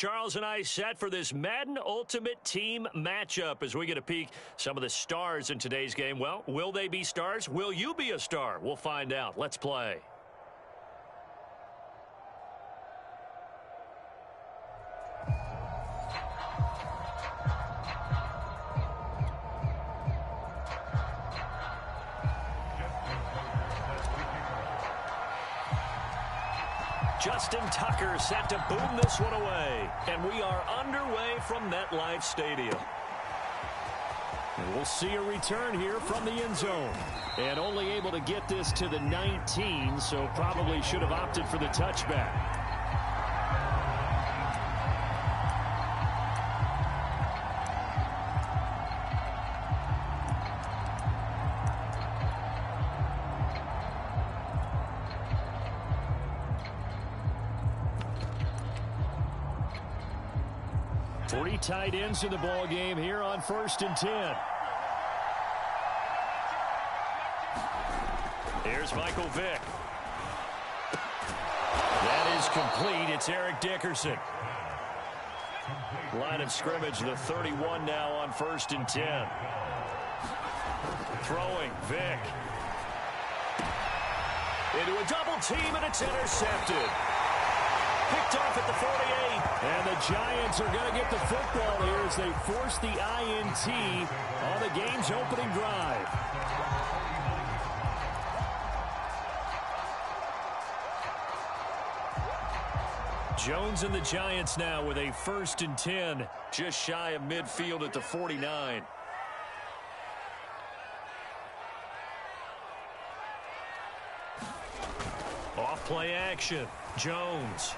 Charles and I set for this Madden Ultimate Team matchup as we get a peek some of the stars in today's game. Well, will they be stars? Will you be a star? We'll find out. Let's play. Justin Tucker set to boom this one away. And we are underway from MetLife Stadium. And we'll see a return here from the end zone. And only able to get this to the 19, so probably should have opted for the touchback. Three tight ends in the ball game here on 1st and 10. Here's Michael Vick. That is complete. It's Eric Dickerson. Line of scrimmage, the 31 now on 1st and 10. Throwing, Vick. Into a double team, and it's intercepted. Picked off at the 48. And the Giants are going to get the football here as they force the INT on the game's opening drive. Jones and the Giants now with a 1st and 10, just shy of midfield at the 49. Off play action, Jones.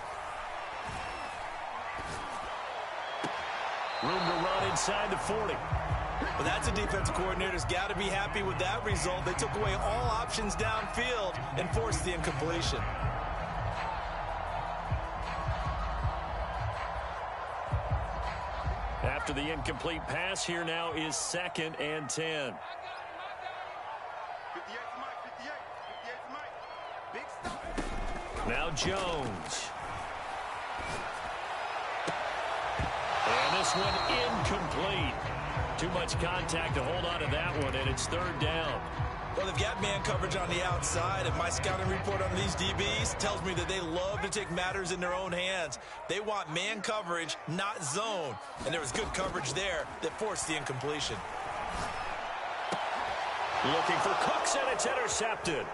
Room to run inside the 40. Well, that's a defensive coordinator's got to be happy with that result. They took away all options downfield and forced the incompletion. After the incomplete pass, here now is 2nd and 10. Now Jones. And this one incomplete. Too much contact to hold on to that one, and it's 3rd down. Well, they've got man coverage on the outside, and my scouting report on these DBs tells me that they love to take matters in their own hands. They want man coverage, not zone. And there was good coverage there that forced the incompletion. Looking for Cooks, and it's intercepted.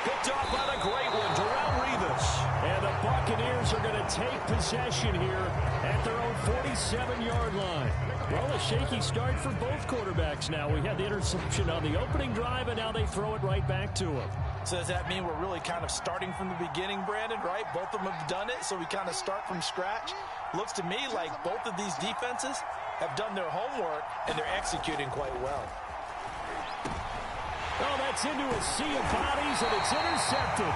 Picked off by the great one, Darrelle Revis. And the Buccaneers are going to take possession here at their own 47-yard line. Well, a shaky start for both quarterbacks now. We had the interception on the opening drive, and now they throw it right back to him. So does that mean we're really kind of starting from the beginning, Brandon, right? Both of them have done it, so we kind of start from scratch. Looks to me like both of these defenses have done their homework, and they're executing quite well. Oh, that's into a sea of bodies, and it's intercepted.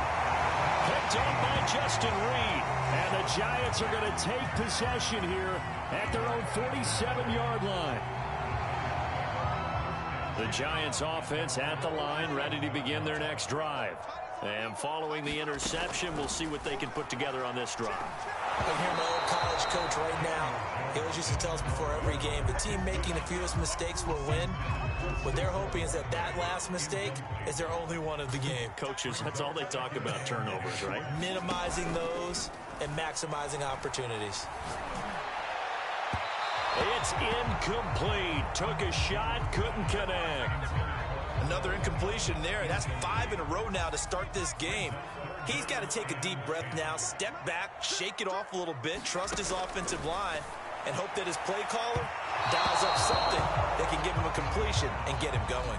Picked up by Justin Reed. And the Giants are going to take possession here at their own 47-yard line. The Giants offense at the line, ready to begin their next drive. And following the interception, we'll see what they can put together on this drive. I hear my old college coach right now. He always used to tell us before every game, the team making the fewest mistakes will win. What they're hoping is that that last mistake is their only one of the game. Coaches, that's all they talk about, turnovers, right? Minimizing those and maximizing opportunities. It's incomplete. Took a shot, couldn't connect. Another incompletion there. That's 5 in a row now to start this game. He's got to take a deep breath now, step back, shake it off a little bit, trust his offensive line, and hope that his play caller dials up something that can give him a completion and get him going.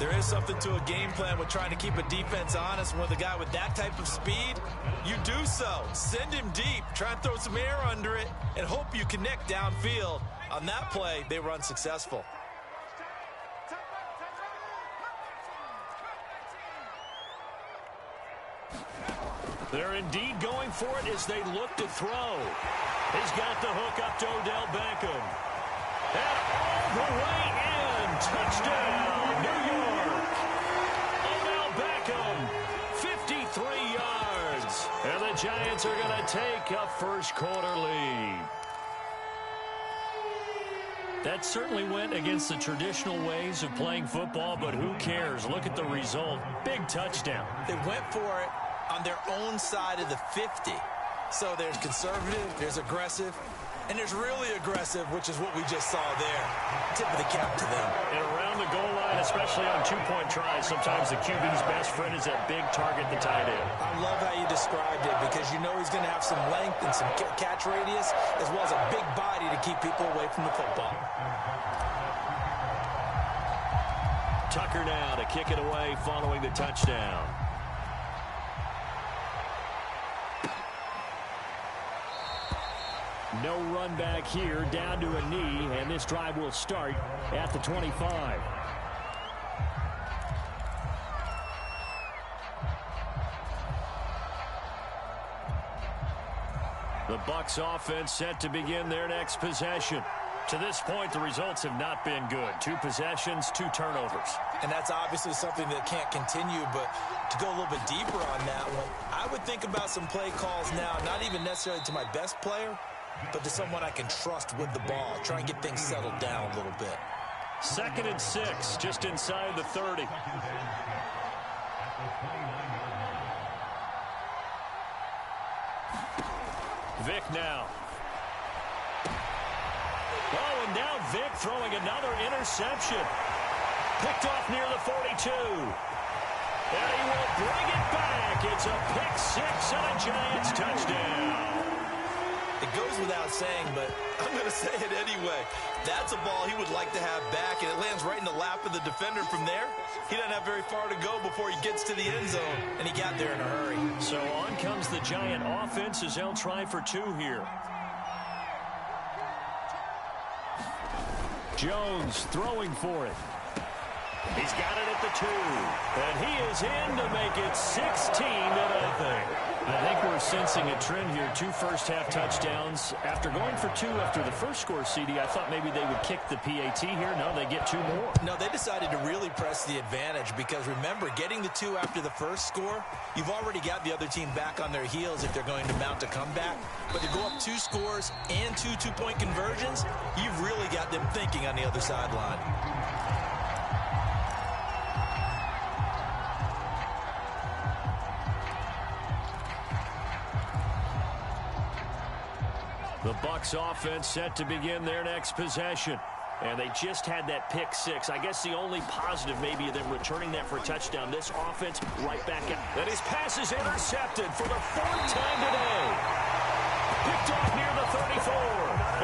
There is something to a game plan with trying to keep a defense honest. With a guy with that type of speed, you do so. Send him deep, try and throw some air under it, and hope you connect downfield. On that play, they were unsuccessful. They're indeed going for it as they look to throw. He's got the hook up to Odell Beckham. And all the way in. Touchdown, New York. Odell Beckham, 53 yards. And the Giants Giants are going to take a first-quarter lead. That certainly went against the traditional ways of playing football, but who cares? Look at the result. Big touchdown. They went for it on their own side of the 50. So there's conservative, there's aggressive, and there's really aggressive, which is what we just saw there. Tip of the cap to them. And around the goal line, especially on two-point tries, sometimes the QB's best friend is that big target, the tight end. I love how you described it because you know he's going to have some length and some catch radius as well as a big body to keep people away from the football. Tucker now to kick it away following the touchdown. No run back here, down to a knee, and this drive will start at the 25. The Bucs offense set to begin their next possession. To this point, the results have not been good. 2 possessions, 2 turnovers. And that's obviously something that can't continue, but to go a little bit deeper on that one, I would think about some play calls now, not even necessarily to my best player, but to someone I can trust with the ball. Try and get things settled down a little bit. 2nd and 6, just inside the 30. Vic now. Oh, and now Vic throwing another interception. Picked off near the 42. And he will bring it back. It's a pick 6 and a Giants touchdown. It goes without saying, but I'm going to say it anyway. That's a ball he would like to have back, and it lands right in the lap of the defender from there. He doesn't have very far to go before he gets to the end zone, and he got there in a hurry. So on comes the Giant offense as they'll try for 2 here. Jones throwing for it. He's got it at the 2. And he is in to make it 16-0. I think we're sensing a trend here. 2 first-half touchdowns. After going for 2 after the first score, CD, I thought maybe they would kick the PAT here. No, they get 2 more. No, they decided to really press the advantage because, remember, getting the 2 after the first score, you've already got the other team back on their heels if they're going to mount a comeback. But to go up 2 scores and 2 two-point conversions, you've really got them thinking on the other sideline. The Bucs offense set to begin their next possession. And they just had that pick 6. I guess the only positive maybe of them returning that for a touchdown. This offense right back out. And his pass is intercepted for the 4th time today. Picked off near the 34.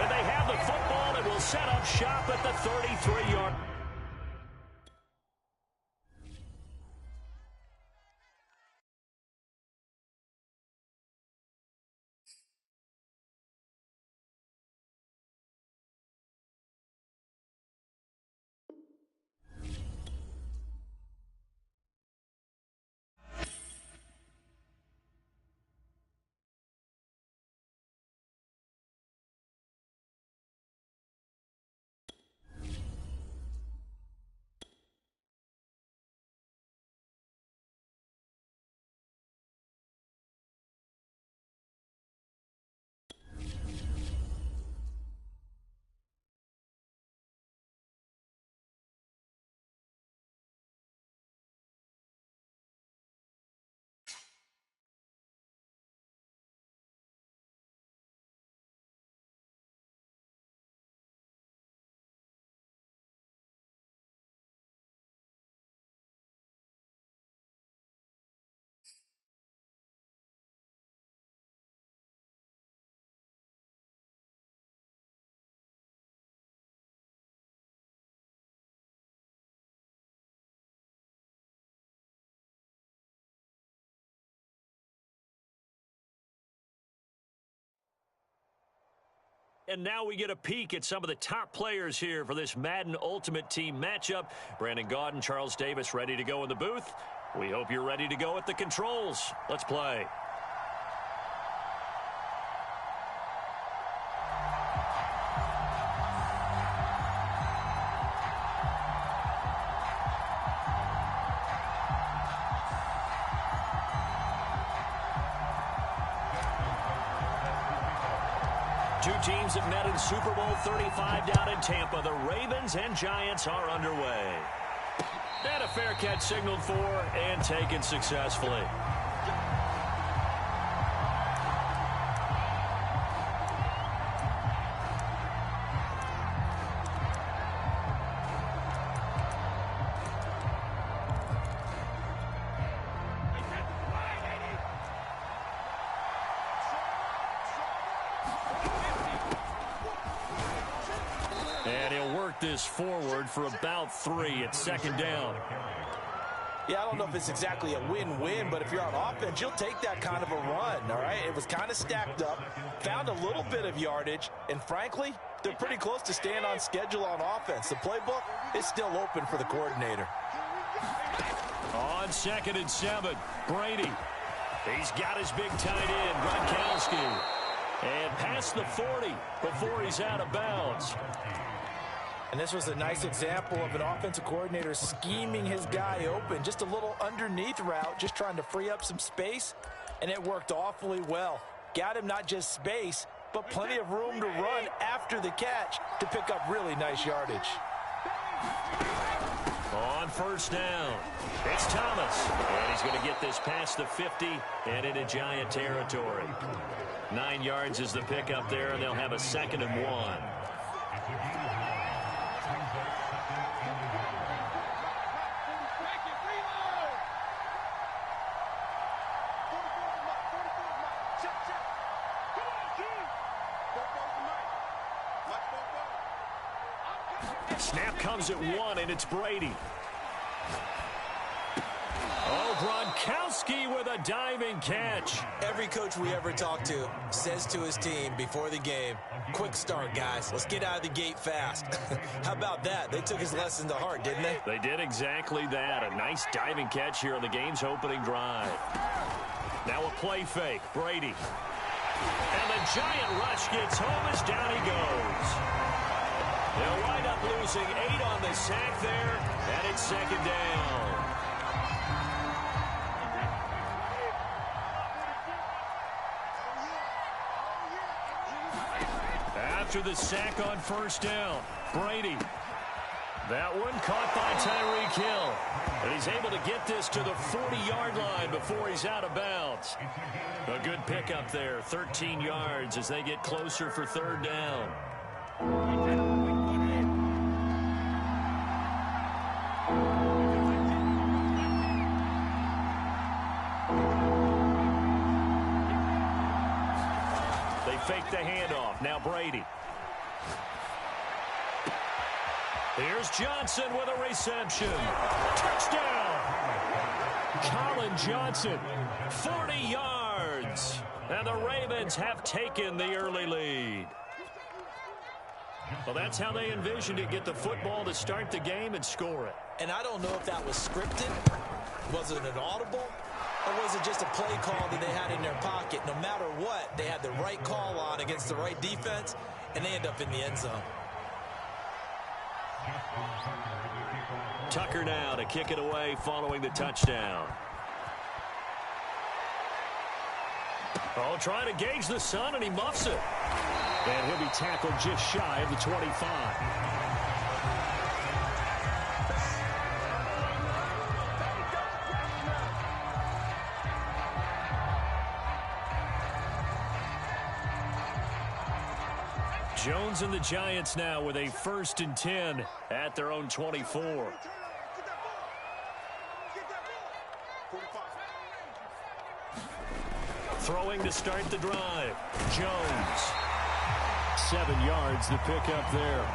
And they have the football and will set up shop at the 33-yard. And now we get a peek at some of the top players here for this Madden Ultimate Team matchup. Brandon Gaudin, Charles Davis ready to go in the booth. We hope you're ready to go at the controls. Let's play. Two teams that met in Super Bowl 35 down in Tampa. The Ravens and Giants are underway. And a fair catch signaled for and taken successfully. And he'll work this forward for about 3 at second down. Yeah, I don't know if it's exactly a win-win, but if you're on offense, you'll take that kind of a run, all right? It was kind of stacked up, found a little bit of yardage, and frankly, they're pretty close to staying on schedule on offense. The playbook is still open for the coordinator. On 2nd and 7, Brady. He's got his big tight end, Gronkowski. And past the 40 before he's out of bounds. And this was a nice example of an offensive coordinator scheming his guy open. Just a little underneath route, just trying to free up some space, and it worked awfully well. Got him not just space, but plenty of room to run after the catch to pick up really nice yardage. On 1st down, it's Thomas. And he's going to get this past the 50 and into Giant territory. 9 yards is the pickup there, and they'll have a 2nd and 1. Snap comes at 1, and it's Brady. Oh, Gronkowski with a diving catch. Every coach we ever talk to says to his team before the game, quick start, guys. Let's get out of the gate fast. How about that? They took his lesson to heart, didn't they? They did exactly that. A nice diving catch here on the game's opening drive. Now a play fake. Brady. And the Giant rush gets home as down he goes. They'll wind up losing 8 on the sack there, and it's 2nd down. After the sack on 1st down, Brady. That one caught by Tyreek Hill. And he's able to get this to the 40-yard line before he's out of bounds. A good pickup there, 13 yards as they get closer for 3rd down. They fake the handoff. Now Brady. Here's Johnson with a reception. Touchdown! Colin Johnson, 40 yards. And the Ravens have taken the early lead. Well, that's how they envisioned it. Get the football to start the game and score it. And I don't know if that was scripted. Was it an audible? Or was it just a play call that they had in their pocket? No matter what, they had the right call on against the right defense, and they end up in the end zone. Tucker now to kick it away following the touchdown. Oh, trying to gauge the sun, and he muffs it. And he'll be tackled just shy of the 25. Jones and the Giants now with a 1st and 10 at their own 24. Throwing to start the drive. Jones. 7 yards the pickup there.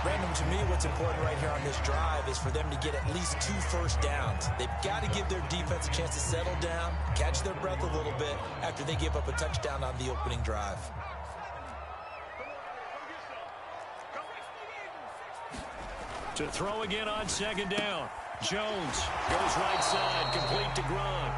Brandon, to me, what's important right here on this drive is for them to get at least 2 first downs. They've got to give their defense a chance to settle down, catch their breath a little bit after they give up a touchdown on the opening drive. To throw again on 2nd down. Jones goes right side, complete to Gronk.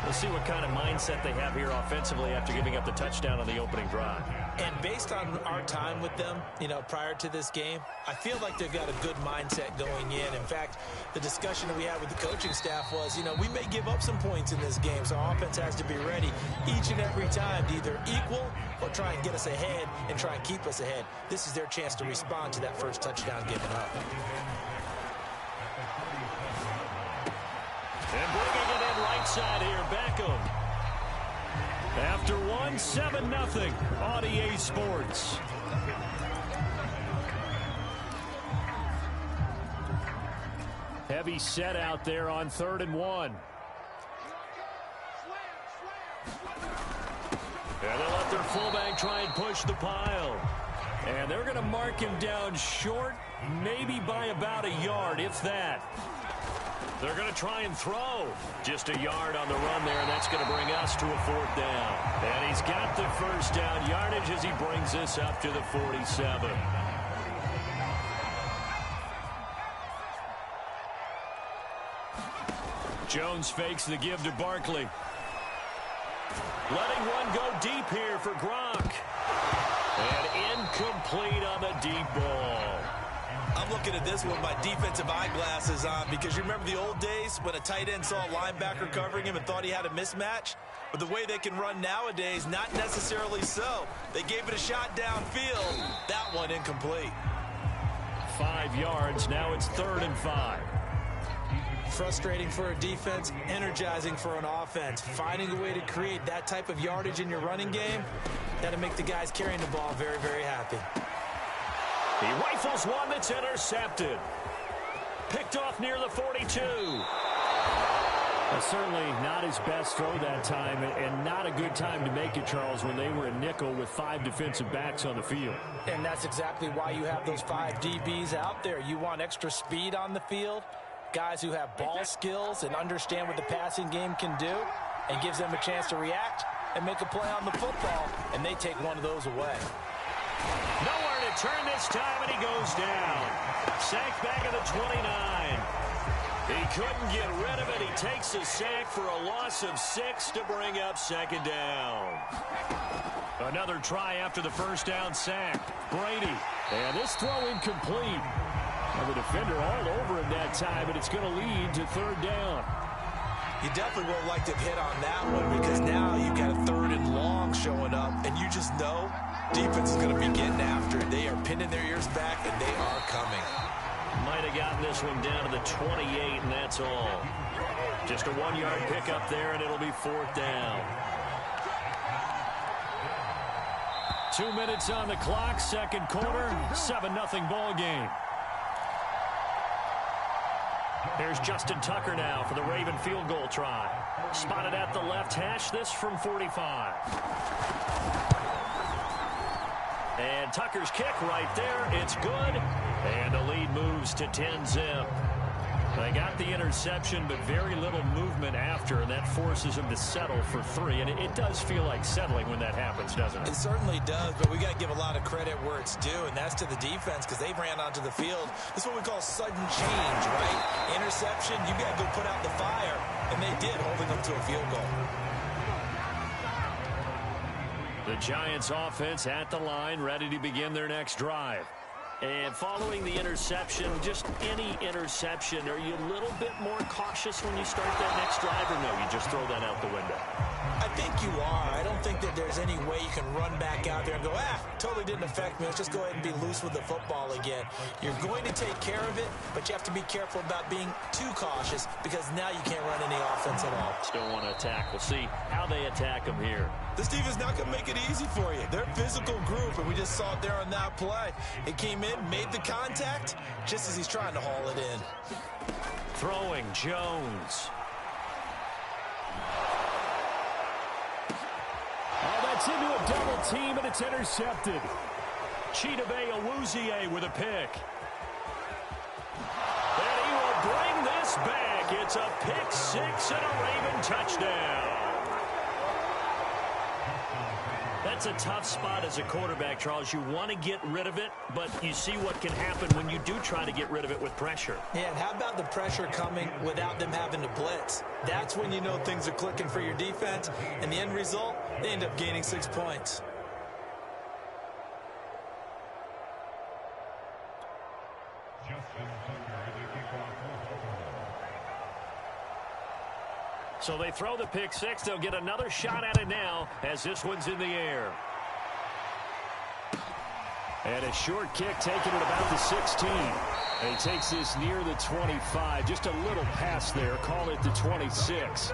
We'll see what kind of mindset they have here offensively after giving up the touchdown on the opening drive. And based on our time with them, prior to this game, I feel like they've got a good mindset going in. In fact, the discussion that we had with the coaching staff was, we may give up some points in this game, so our offense has to be ready each and every time to either equal or try and get us ahead and try and keep us ahead. This is their chance to respond to that first touchdown given up. And bringing it in right side here, Beckham. After 7-0 on EA Sports. Heavy set out there on 3rd and 1. And they'll let their fullback try and push the pile. And they're going to mark him down short, maybe by about a yard, if that. They're going to try and throw. Just a yard on the run there, and that's going to bring us to a 4th down. And he's got the first down yardage as he brings us up to the 47. Jones fakes the give to Barkley. Letting one go deep here for Gronk. And incomplete on the deep ball. I'm looking at this with my defensive eyeglasses on because you remember the old days when a tight end saw a linebacker covering him and thought he had a mismatch? But the way they can run nowadays, not necessarily so. They gave it a shot downfield. That one incomplete. 5 yards. Now it's 3rd and 5. Frustrating for a defense, energizing for an offense. Finding a way to create that type of yardage in your running game, that'll make the guys carrying the ball very, very happy. He rifles one that's intercepted. Picked off near the 42. Certainly not his best throw that time, and not a good time to make it, Charles, when they were a nickel with 5 defensive backs on the field. And that's exactly why you have those 5 DBs out there. You want extra speed on the field, guys who have ball skills and understand what the passing game can do, and gives them a chance to react and make a play on the football, and they take one of those away. Nowhere to turn this time, and he goes down. Sacked back at the 29. He couldn't get rid of it. He takes a sack for a loss of 6 to bring up 2nd down. Another try after the first down sack. Brady. And this throw incomplete. Well, the defender all over him that time, and it's going to lead to 3rd down. You definitely would have liked to hit on that one because now you've got a 3rd and long showing up, and you just know defense is going to be getting after it. They are pinning their ears back, and they are coming. Might have gotten this one down to the 28, and that's all. Just a 1-yard pickup there, and it'll be 4th down. 2 minutes on the clock, 2nd quarter, 7-0 ball game. Here's Justin Tucker now for the Raven field goal try. Spotted at the left hash, this from 45. And Tucker's kick right there, it's good. And the lead moves to 10-zip. They got the interception, but very little movement after, and that forces them to settle for 3. And it does feel like settling when that happens, doesn't it? It certainly does, but we got to give a lot of credit where it's due, and that's to the defense because they ran onto the field. This is what we call sudden change, right? Interception, you got to go put out the fire, and they did, holding them to a field goal. The Giants offense at the line, ready to begin their next drive. And following the interception, just any interception, are you a little bit more cautious when you start that next drive, or no, you just throw that out the window? I think you are. I don't think that there's any way you can run back out there and go, totally didn't affect me. Let's just go ahead and be loose with the football again. You're going to take care of it, but you have to be careful about being too cautious because now you can't run any offense at all. Still want to attack. We'll see how they attack them here. This defense not going to make it easy for you. They're a physical group, and we just saw it there on that play. It came in, made the contact, just as he's trying to haul it in. Throwing, Jones. Oh, that's into a double team, and it's intercepted. Chidobe Awuzie with a pick. And he will bring this back. It's a pick 6 and a Raven touchdown. That's a tough spot as a quarterback, Charles. You want to get rid of it, but you see what can happen when you do try to get rid of it with pressure. Yeah, and how about the pressure coming without them having to blitz? That's when you know things are clicking for your defense, and the end result, they end up gaining 6 points. So they throw the pick six. They'll get another shot at it now as this one's in the air. And a short kick taken at about the 16. And he takes this near the 25. Just a little pass there. Call it the 26.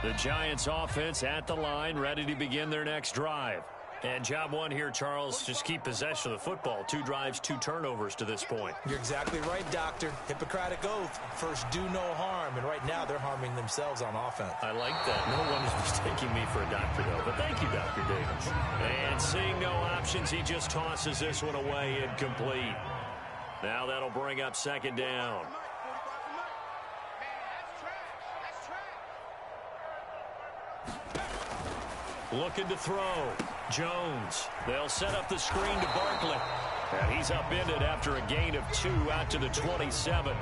The Giants offense at the line, ready to begin their next drive. And job one here, Charles, just keep possession of the football. 2 drives, 2 turnovers to this point. You're exactly right, Doctor. Hippocratic oath. First, do no harm. And right now, they're harming themselves on offense. I like that. No one is mistaking me for a doctor, though. But thank you, Dr. Davis. And seeing no options, he just tosses this one away incomplete. Now that'll bring up second down. Looking to throw. Jones. They'll set up the screen to Barkley. And he's upended after a gain of 2 out to the 27.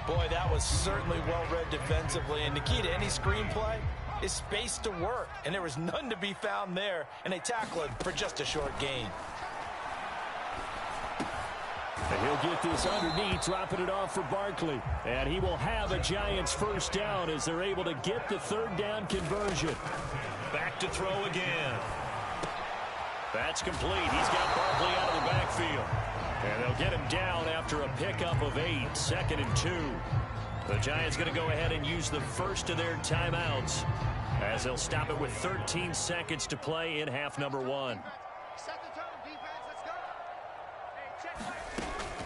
Boy, that was certainly well-read defensively. And the key to any screenplay is space to work. And there was none to be found there. And they tackle it for just a short gain. And he'll get this underneath, dropping it off for Barkley. And he will have a Giants first down as they're able to get the third down conversion. Back to throw again. That's complete. He's got Barkley out of the backfield. And they'll get him down after a pickup of 8, 2nd and 2. The Giants going to go ahead and use the first of their timeouts as they'll stop it with 13 seconds to play in half number 1.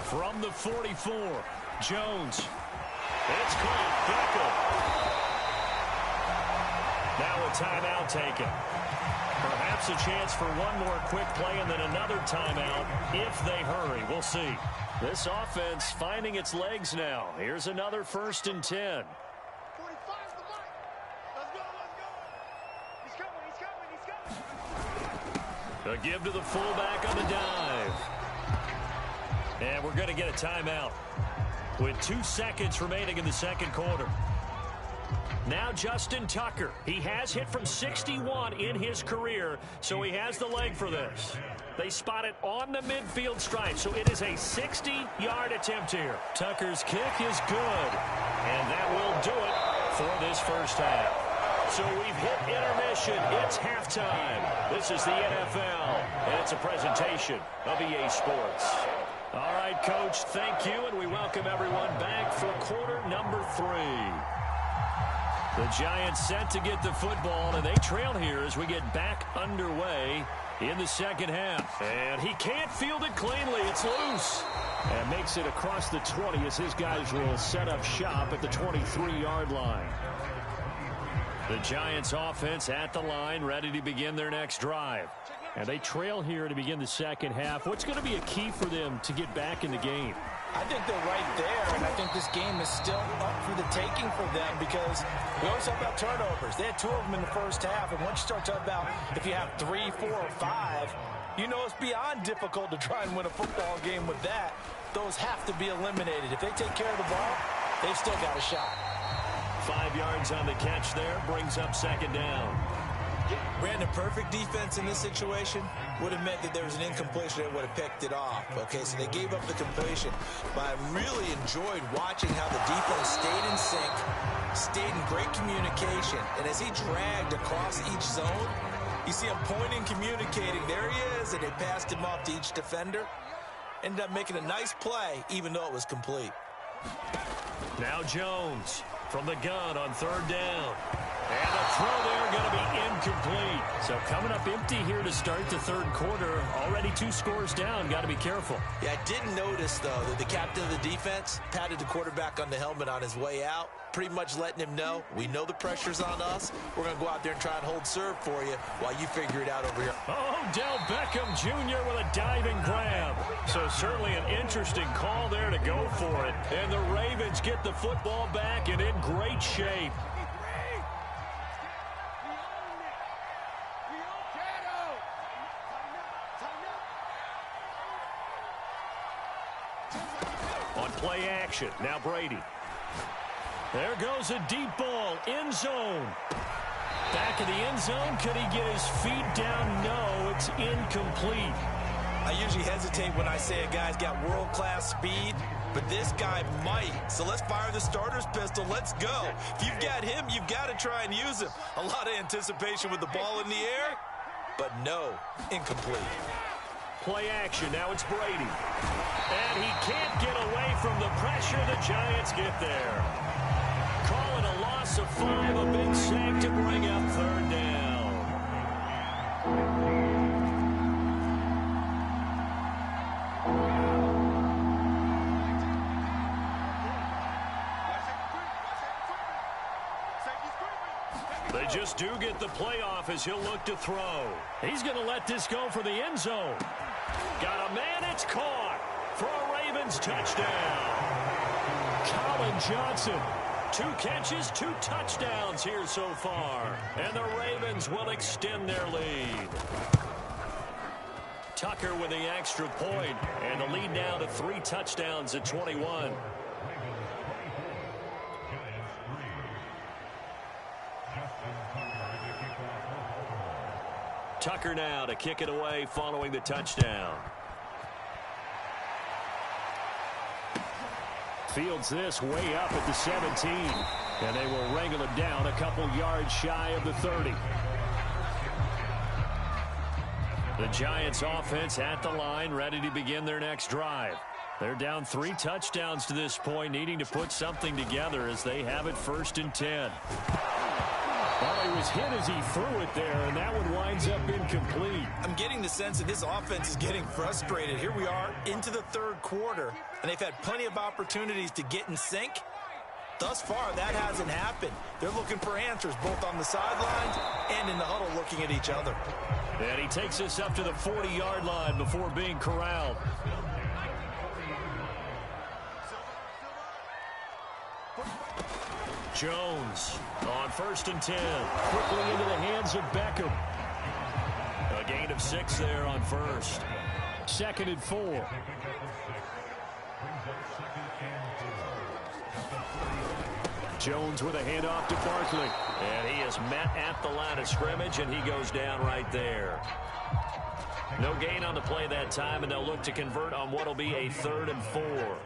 From the 44, Jones. It's caught. Beckham. Now a timeout taken. Perhaps a chance for one more quick play and then another timeout if they hurry. We'll see. This offense finding its legs now. Here's another 1st and 10. 45's the mark. Let's go, let's go. He's coming. A give to the fullback on the dive. And we're going to get a timeout with 2 seconds remaining in the second quarter. Now Justin Tucker. He has hit from 61 in his career, so he has the leg for this. They spot it on the midfield stripe, so it is a 60-yard attempt here. Tucker's kick is good, and that will do it for this first half. So we've hit intermission. It's halftime. This is the NFL, and it's a presentation of EA Sports. All right, Coach, thank you, and we welcome everyone back for quarter number 3. The Giants set to get the football, and they trail here as we get back underway in the second half. And he can't field it cleanly. It's loose. And makes it across the 20 as his guys will set up shop at the 23-yard line. The Giants offense at the line, ready to begin their next drive. And they trail here to begin the second half. What's going to be a key for them to get back in the game? I think they're right there, and I think this game is still up for the taking for them because we always talk about turnovers. They had 2 of them in the first half, and once you start talking about if you have 3, 4, or 5, you know it's beyond difficult to try and win a football game with that. Those have to be eliminated. If they take care of the ball, they've still got a shot. 5 yards on the catch there, brings up second down. Brandon, perfect defense in this situation would have meant that there was an incompletion that would have picked it off. Okay, so they gave up the completion. But I really enjoyed watching how the defense stayed in sync, stayed in great communication. And as he dragged across each zone, you see him pointing, communicating. There he is, and they passed him off to each defender. Ended up making a nice play, even though it was complete. Now Jones from the gun on third down. And the throw there going to be incomplete. So coming up empty here to start the third quarter. Already 2 scores down. Got to be careful. Yeah, I did notice, though, that the captain of the defense patted the quarterback on the helmet on his way out, pretty much letting him know, we know the pressure's on us. We're going to go out there and try and hold serve for you while you figure it out over here. Oh, Del Beckham Jr. with a diving grab. So certainly an interesting call there to go for it. And the Ravens get the football back and in great shape. On play action, now Brady. There goes a deep ball, end zone. Back of the end zone. Could he get his feet down? No, it's incomplete. I usually hesitate when I say a guy's got world-class speed, but this guy might. So let's fire the starter's pistol. Let's go. If you've got him, you've got to try and use him. A lot of anticipation with the ball in the air, but no, incomplete. Play action. Now it's Brady. And he can't get away from the pressure. The Giants get there. Call it a loss of 5, a big sack to bring up third down. They just do get the playoff as he'll look to throw. He's going to let this go for the end zone. Got a man, it's caught for a Ravens touchdown. Colin Johnson, 2 catches, 2 touchdowns here so far. And the Ravens will extend their lead. Tucker with the extra point, and the lead now to 3 touchdowns at 21. Tucker now to kick it away following the touchdown. Fields this way up at the 17. And they will wrangle him down a couple yards shy of the 30. The Giants offense at the line, ready to begin their next drive. They're down 3 touchdowns to this point, needing to put something together as they have it 1st and 10. Well, he was hit as he threw it there, and that one winds up incomplete. I'm getting the sense that this offense is getting frustrated. Here we are into the 3rd quarter, and they've had plenty of opportunities to get in sync. Thus far, that hasn't happened. They're looking for answers both on the sidelines and in the huddle looking at each other. And he takes us up to the 40-yard line before being corralled. Jones on 1st and 10. Quickly into the hands of Beckham. A gain of 6 there on 1st. 2nd and 4. Jones with a handoff to Barkley. And he is met at the line of scrimmage, and he goes down right there. No gain on the play that time, and they'll look to convert on what will be a 3rd and 4.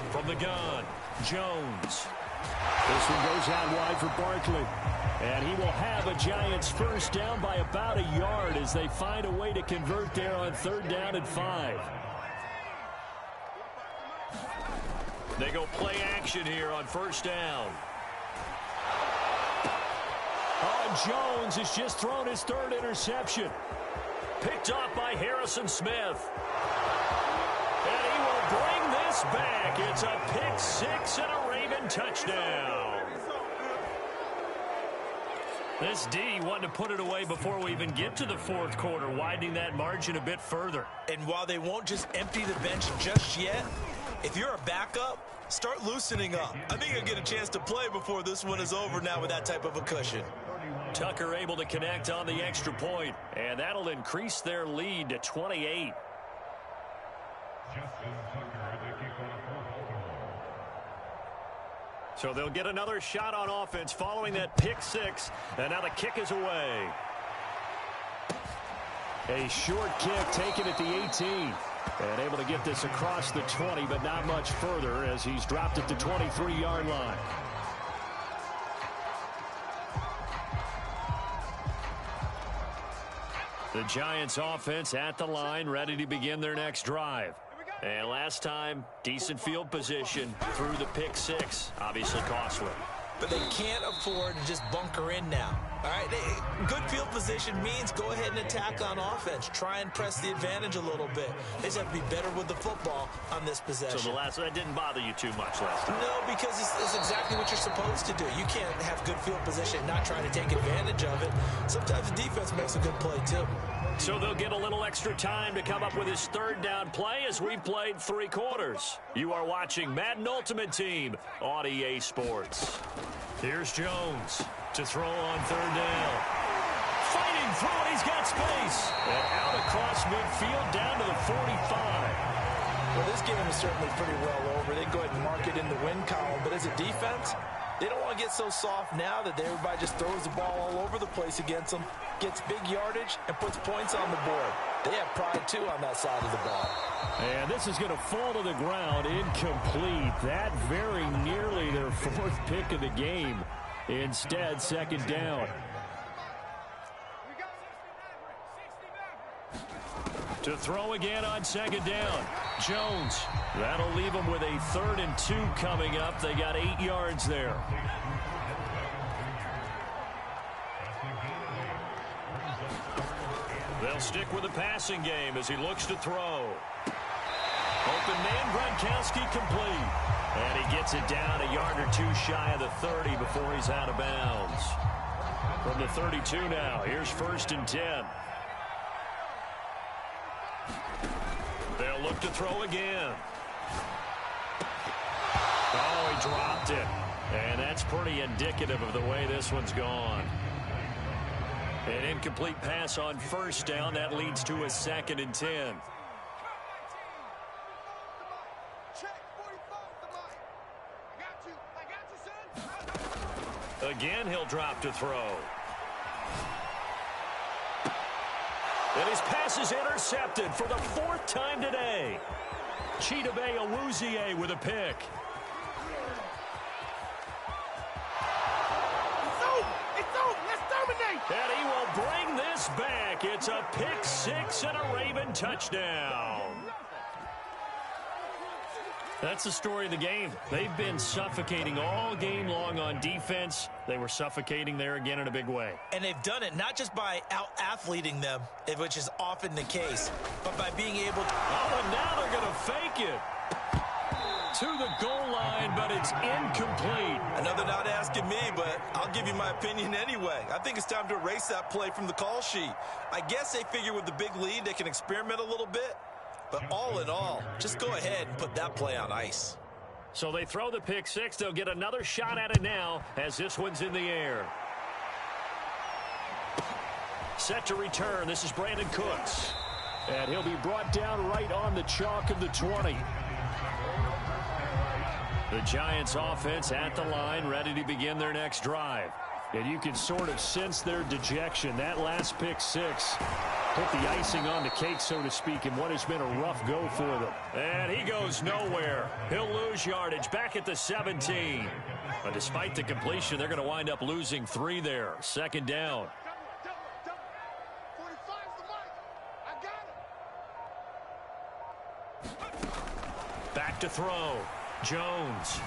From the gun, Jones. This one goes out wide for Barkley. And he will have a Giants first down by about a yard as they find a way to convert there on 3rd down and 5. They go play action here on 1st down. Oh, Jones has just thrown his 3rd interception. Picked off by Harrison Smith. And he will bring this back. It's a pick 6 and a Raven touchdown. This D wanted to put it away before we even get to the 4th quarter, widening that margin a bit further. And while they won't just empty the bench just yet, if you're a backup, start loosening up. I think you'll get a chance to play before this one is over now with that type of a cushion. Tucker able to connect on the extra point, and that'll increase their lead to 28. So they'll get another shot on offense following that pick 6, and now the kick is away. A short kick taken at the 18. And able to get this across the 20, but not much further as he's dropped at the 23-yard line. The Giants offense at the line, ready to begin their next drive. And last time, decent field position through the pick 6, obviously costly. But they can't afford to just bunker in now. All right, good field position means go ahead and attack on offense. Try and press the advantage a little bit. They just have to be better with the football on this possession. So that didn't bother you too much last time? No, because it's exactly what you're supposed to do. You can't have good field position and not try to take advantage of it. Sometimes the defense makes a good play, too. So they'll get a little extra time to come up with his 3rd down play as we played 3 quarters. You are watching Madden Ultimate Team on EA Sports. Here's Jones to throw on 3rd down. Fighting through it, he's got space. And out across midfield down to the 45. Well, this game is certainly pretty well over. They go ahead and mark it in the win column. But as a defense, They don't want to get so soft now that everybody just throws the ball all over the place against them, gets big yardage, and puts points on the board. They have pride, too, on that side of the ball. And this is going to fall to the ground, incomplete. That very nearly their fourth pick of the game. Instead, second down. To throw again on second down. Jones. That'll leave them with a 3rd and 2 coming up. They got 8 yards there. They'll stick with the passing game as he looks to throw. Open man, Gronkowski complete. And he gets it down a yard or 2 shy of the 30 before he's out of bounds. From the 32 now, here's 1st and 10. They'll look to throw again. Oh, he dropped it. And that's pretty indicative of the way this one's gone. An incomplete pass on 1st down. That leads to a 2nd and 10. Again, he'll drop to throw. And his pass is intercepted for the 4th time today. Chidobe Awuzie with a pick. It's over. Let's dominate. And he will bring this back. It's a pick 6 and a Raven touchdown. That's the story of the game. They've been suffocating all game long on defense. They were suffocating there again in a big way. And they've done it not just by out-athleting them, which is often the case, but by being able to... Oh, and now they're going to fake it. To the goal line, but it's incomplete. Another not asking me, but I'll give you my opinion anyway. I think it's time to erase that play from the call sheet. I guess they figure with the big lead they can experiment a little bit. But all in all, just go ahead and put that play on ice. So they throw the pick 6. They'll get another shot at it now as this one's in the air. Set to return. This is Brandon Cooks. And he'll be brought down right on the chalk of the 20. The Giants offense at the line, ready to begin their next drive. And you can sort of sense their dejection. That last pick 6 put the icing on the cake, so to speak, in what has been a rough go for them. And he goes nowhere. He'll lose yardage back at the 17. But despite the completion, they're going to wind up losing 3 there. Second down. 45's the mark. I got it. Back to throw. Jones.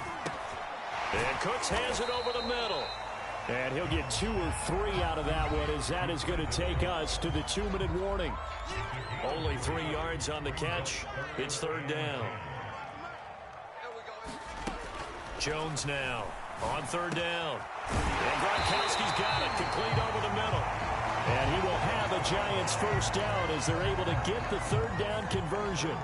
And Cooks hands it over the middle. And he'll get 2 or 3 out of that one, as that is going to take us to the 2-minute warning. Only 3 yards on the catch. It's 3rd down. Jones now on 3rd down. And Gronkowski's got it, complete over the middle. And he will have a Giants 1st down as they're able to get the 3rd down conversion.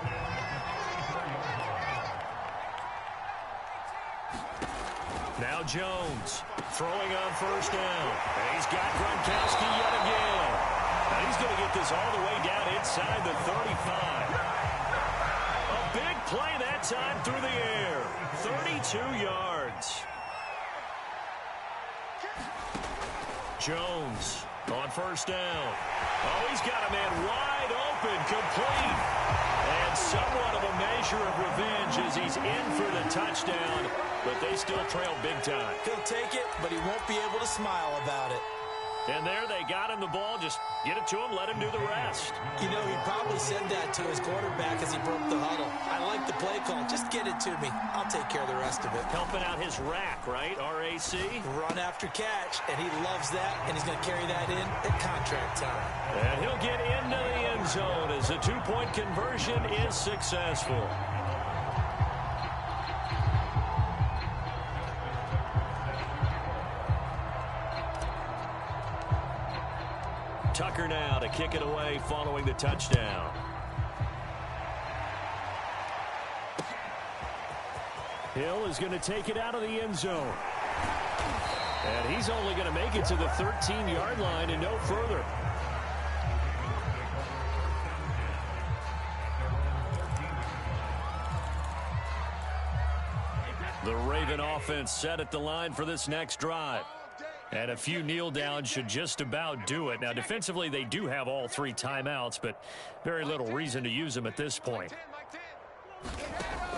Now Jones throwing on 1st down. And he's got Gronkowski yet again. And he's going to get this all the way down inside the 35. A big play that time through the air. 32 yards. Jones on 1st down. Oh, he's got a man wide open, complete. And somewhat of a measure of revenge as he's in for the touchdown. But they still trail big time. He'll take it, but he won't be able to smile about it. And there they got him the ball. Just get it to him, let him do the rest. You know, he probably said that to his quarterback as he broke the huddle. I like the play call. Just get it to me. I'll take care of the rest of it. Helping out his rack, right? RAC. Run after catch, and he loves that, and he's going to carry that in at contract time. And he'll get into the end zone as the 2-point conversion is successful. Tucker now to kick it away following the touchdown. Hill is going to take it out of the end zone. And he's only going to make it to the 13-yard line and no further. The Raven offense set at the line for this next drive. And a few kneel downs should just about do it. Now, defensively, they do have all 3 timeouts, but very little reason to use them at this point.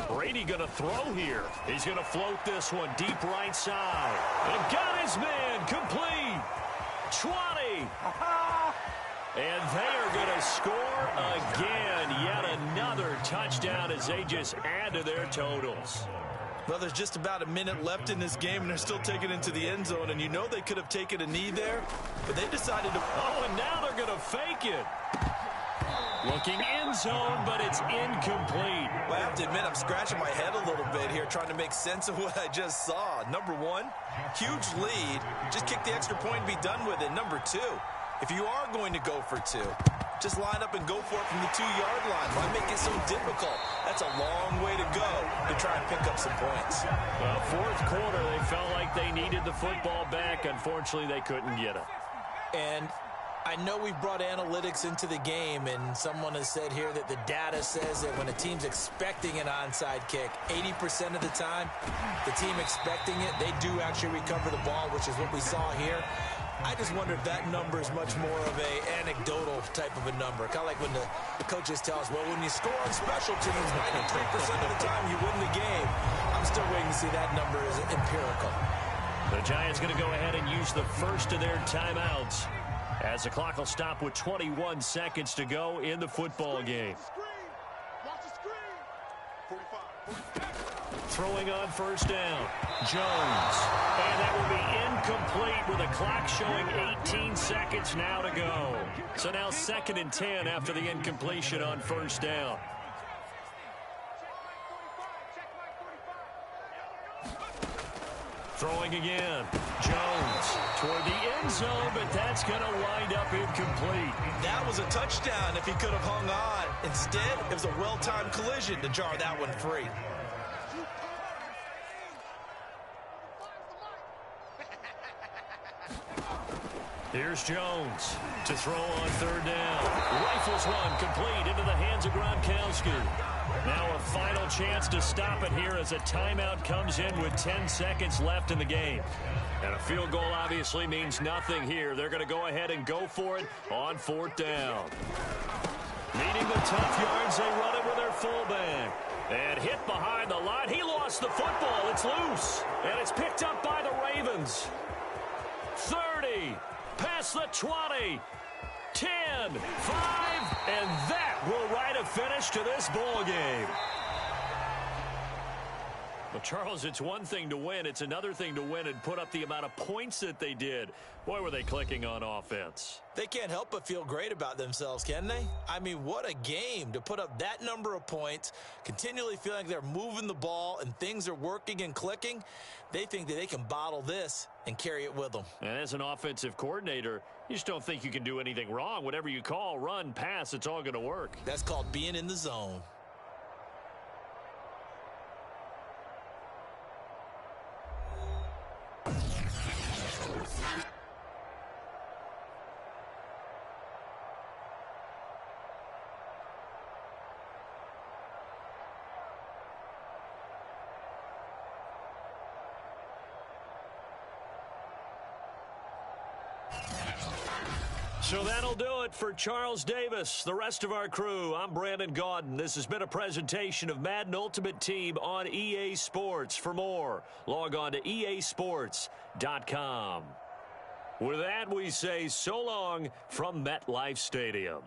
Brady going to throw here. He's going to float this one deep right side. And got his man complete. 20. And they are going to score again. Yet another touchdown as they just add to their totals. Well, there's just about a minute left in this game, and they're still taking it into the end zone. And you know they could have taken a knee there, but they decided to... Oh, and now they're going to fake it. Looking end zone, but it's incomplete. Well, I have to admit, I'm scratching my head a little bit here, trying to make sense of what I just saw. Number one, huge lead. Just kick the extra point and be done with it. Number two, if you are going to go for 2, just line up and go for it from the 2-yard line. Why make it so difficult? That's a long way to go to try and pick up some points. Well, fourth quarter, they felt like they needed the football back. Unfortunately, they couldn't get it. And I know we've brought analytics into the game, and someone has said here that the data says that when a team's expecting an onside kick, 80% of the time, the team expecting it, they do actually recover the ball, which is what we saw here. I just wonder if that number is much more of a anecdotal type of a number. Kind of like when the coaches tell us, well, when you score on special teams, 93% of the time you win the game. I'm still waiting to see that number is empirical. The Giants going to go ahead and use the first of their timeouts as the clock will stop with 21 seconds to go in the football game. Throwing on first down, Jones. And that will be incomplete with the clock showing 18 seconds now to go. So now 2nd and 10 after the incompletion on first down. Throwing again, Jones toward the end zone, but that's going to wind up incomplete. That was a touchdown if he could have hung on. Instead, it was a well-timed collision to jar that one free. Here's Jones to throw on third down. Rifles one complete into the hands of Gronkowski. Now a final chance to stop it here as a timeout comes in with 10 seconds left in the game. And a field goal obviously means nothing here. They're going to go ahead and go for it on 4th down. Needing the tough yards, they run it with their fullback. And hit behind the line. He lost the football. It's loose. And it's picked up by the Ravens. 30. Past the 20, 10, 5, and that will write a finish to this ball game. Well, Charles, it's one thing to win. It's another thing to win and put up the amount of points that they did. Boy, were they clicking on offense. They can't help but feel great about themselves, can they? I mean, what a game to put up that number of points, continually feeling like they're moving the ball and things are working and clicking. They think that they can bottle this and carry it with them. And as an offensive coordinator, you just don't think you can do anything wrong. Whatever you call, run, pass, it's all going to work. That's called being in the zone. So that'll do it for Charles Davis, the rest of our crew. I'm Brandon Gaudin. This has been a presentation of Madden Ultimate Team on EA Sports. For more, log on to easports.com. With that, we say so long from MetLife Stadium.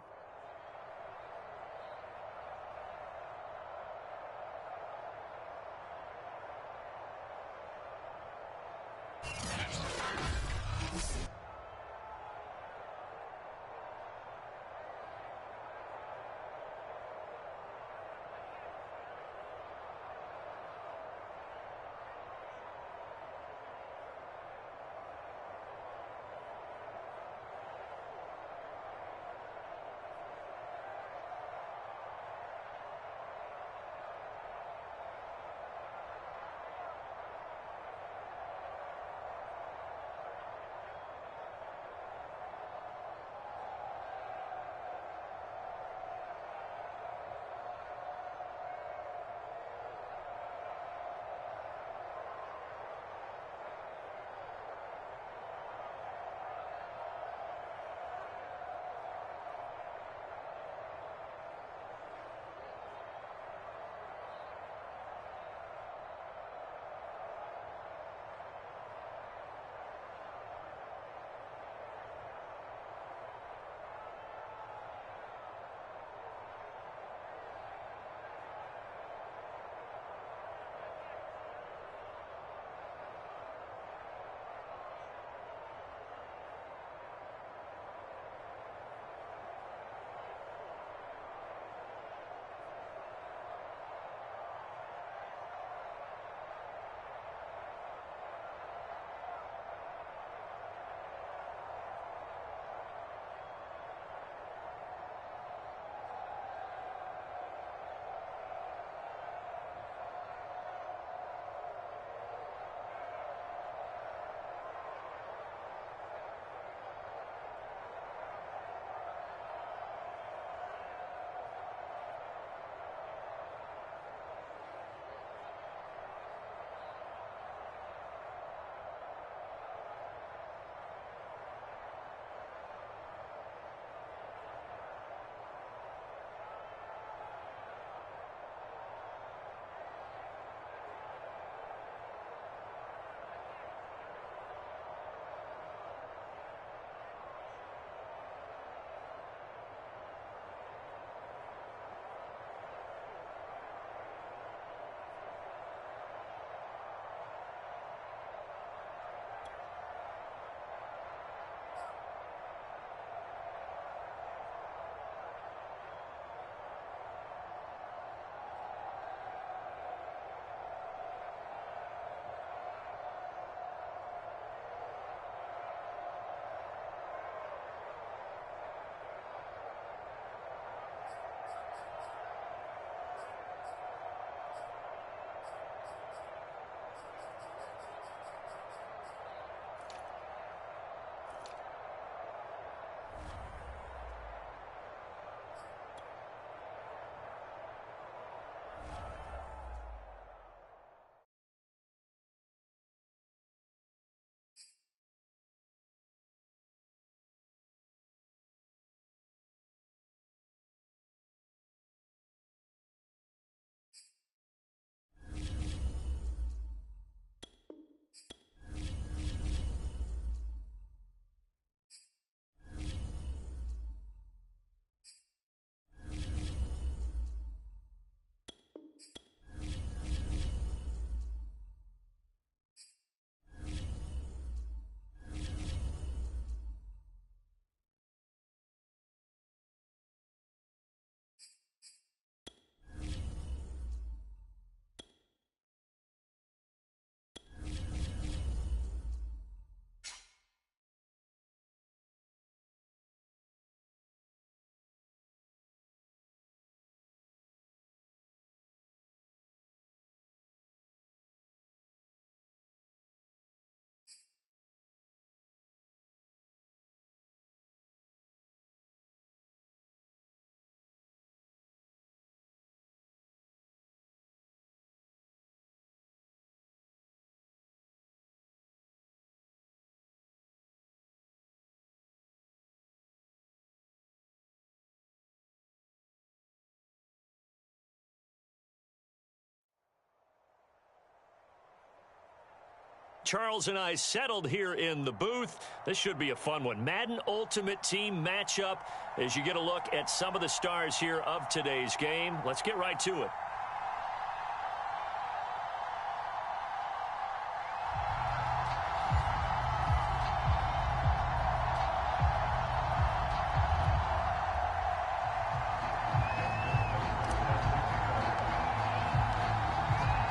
Charles and I settled here in the booth. This should be a fun one. Madden Ultimate Team matchup as you get a look at some of the stars here of today's game. Let's get right to it.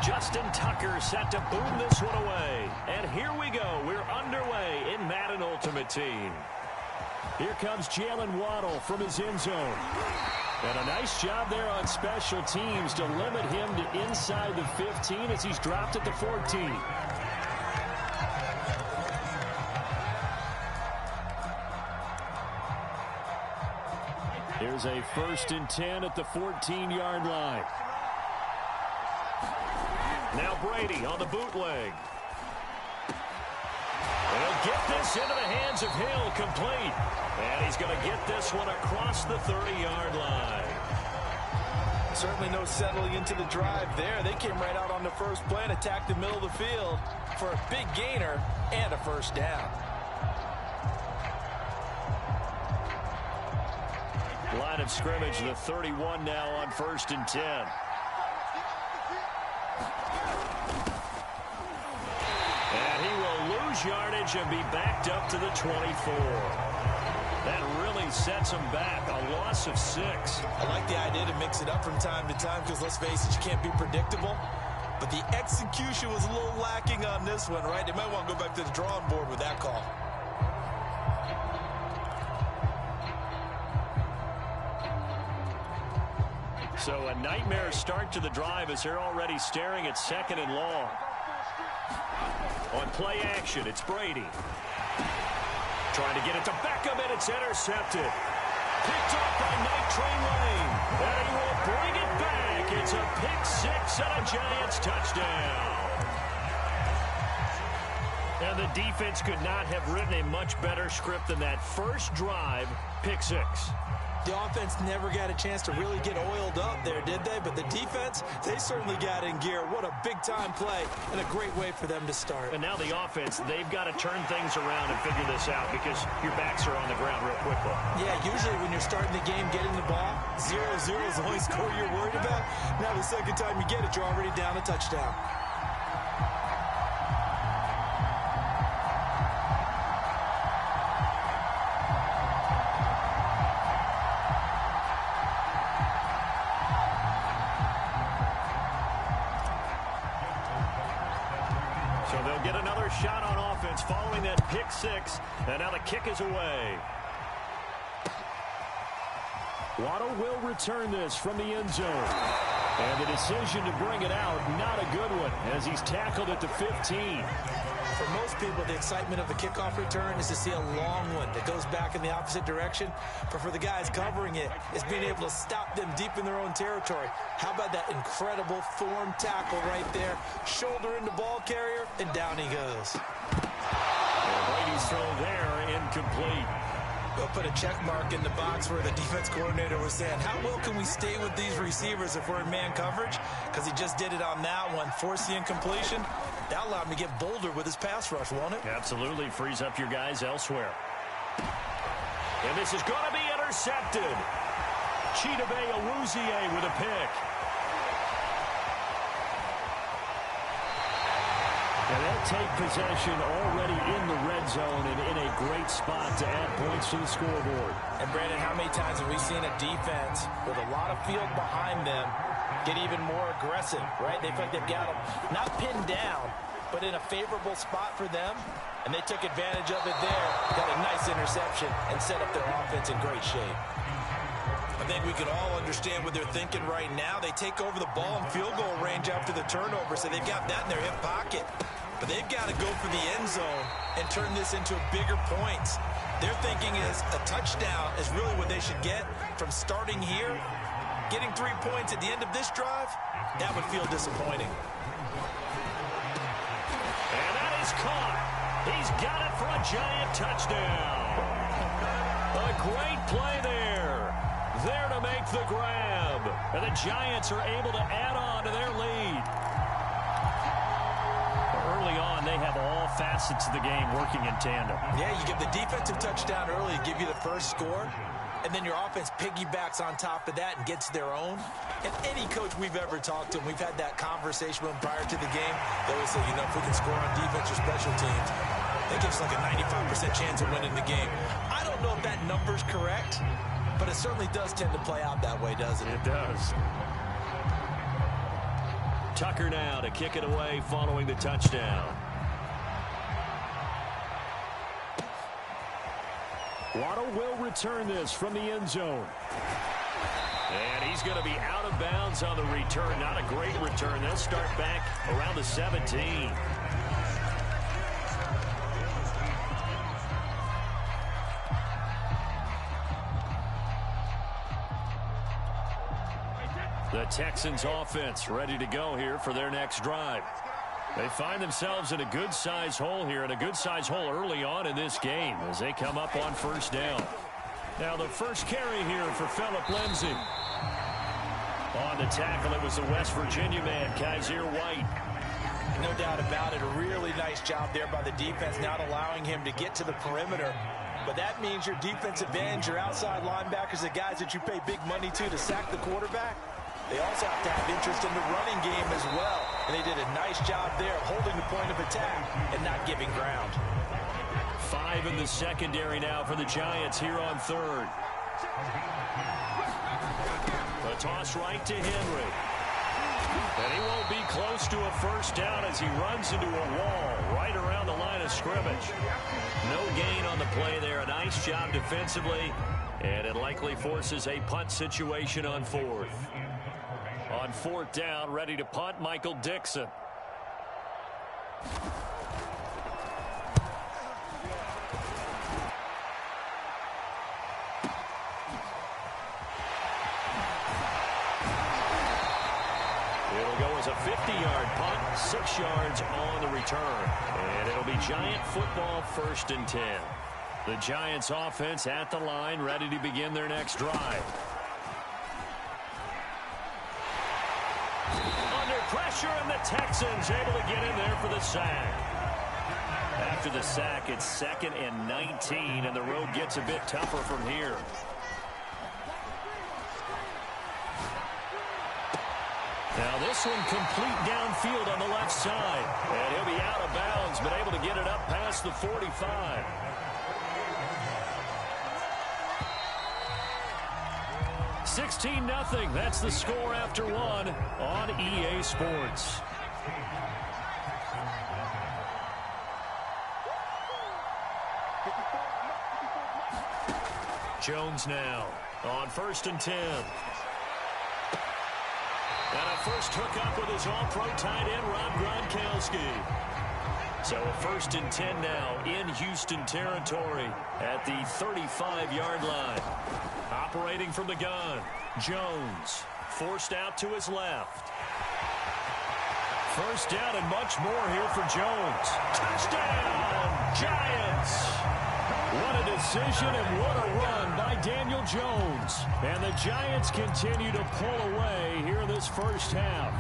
Justin Tucker set to boom this one away. And here we go. We're underway in Madden Ultimate Team. Here comes Jalen Waddle from his end zone. And a nice job there on special teams to limit him to inside the 15 as he's dropped at the 14. Here's a 1st and 10 at the 14-yard line. Now Brady on the bootleg. He'll get this into the hands of Hill, complete. And he's going to get this one across the 30-yard line. Certainly no settling into the drive there. They came right out on the first play and attacked the middle of the field for a big gainer and a first down. Line of scrimmage, the 31 now on 1st and 10. And he will lose yardage and be backed up to the 24. That really sets him back. A loss of 6. I like the idea to mix it up from time to time because, let's face it, you can't be predictable. But the execution was a little lacking on this one, right? They might want to go back to the drawing board with that call. So a nightmare start to the drive as they're already staring at 2nd and long. On play action, it's Brady. Trying to get it to Beckham, and it's intercepted. Picked off by Night Train Lane. And he will bring it back. It's a pick 6 and a Giants touchdown. And the defense could not have written a much better script than that first drive, pick 6. The offense never got a chance to really get oiled up there, did they? But the defense, they certainly got in gear. What a big-time play and a great way for them to start. And now the offense, they've got to turn things around and figure this out because your backs are on the ground real quickly. Yeah, usually when you're starting the game, getting the ball, 0-0 is the only score you're worried about. Now the second time you get it, you're already down a touchdown. So they'll get another shot on offense following that pick 6. And now the kick is away. Waddle will return this from the end zone. And the decision to bring it out, not a good one, as he's tackled at the 15. For most people, the excitement of a kickoff return is to see a long one that goes back in the opposite direction. But for the guys covering it, it's being able to stop them deep in their own territory. How about that incredible form tackle right there? Shoulder into ball carrier, and down he goes. And Brady's throw there, incomplete. We'll put a check mark in the box where the defense coordinator was saying, how well can we stay with these receivers if we're in man coverage? Because he just did it on that one, forced the incompletion. That allowed him to get bolder with his pass rush, won't it? Absolutely, frees up your guys elsewhere. And this is going to be intercepted. Chidobe Awuzie with a pick. And they'll take possession already in the red zone and in a great spot to add points to the scoreboard. And, Brandon, how many times have we seen a defense with a lot of field behind them get even more aggressive, right? They feel like they've got them not pinned down, but in a favorable spot for them, and they took advantage of it there. Got a nice interception and set up their offense in great shape. I think we can all understand what they're thinking right now. They take over the ball in field goal range after the turnover, so they've got that in their hip pocket. But they've got to go for the end zone and turn this into bigger points. Their thinking is a touchdown is really what they should get from starting here. Getting 3 points at the end of this drive, that would feel disappointing. And that is caught. He's got it for a Giant touchdown. A great play there. There to make the grab. And the Giants are able to add on to their lead. Early on, when they have all facets of the game working in tandem. Yeah, you give the defensive touchdown early, give you the first score, and then your offense piggybacks on top of that and gets their own. And any coach we've ever talked to, and we've had that conversation with them prior to the game, they always say, you know, if we can score on defense or special teams, that gives us like a 95% chance of winning the game. I don't know if that number's correct, but it certainly does tend to play out that way, doesn't it? It does. Tucker now to kick it away following the touchdown. Waddle will return this from the end zone. And he's going to be out of bounds on the return. Not a great return. They'll start back around the 17. The Texans offense ready to go here for their next drive. They find themselves in a good-sized hole here, and a good-sized hole early on in this game as they come up on first down. Now the first carry here for Phillip Lindsay. On the tackle, it was the West Virginia man, Kaiser White. No doubt about it. A really nice job there by the defense, not allowing him to get to the perimeter. But that means your defensive ends, your outside linebackers, the guys that you pay big money to sack the quarterback, they also have to have interest in the running game as well. And they did a nice job there holding the point of attack and not giving ground. 5 in the secondary now for the Giants here on third. The toss right to Henry. And he won't be close to a first down as he runs into a wall right around the line of scrimmage. No gain on the play there. A nice job defensively. And it likely forces a punt situation on fourth. On fourth down, ready to punt, Michael Dixon. It'll go as a 50-yard punt, 6 yards on the return. And it'll be Giant football, 1st and 10. The Giants offense at the line, ready to begin their next drive. Pressure, and the Texans able to get in there for the sack. After the sack, it's 2nd and 19, and the road gets a bit tougher from here. Now this one complete downfield on the left side. And he'll be out of bounds, but able to get it up past the 45. $16-0. That's the score after one on EA Sports. Jones now on 1st and 10. And a first hookup with his all-pro tight end, Rob Gronkowski. So a 1st and 10 now in Houston territory at the 35-yard line. Operating from the gun, Jones forced out to his left. First down and much more here for Jones. Touchdown, Giants! What a decision and what a run by Daniel Jones. And the Giants continue to pull away here in this first half.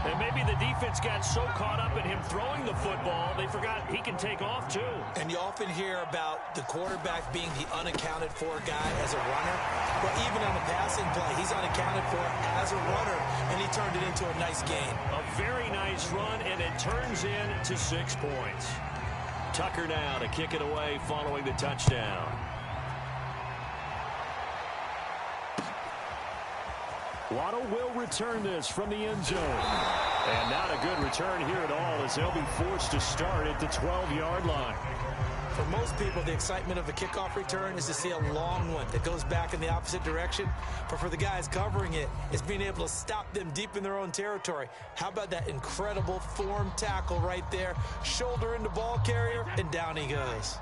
And maybe the defense got so caught up in him throwing the football, they forgot he can take off too. And you often hear about the quarterback being the unaccounted for guy as a runner. But even on the passing play, he's unaccounted for as a runner, and he turned it into a nice gain. A very nice run, and it turns into 6 points. Tucker now to kick it away following the touchdown. Waddle will return this from the end zone. And not a good return here at all as they'll be forced to start at the 12-yard line. For most people, the excitement of a kickoff return is to see a long one that goes back in the opposite direction. But for the guys covering it, it's being able to stop them deep in their own territory. How about that incredible form tackle right there? Shoulder into ball carrier, and down he goes.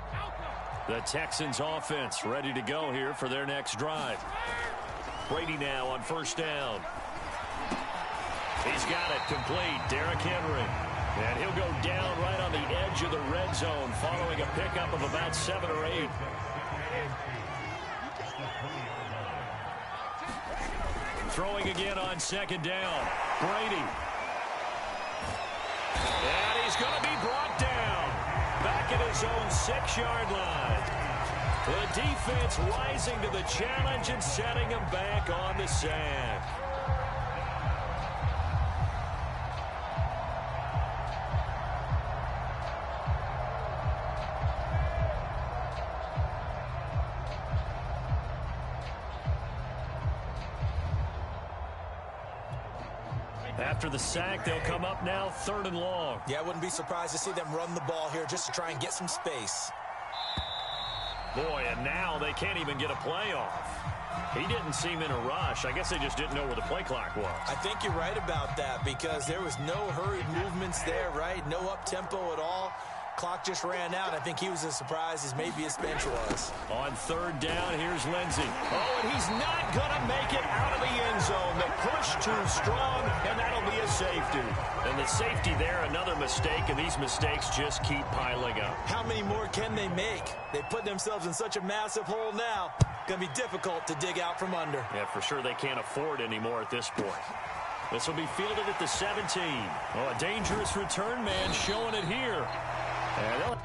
The Texans offense ready to go here for their next drive. Brady now on first down. He's got it complete. Derrick Henry. And he'll go down right on the edge of the red zone following a pickup of about 7 or 8. Throwing again on second down. Brady. And he's going to be brought down. Back at his own 6-yard line. The defense rising to the challenge and setting him back on the sack. After the sack, they'll come up now 3rd and long. Yeah, I wouldn't be surprised to see them run the ball here just to try and get some space. Boy, and now they can't even get a play off. He didn't seem in a rush. I guess they just didn't know where the play clock was. I think you're right about that because there was no hurried movements there, right? No up-tempo at all. Clock just ran out. I think he was as surprised as maybe his bench was. On 3rd down, here's Lindsey. Oh, and he's not going to make it out of the end zone. The push too strong, and that'll be a safety. And the safety there, another mistake, and these mistakes just keep piling up. How many more can they make? They put themselves in such a massive hole now. Going to be difficult to dig out from under. Yeah, for sure they can't afford anymore at this point. This will be fielded at the 17. Oh, a dangerous return man showing it here. And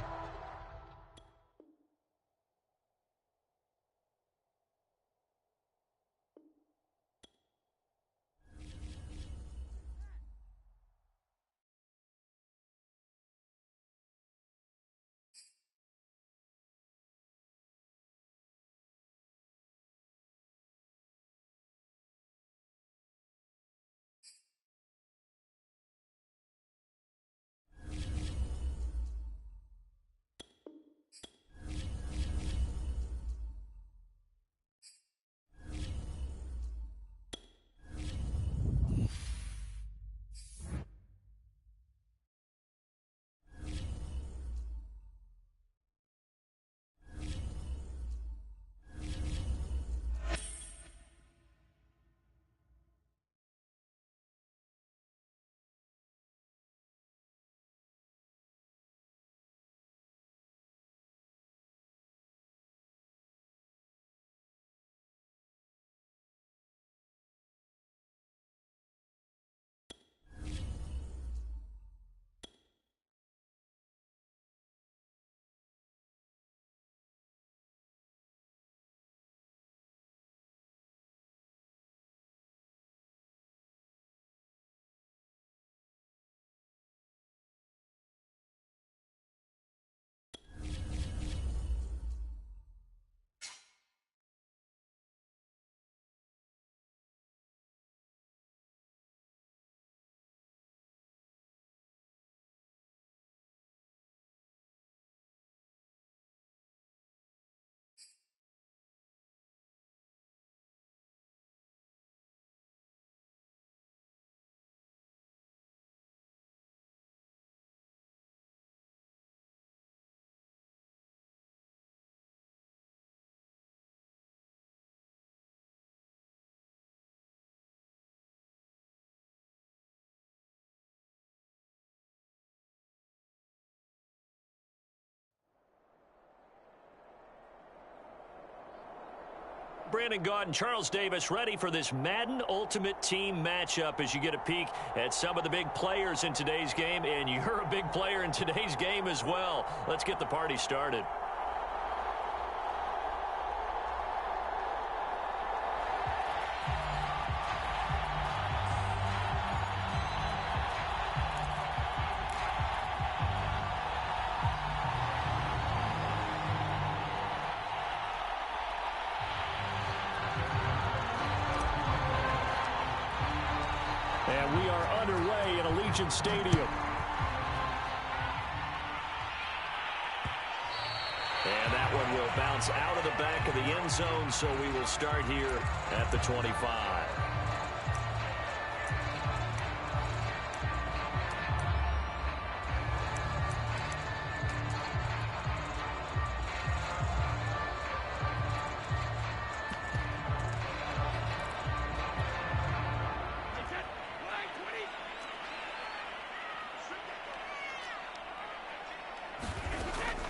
Brandon Gaud and Charles Davis ready for this Madden Ultimate Team matchup as you get a peek at some of the big players in today's game, and you're a big player in today's game as well. Let's get the party started. And we are underway in Allegiant Stadium. And that one will bounce out of the back of the end zone, so we will start here at the 25.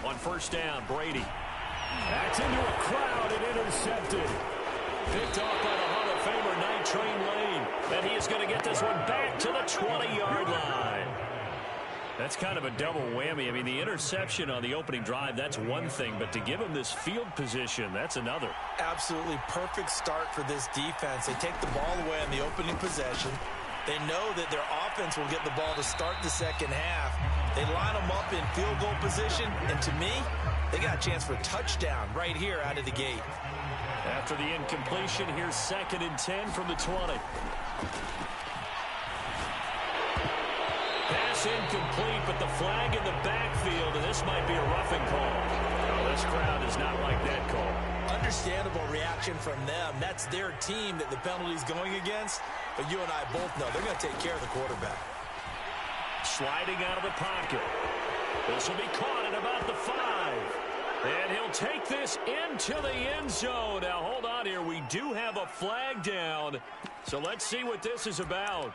On first down, Brady. That's into a crowd and intercepted. Picked off by the Hall of Famer, Night Train Lane. And he is going to get this one back to the 20-yard line. That's kind of a double whammy. I mean, the interception on the opening drive, that's one thing, but to give them this field position, that's another. Absolutely perfect start for this defense. They take the ball away on the opening possession. They know that their offense will get the ball to start the second half. They line them up in field goal position, and to me, they got a chance for a touchdown right here out of the gate. After the incompletion, here's 2nd and 10 from the 20. Pass incomplete, but the flag in the backfield, and this might be a roughing call. Oh, this crowd does not like that call. Understandable reaction from them. That's their team that the penalty's going against. But you and I both know they're going to take care of the quarterback. Sliding out of the pocket. This will be caught at about the 5. And he'll take this into the end zone. Now, hold on here. We do have a flag down. So let's see what this is about.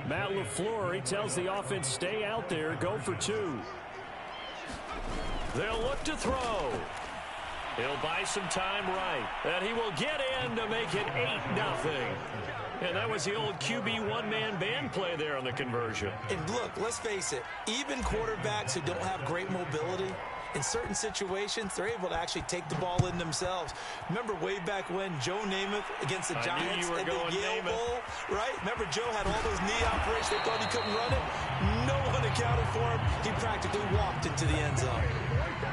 Matt LaFleur, he tells the offense, stay out there, go for 2. They'll look to throw. He'll buy some time right. And he will get in to make it 8-0. And that was the old QB one-man band play there on the conversion. And look, let's face it, even quarterbacks who don't have great mobility, in certain situations, they're able to actually take the ball in themselves. Remember way back when Joe Namath against the Giants at the Yale Bowl, right? Remember Joe had all those knee operations. They thought he couldn't run it. No one accounted for him. He practically walked into the end zone.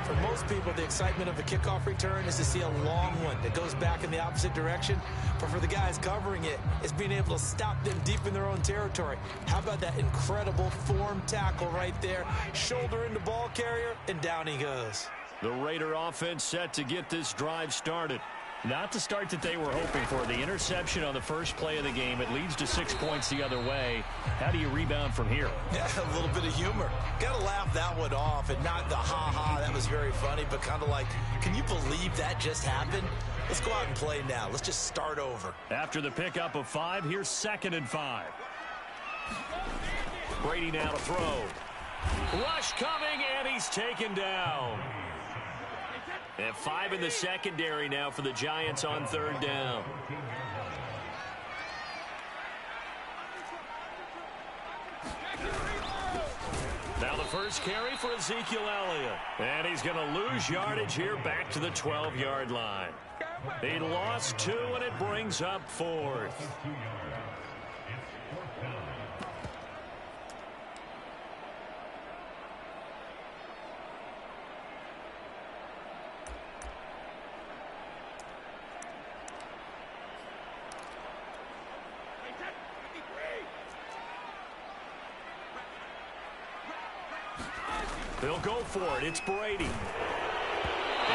For most people, the excitement of a kickoff return is to see a long one that goes back in the opposite direction. But for the guys covering it, it's being able to stop them deep in their own territory. How about that incredible form tackle right there? Shoulder into ball carrier, and down he goes. The Raider offense set to get this drive started. Not the start that they were hoping for. The interception on the first play of the game. It leads to 6 points the other way. How do you rebound from here? Yeah, a little bit of humor. Got to laugh that one off, and not the ha-ha, that was very funny, but kind of like, can you believe that just happened? Let's go out and play now. Let's just start over. After the pickup of 5, here's 2nd and 5. Brady now to throw. Rush coming, and he's taken down. And 5 in the secondary now for the Giants on 3rd down. Now the first carry for Ezekiel Elliott. And he's going to lose yardage here back to the 12-yard line. He lost 2, and it brings up 4th. They'll go for it. It's Brady. And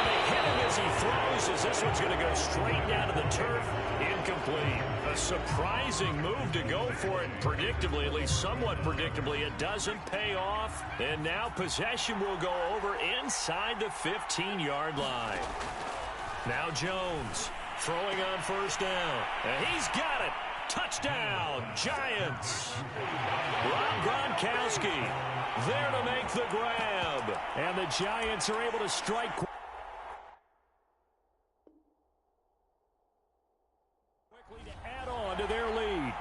they hit him as he throws, as this one's going to go straight down to the turf. Incomplete. A surprising move to go for it. Predictably, at least somewhat predictably, it doesn't pay off. And now possession will go over inside the 15-yard line. Now Jones throwing on 1st down. And he's got it. Touchdown, Giants. Rob Gronkowski there to make the grab. And the Giants are able to strike quickly to add on to their lead.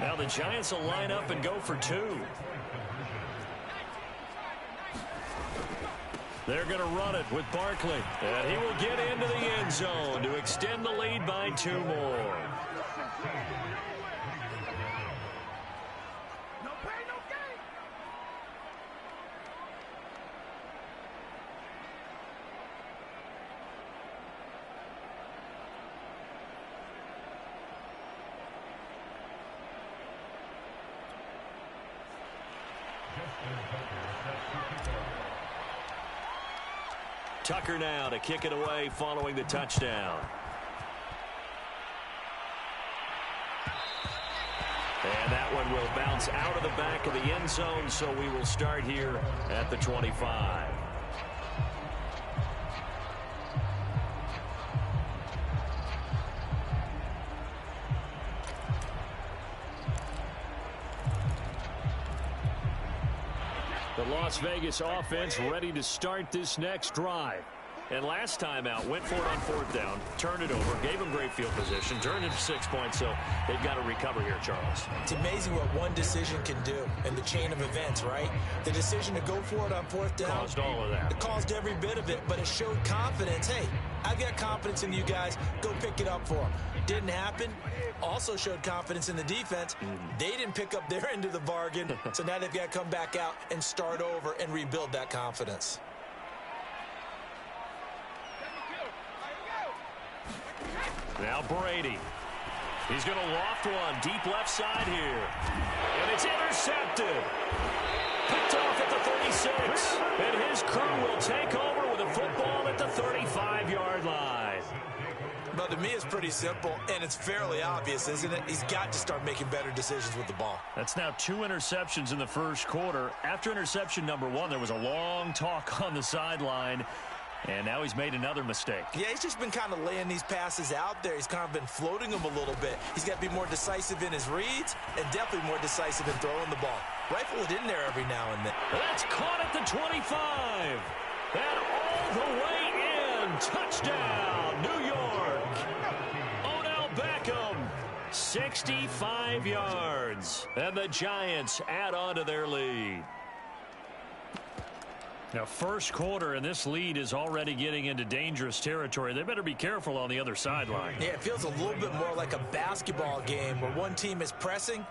Now the Giants will line up and go for 2. They're going to run it with Barkley. And he will get into the end zone to extend the lead by 2 more. Tucker now to kick it away following the touchdown. that one will bounce out of the back of the end zone, so we will start here at the 25. The Las Vegas offense ready to start this next drive. And last time out, went for it on fourth down, turned it over, gave them great field position, turned it to 6 points, so they've got to recover here, Charles. It's amazing what one decision can do in the chain of events, right? The decision to go for it on fourth down. Caused all of that. It caused every bit of it, but it showed confidence. Hey, I've got confidence in you guys. Go pick it up for them. Didn't happen. Also showed confidence in the defense. They didn't pick up their end of the bargain, so now they've got to come back out and start over and rebuild that confidence. Now Brady. He's going to loft one deep left side here. And it's intercepted. Picked off at the 36. And his crew will take over with a football at the 35-yard line. But to me, it's pretty simple, and it's fairly obvious, isn't it? He's got to start making better decisions with the ball. That's now 2 interceptions in the first quarter. After interception number 1, there was a long talk on the sideline. And now he's made another mistake. Yeah, he's just been kind of laying these passes out there. He's kind of been floating them a little bit. He's got to be more decisive in his reads and definitely more decisive in throwing the ball. Rifle it in there every now and then. That's caught at the 25. And all the way in. Touchdown, New York. Odell Beckham, 65 yards. And the Giants add on to their lead. Now, first quarter, and this lead is already getting into dangerous territory. They better be careful on the other sideline. Yeah, it feels a little bit more like a basketball game where one team is pressing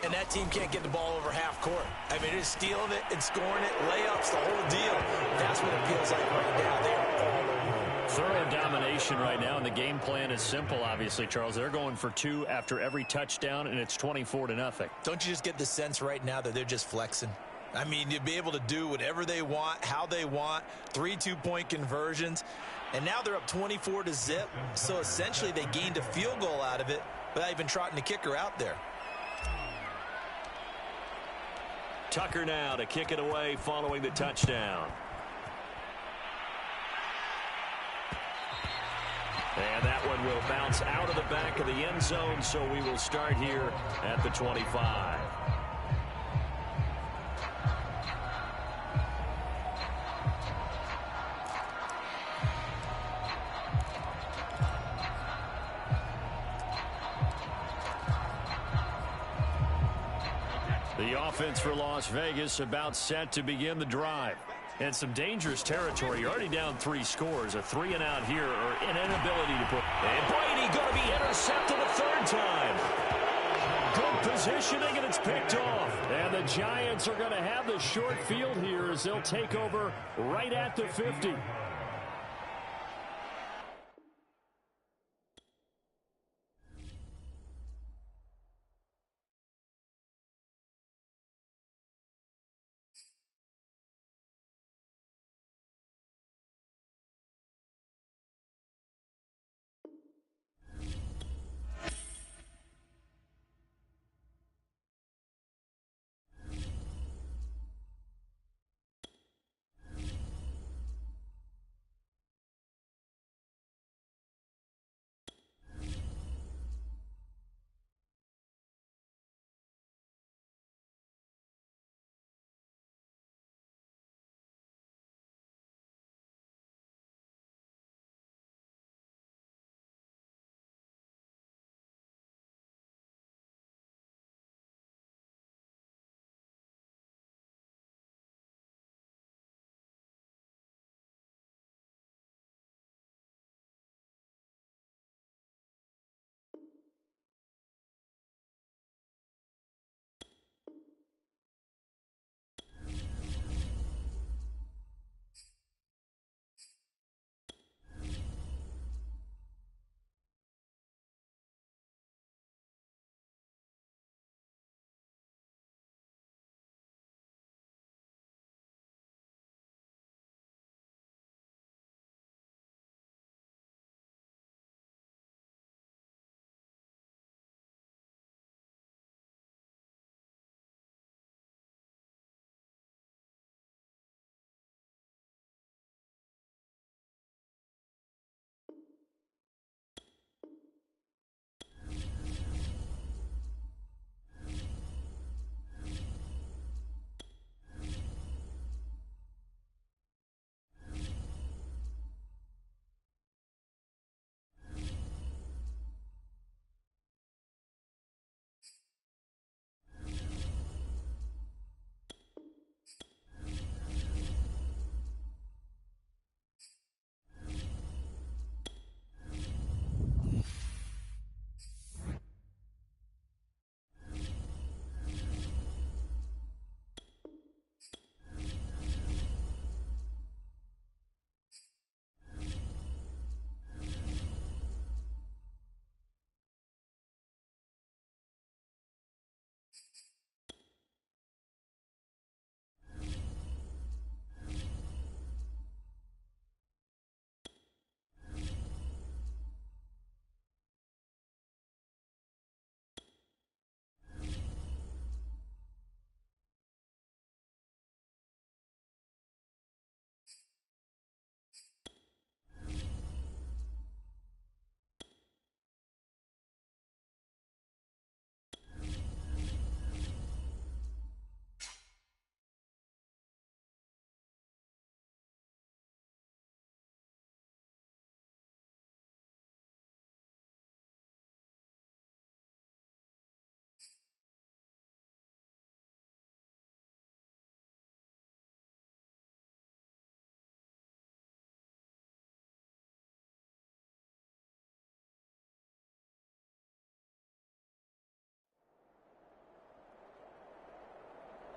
and that team can't get the ball over half court. I mean, they're stealing it and scoring it, layups, the whole deal. That's what it feels like right now. They're all over. Thorough domination right now, and the game plan is simple, obviously, Charles. They're going for 2 after every touchdown, and it's 24-0. Don't you just get the sense right now that they're just flexing? I mean, you'll be able to do whatever they want, how they want, 3 two-point conversions. And now they're up 24-0. So essentially they gained a field goal out of it without even trotting the kicker out there. Tucker now to kick it away following the touchdown. And that one will bounce out of the back of the end zone, so we will start here at the 25. The offense for Las Vegas about set to begin the drive. And some dangerous territory. You're already down 3 scores. A 3-and-out here or an inability to put. And Brady going to be intercepted a 3rd time. Good positioning, and it's picked off. And the Giants are going to have the short field here as they'll take over right at the 50.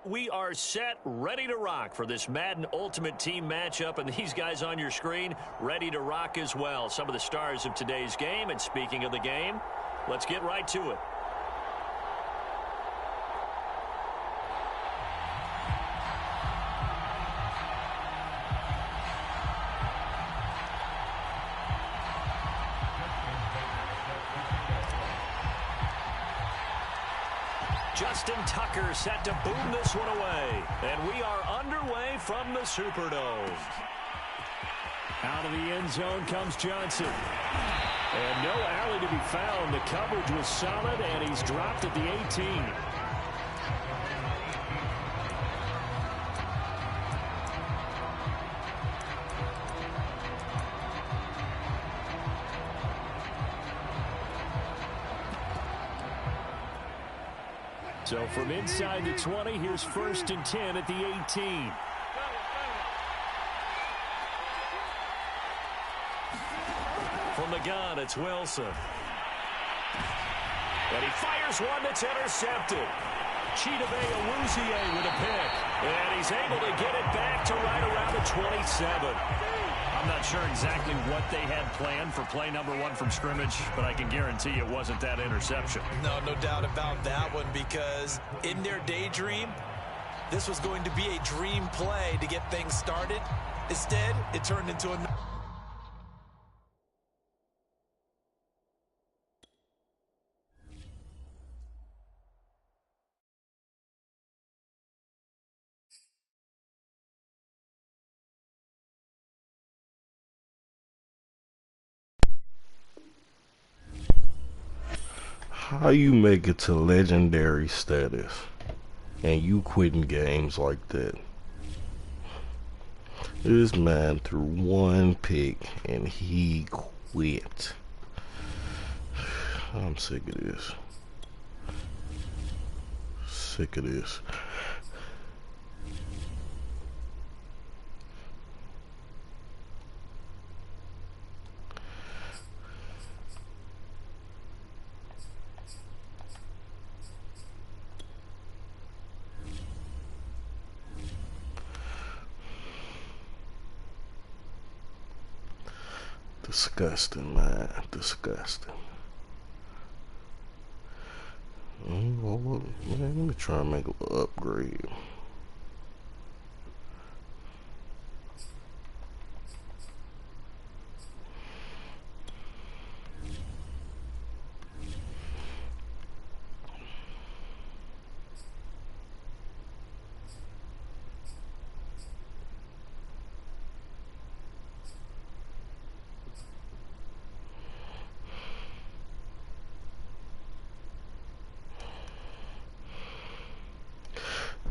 we are set, ready to rock for this Madden Ultimate Team matchup, and these guys on your screen ready to rock as well. Some of the stars of today's game, and speaking of the game, let's get right to it. Justin Tucker set to boom this one away. And we are underway from the Superdome. Out of the end zone comes Johnson. And no alley to be found. The coverage was solid, and he's dropped at the 18. So from inside the 20, here's 1st and 10 at the 18. From the gun, it's Wilson. And he fires one that's intercepted. Chidobe Awuzie with a pick. And he's able to get it back to right around the 27. I'm not sure exactly what they had planned for play number 1 from scrimmage, but I can guarantee it wasn't that interception. No doubt about that one, because in their daydream, this was going to be a dream play to get things started. Instead, it turned into a... How you make it to legendary status and you quitting games like that? This man threw 1 pick and he quit. I'm sick of this. Sick of this. Disgusting, man. Disgusting. Well, man, let me try and make a little upgrade.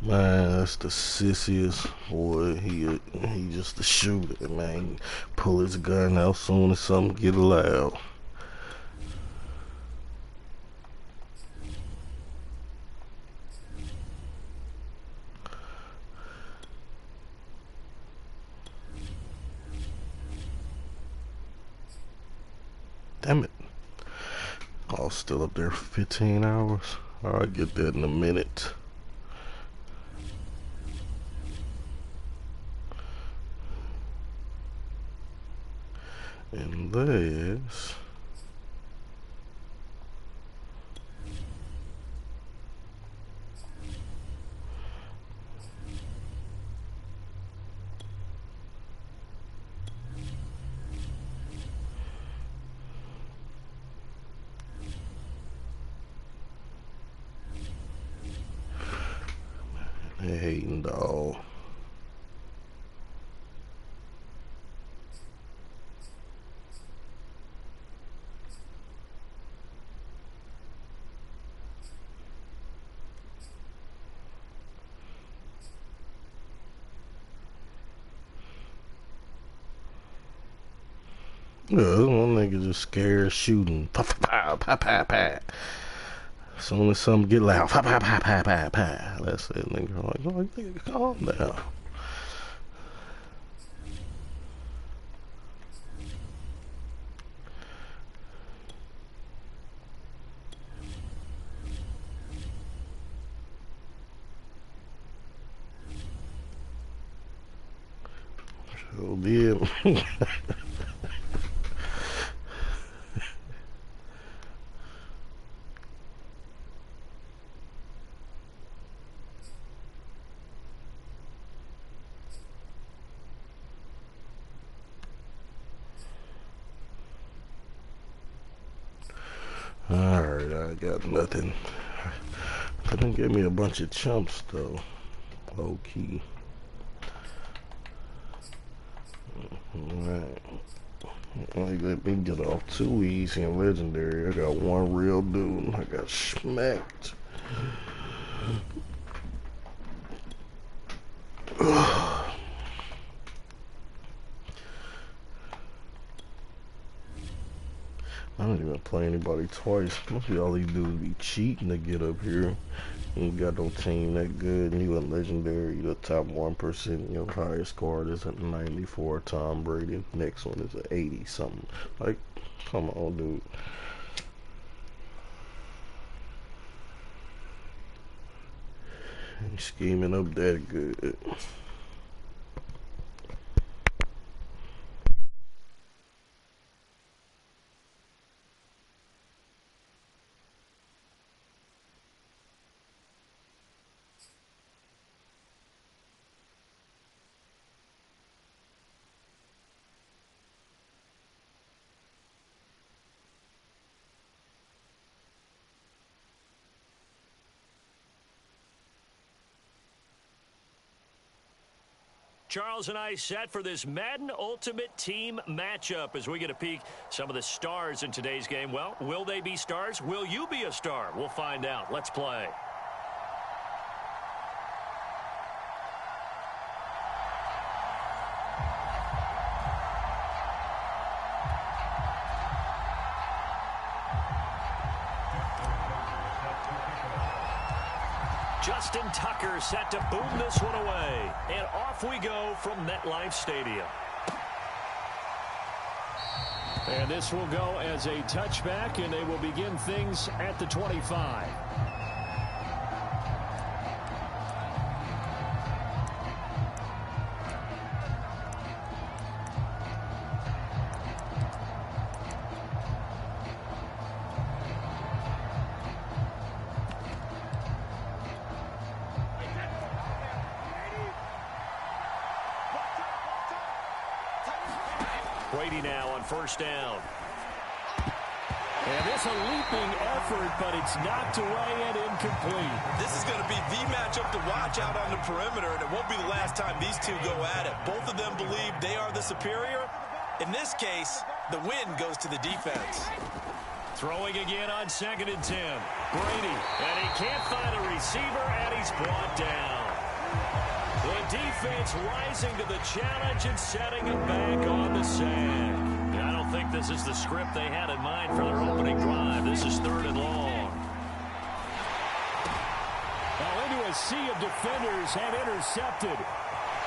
Man, that's the sissiest boy. He just a shooter, man. Pull his gun out soon as something get loud. Damn it. I was still up there for 15 hours. I'll get that in a minute. And this they hating dog. Yeah, this one nigga just scared shooting. Pa pa pa pa pa. As soon as something get loud, pa pa pa pa pa pa. That's it, nigga. Like, oh, nigga, calm down. Oh, damn. Alright, I got nothing. Couldn't give me a bunch of chumps though. Low key. Alright. Let me get off too easy and legendary. I got one real dude. I got smacked. I don't even play anybody twice. Most of all these dudes be cheating to get up here. You ain't got no team that good. You a legendary. You the top 1%. Your highest card is a 94 Tom Brady. Next one is an 80 something. Like, come on, dude. Ain't scheming up that good. Charles and I set for this Madden Ultimate Team matchup as we get a peek some of the stars in today's game. Well, will they be stars? Will you be a star? We'll find out. Let's play. Justin Tucker set to boom this one away. And off we go from MetLife Stadium. And this will go as a touchback, and they will begin things at the 25. Brady now on first down. And it's a leaping effort, but it's knocked away and incomplete. This is going to be the matchup to watch out on the perimeter, and it won't be the last time these two go at it. Both of them believe they are the superior. In this case, the win goes to the defense. Throwing again on 2nd and 10. Brady, and he can't find a receiver, and he's brought down. The defense rising to the challenge and setting it back on the sand. I don't think this is the script they had in mind for their opening drive. This is 3rd and long. Now into a sea of defenders and intercepted.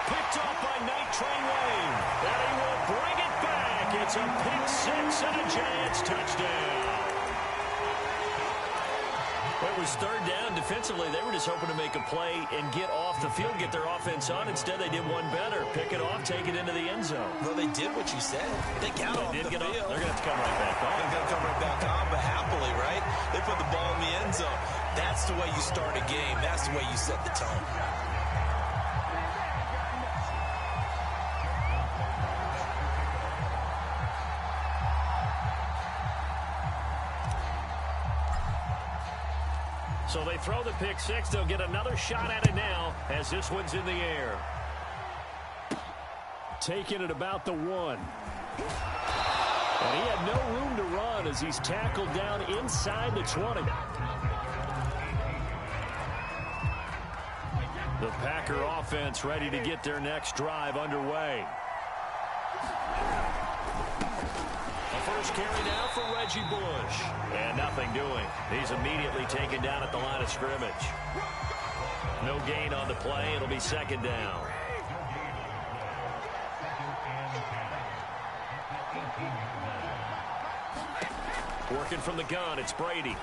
Picked off by Night Train Wayne. And he will bring it back. It's a pick six and a Giants touchdown. It was 3rd down. Defensively, they were just hoping to make a play and get off the field, get their offense on. Instead, they did one better. Pick it off, take it into the end zone. Well, they did what you said. They got off the field. They're going to have to come right back on. They're going to come right back on, but happily, right? They put the ball in the end zone. That's the way you start a game. That's the way you set the tone. So they throw the pick six. They'll get another shot at it now as this one's in the air. Taking it about the 1. And he had no room to run as he's tackled down inside the 20. The Packer offense ready to get their next drive underway. First carry now for Reggie Bush. And nothing doing. He's immediately taken down at the line of scrimmage. No gain on the play. It'll be 2nd down. Working from the gun, it's Brady.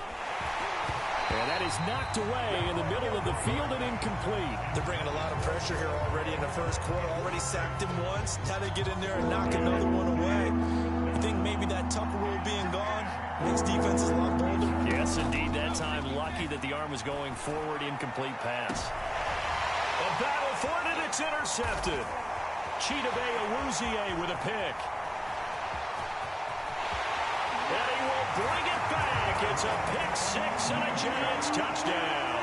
And that is knocked away in the middle of the field and incomplete. They're bringing a lot of pressure here already in the first quarter. Already sacked him once. Now they get in there and knock another one away. I think maybe that Tucker rule being gone makes defenses a lot bolder. Yes, indeed. That time, lucky that the arm was going forward. Incomplete pass. A battle for it, and it's intercepted. Chidobe Awuzie with a pick. And he will bring it back. It's a pick six and a Giants touchdown.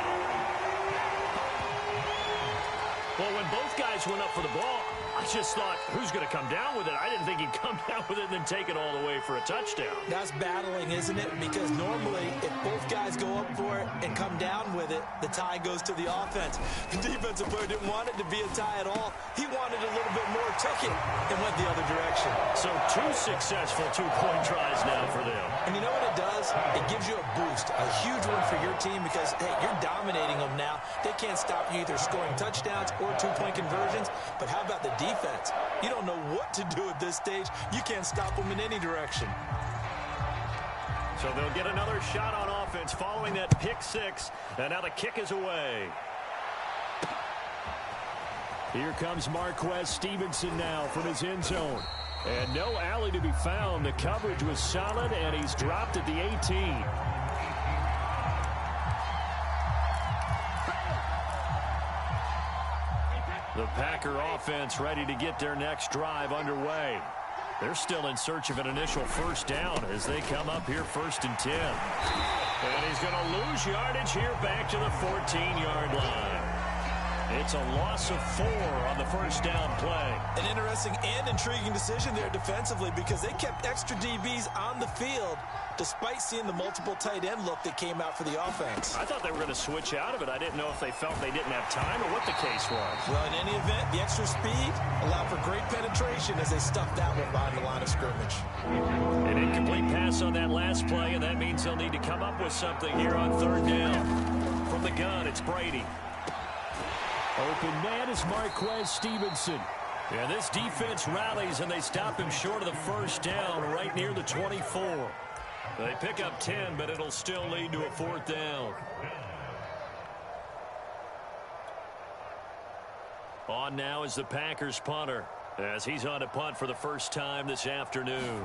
Well, when both guys went up for the ball, I just thought, who's going to come down with it? I didn't think he'd come down with it and then take it all the way for a touchdown. That's battling, isn't it? Because normally, if both guys go up for it and come down with it, the tie goes to the offense. The defensive player didn't want it to be a tie at all. He wanted a little bit more, took it, and went the other direction. So 2 successful two-point tries now for them. And you know what it does? It gives you a boost, a huge one for your team because, hey, you're dominating them now. They can't stop you either scoring touchdowns or two-point conversions. But how about the defense? You don't know what to do at this stage. You can't stop them in any direction. So they'll get another shot on offense following that pick six. And now the kick is away. Here comes Marquez Stevenson now from his end zone. And no alley to be found. The coverage was solid, and he's dropped at the 18. The Packer offense ready to get their next drive underway. They're still in search of an initial first down as they come up here 1st and 10. And he's going to lose yardage here back to the 14-yard line. It's a loss of 4 on the first down play. An interesting and intriguing decision there defensively because they kept extra DBs on the field despite seeing the multiple tight end look that came out for the offense. I thought they were going to switch out of it. I didn't know if they felt they didn't have time or what the case was. Well, in any event, the extra speed allowed for great penetration as they stuffed that one behind the line of scrimmage. An incomplete pass on that last play, and that means they'll need to come up with something here on 3rd down. From the gun, it's Brady. Open man is Marquez Stevenson. And this defense rallies, and they stop him short of the first down right near the 24. They pick up 10, but it'll still lead to a 4th down. On now is the Packers punter, as he's on to punt for the first time this afternoon.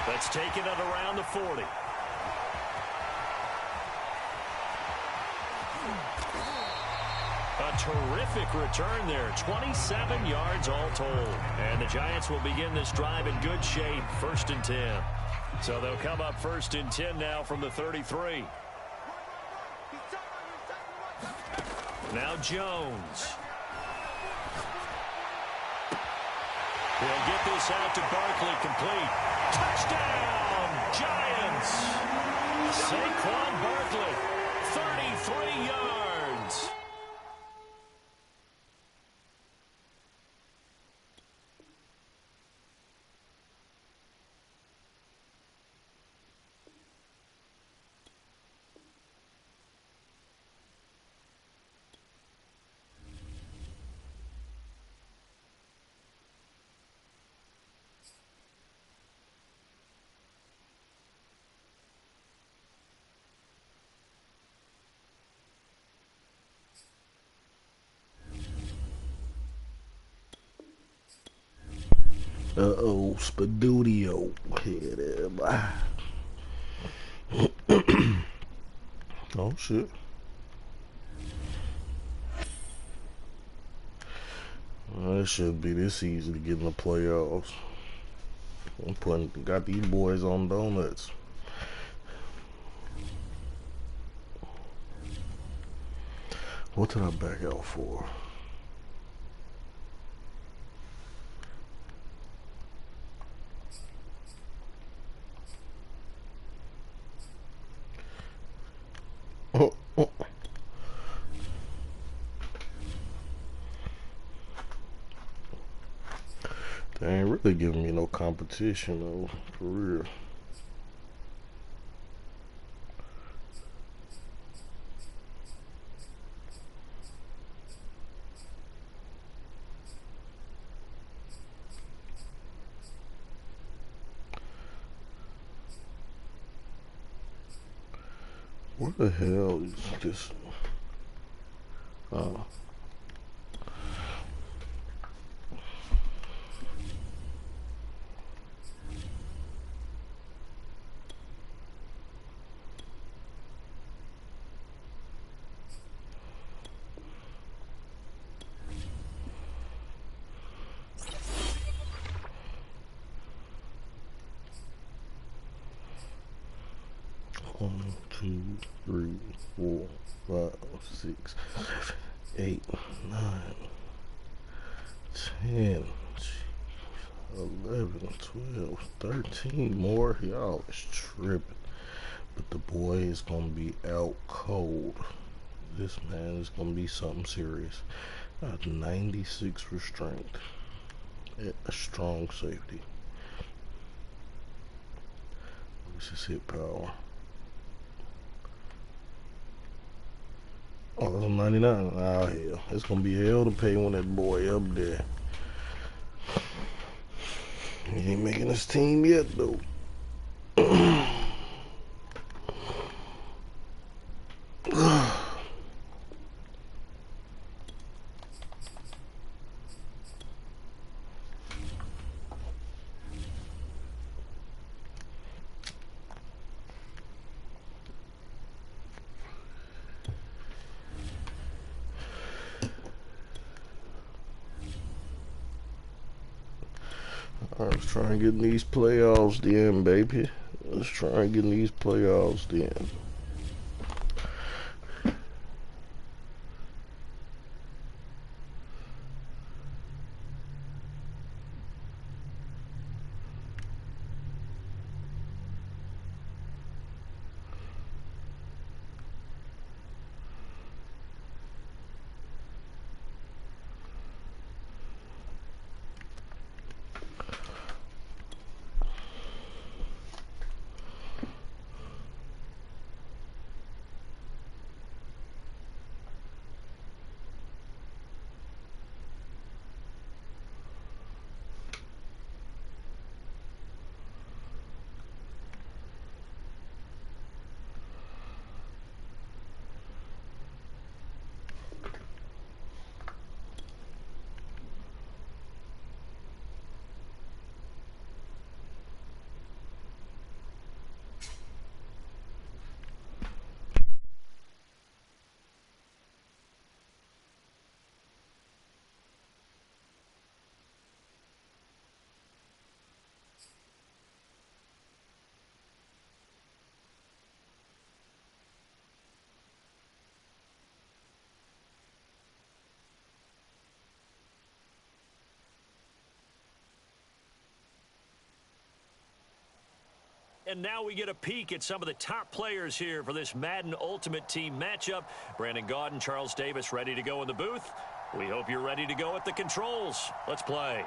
Let's take it at around the 40. A terrific return there. 27 yards all told. And the Giants will begin this drive in good shape. 1st and 10. So they'll come up 1st and 10 now from the 33. Now Jones. He'll get this out to Barkley complete. Touchdown, Giants. Saquon Barkley, 33 yards. Uh-oh, Spadudio. Here there, boy. Oh, shit. Well, it should be this easy to get in the playoffs. Got these boys on donuts. What did I back out for? They ain't really giving me no competition though, for real. What the hell is this? Oh. One, two, three, 4, 5, 6, 7, 8, 9, 10, 11, 12, 13 more. Y'all is tripping. But the boy is gonna be out cold. This man is gonna be something serious. 96 restraint. A strong safety. What's his hit power? Oh, that's a 99. Oh, hell. It's going to be hell to pay when that boy up there. He ain't making his team yet, though. Let's try and get in these playoffs then, baby. Let's try and get in these playoffs then. And now we get a peek at some of the top players here for this Madden Ultimate Team matchup. Brandon Gaudin, Charles Davis ready to go in the booth. We hope you're ready to go at the controls. Let's play.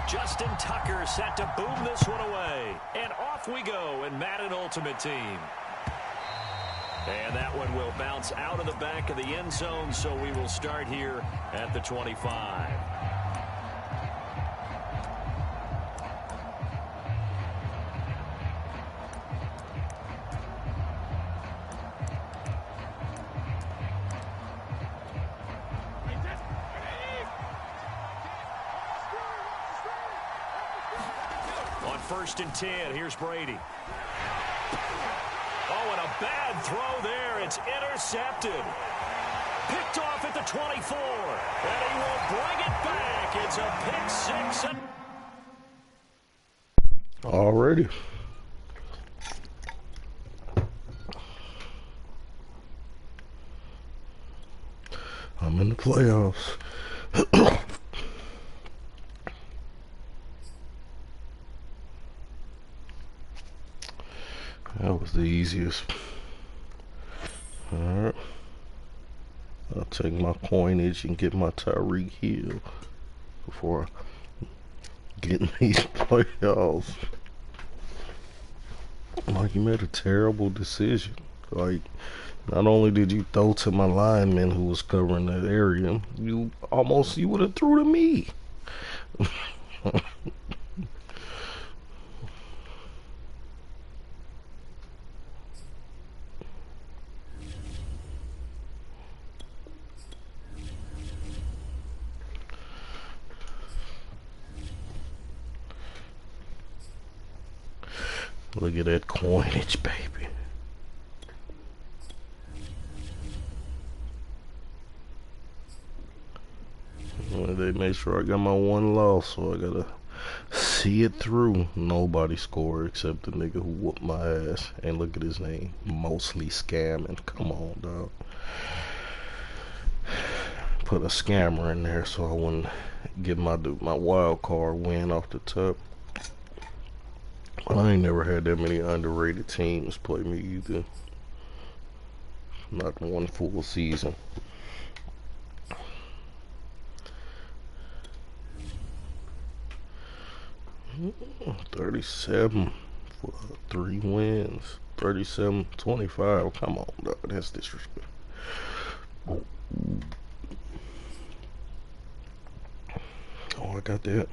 Justin Tucker set to boom this one away. And off we go in Madden Ultimate Team. And that one will bounce out of the back of the end zone, so we will start here at the 25. On 1st and 10, here's Brady. Oh, and a bad throw there. It's intercepted. Picked off at the 24. And he will bring it back. It's a pick six. Already. I'm in the playoffs. That was the easiest. Alright. I'll take my coinage and get my Tyreek Hill before I get in these playoffs. Like, you made a terrible decision. Like, not only did you throw to my lineman who was covering that area, you would have threw to me. Look at that coinage, baby. They made sure I got my one loss, so I gotta see it through. Nobody scored except the nigga who whooped my ass. And look at his name, mostly scamming. Come on, dog. Put a scammer in there so I wouldn't get my wild card win off the top. I ain't never had that many underrated teams play me either. Not one full season. 37 for 3 wins. 37-25. Come on, dog. That's disrespect. Oh, I got that.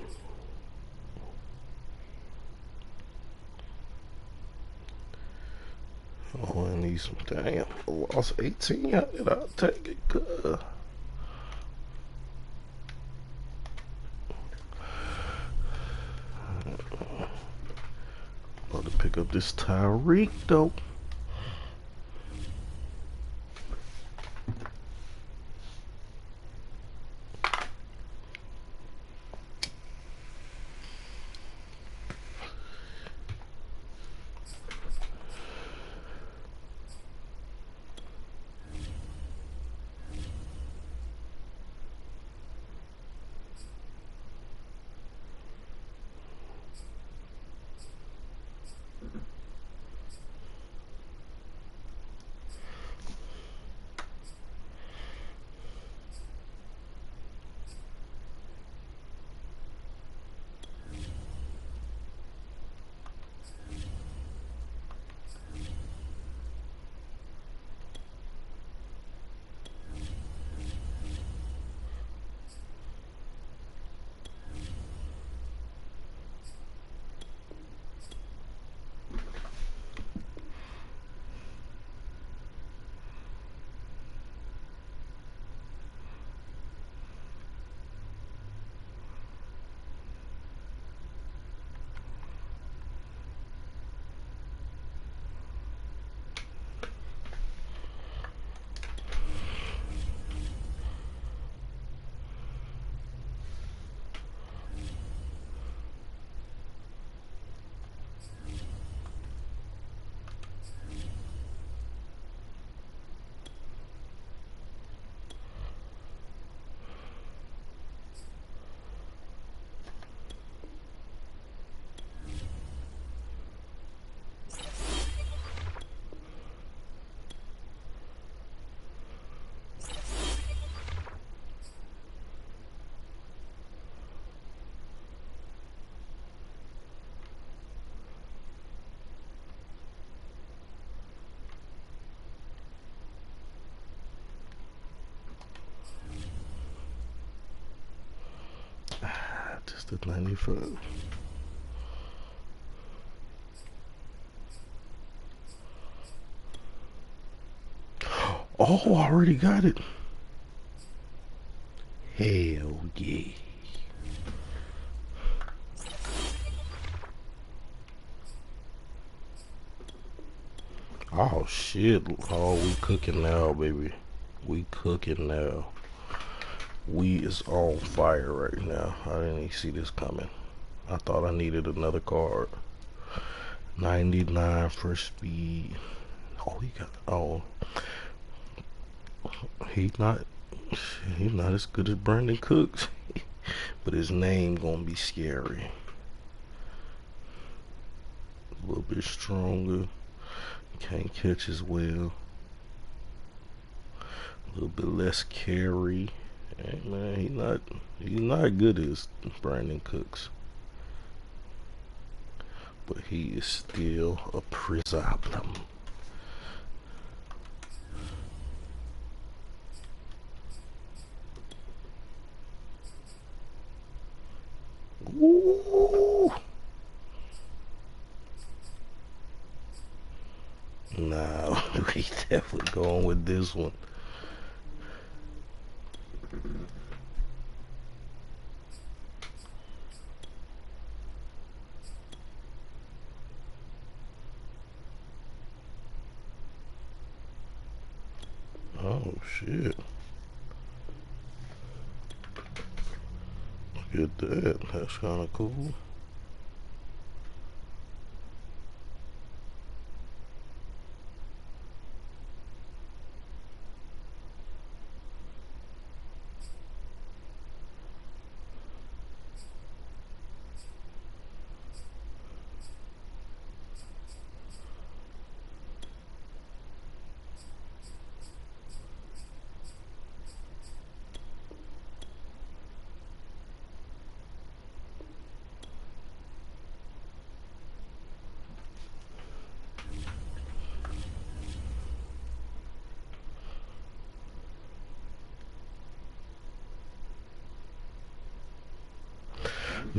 Oh, I need some. Damn, I lost 18. How did I take it? Good. About to pick up this Tyreek, though. Just at 95. Oh, I already got it. Hell yeah. Oh shit. Oh, we cooking now, baby. We cooking now. We is on fire right now. I didn't even see this coming. I thought I needed another card. 99 for speed. Oh, he got. Oh, he's not as good as Brandon Cooks, but his name gonna be scary. A little bit stronger. Can't catch as well. A little bit less carry. Hey man, he's not good as Brandon Cooks, but he is still a problem. Ooh. Nah, we definitely going with this one. Oh shit. Look at that. That's kinda cool.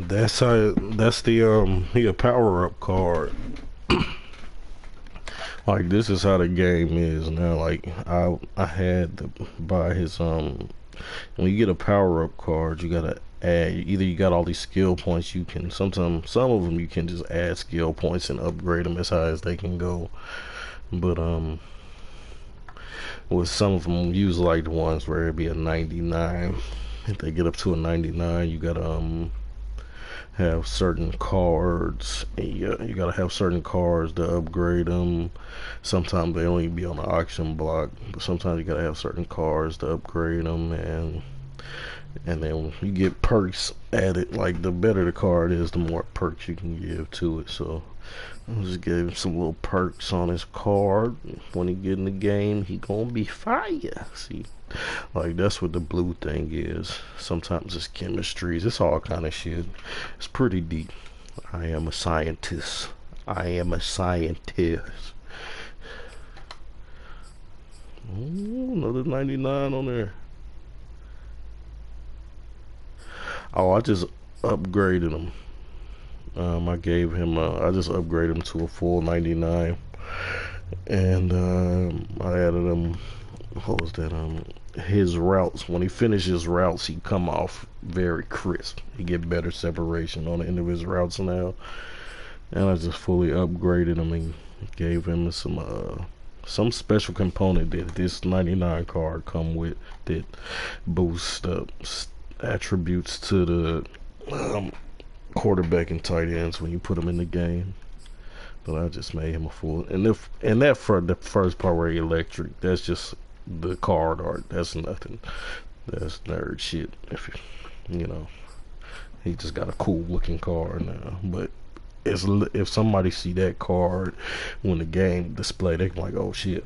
That's the power up card. Like this is how the game is now. Like I had to buy his when you get a power up card you gotta add, either you got all these skill points, you can sometimes some of them you can just add skill points and upgrade them as high as they can go, but with some of them use like the ones where it'd be a 99. If they get up to a 99 you gotta have certain cards. You gotta have certain cards to upgrade them. Sometimes they only be on the auction block, but sometimes you gotta have certain cards to upgrade them, and then you get perks added. Like the better the card is, the more perks you can give to it. So I just gave him some little perks on his card. When he get in the game, he gonna be fire. See, like that's what the blue thing is. Sometimes it's chemistries. It's all kind of shit. It's pretty deep. I am a scientist. I am a scientist. Ooh, another 99 on there. Oh, I just upgraded him. I gave him. I just upgraded him to a full 99, and I added him. What was that? His routes. When he finishes routes, he come off very crisp. He get better separation on the end of his routes now, and I just fully upgraded him and gave him some special component that this 99 card come with that boosts attributes to the quarterback and tight ends when you put them in the game. But I just made him a full. And that for the first part where he electric, that's just the card art. That's nothing. That's nerd shit. If you know, he just got a cool looking card now. But if somebody see that card when the game display, they can like, oh shit.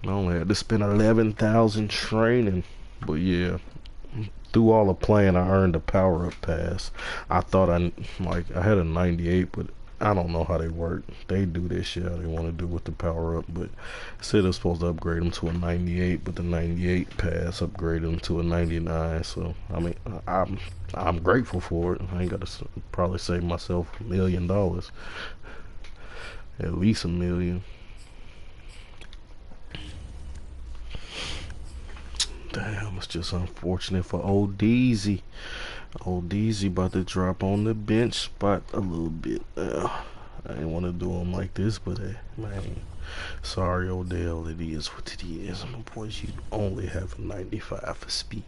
I only had to spend 11,000 training, but yeah, through all the playing, I earned a power up pass. I thought I had a 98, but I don't know how they work. They do this shit how they want to do with the power up, but I said they're supposed to upgrade them to a 98, but the 98 pass upgraded them to a 99. So I mean, I'm grateful for it. I ain't got to probably save myself $1 million, at least $1 million. Damn, it's just unfortunate for old Deezy. Old Deezy about to drop on the bench spot a little bit now. I didn't want to do him like this, but man, sorry Odell, it is what it is. My boys, you only have a 95 for speed.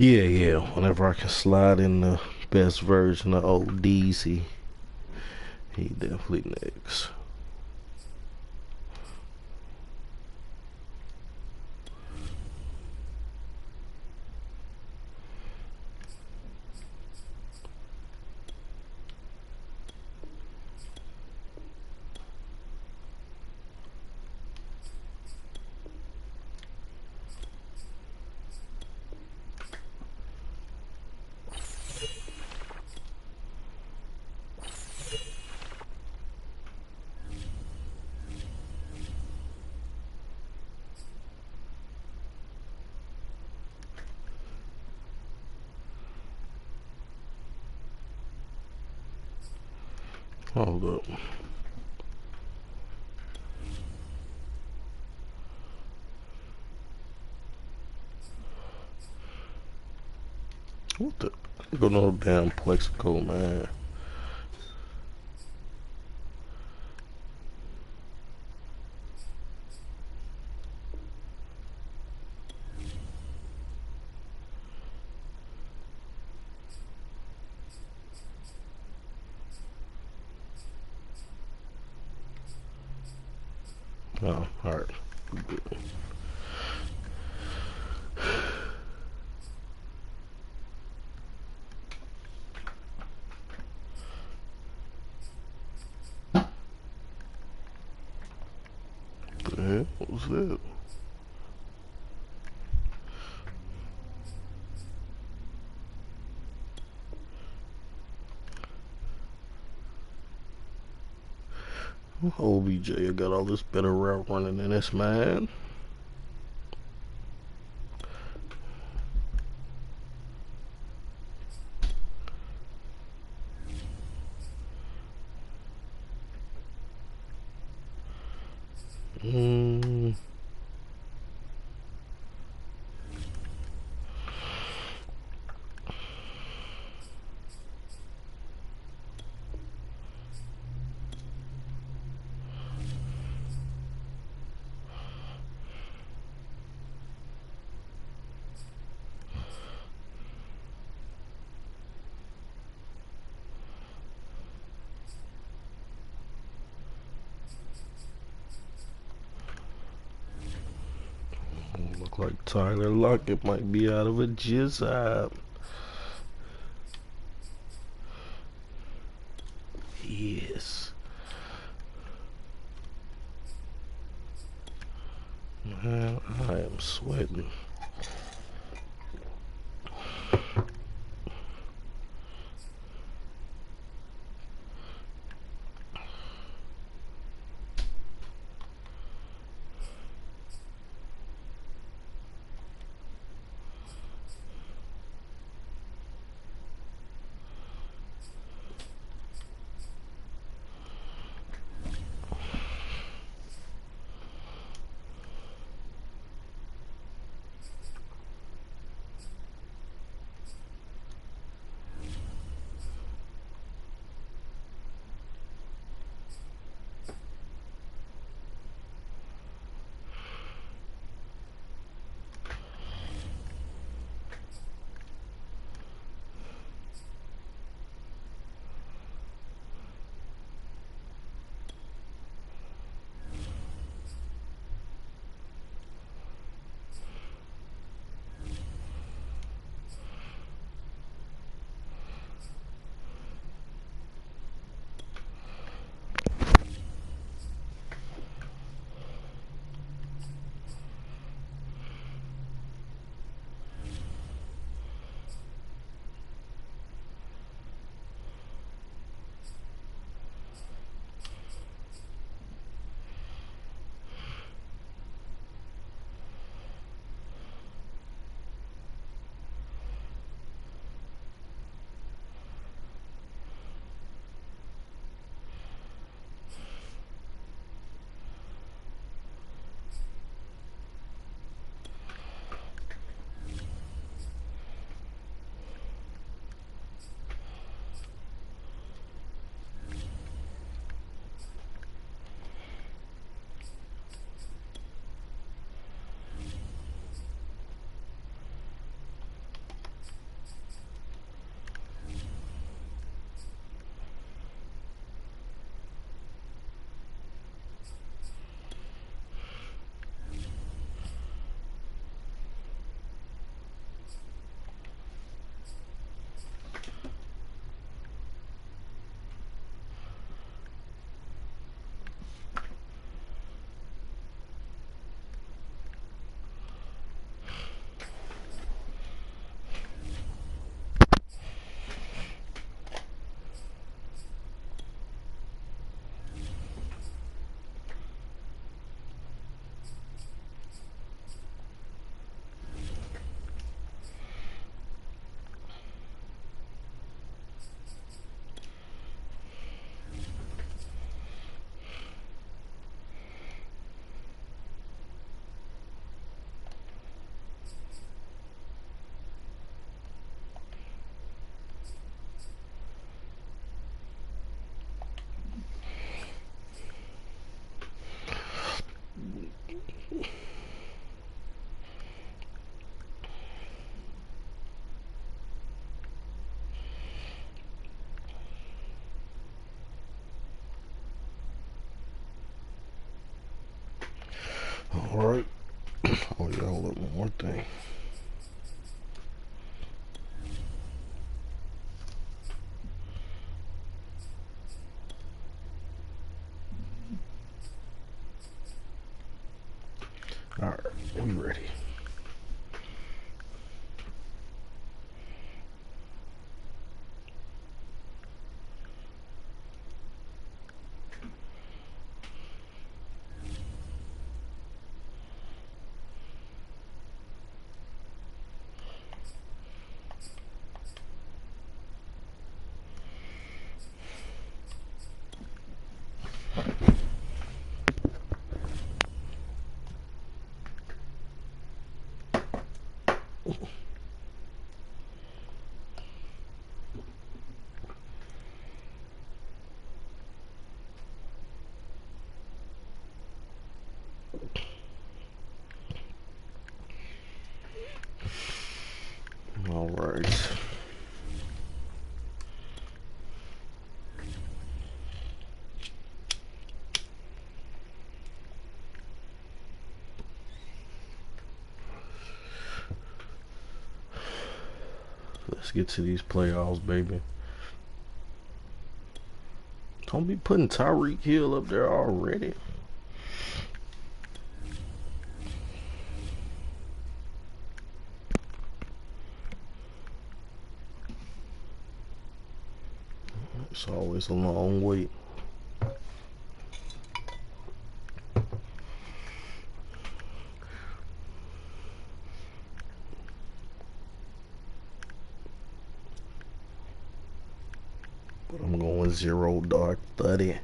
Yeah. Whenever I can slide in the best version of old Deezy, he definitely next. Hold up. What the? Go no damn Plexico, man. Oh, alright. What the hell? What was that? OBJ, I got all this better route running than this man. Look like Tyler Lockett might be out of a jizz. Yes. Man, I am sweating. All right. Oh yeah, hold up, one more thing. All right, we ready. All right. Let's get to these playoffs, baby. Don't be putting Tyreek Hill up there already. It's always a long wait. But I'm going 0 dark 30.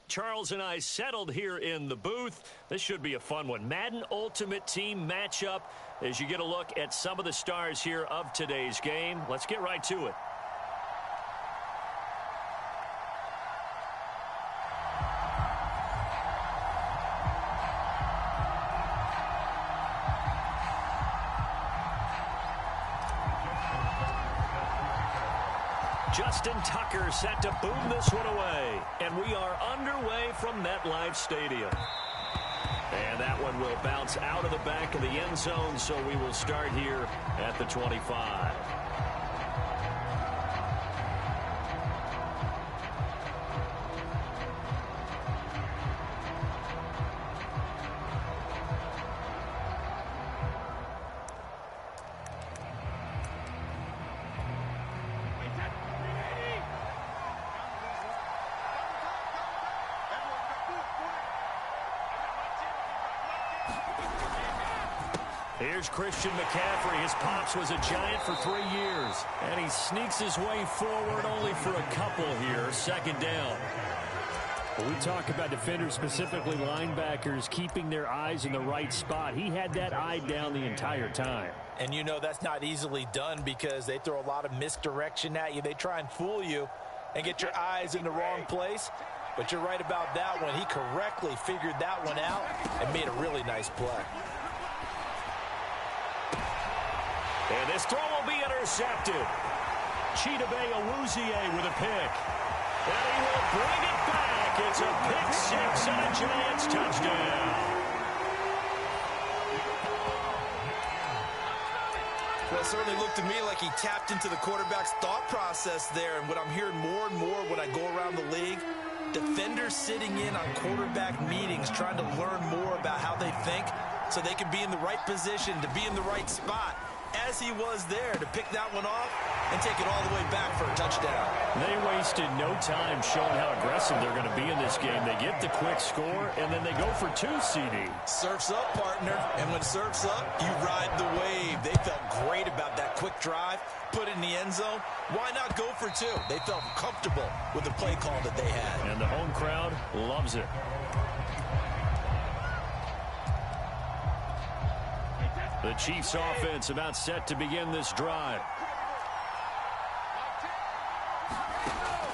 Charles and I settled here in the booth. This should be a fun one. Madden Ultimate Team matchup as you get a look at some of the stars here of today's game. Let's get right to it. Justin Tucker set to boom this one away. And we are underway from MetLife Stadium. And that one will bounce out of the back of the end zone, so we will start here at the 25. Here's Christian McCaffrey. His pops was a Giant for 3 years. And he sneaks his way forward only for a couple here. Second down. When we talk about defenders, specifically linebackers, keeping their eyes in the right spot, he had that eye down the entire time. And you know that's not easily done because they throw a lot of misdirection at you. They try and fool you and get your eyes in the wrong place. But you're right about that one. He correctly figured that one out and made a really nice play. And this throw will be intercepted. Chidobe Awuzie with a pick. And he will bring it back. It's a pick six and a Giants touchdown. Well, it certainly looked to me like he tapped into the quarterback's thought process there. And what I'm hearing more and more when I go around the league, defenders sitting in on quarterback meetings trying to learn more about how they think so they can be in the right position to be in the right spot, as he was there to pick that one off and take it all the way back for a touchdown. They wasted no time showing how aggressive they're going to be in this game. They get the quick score, and then they go for 2, CD. Surf's up, partner. And when surf's up, you ride the wave. They felt great about that quick drive, put it in the end zone. Why not go for 2? They felt comfortable with the play call that they had. And the home crowd loves it. The Chiefs offense about set to begin this drive.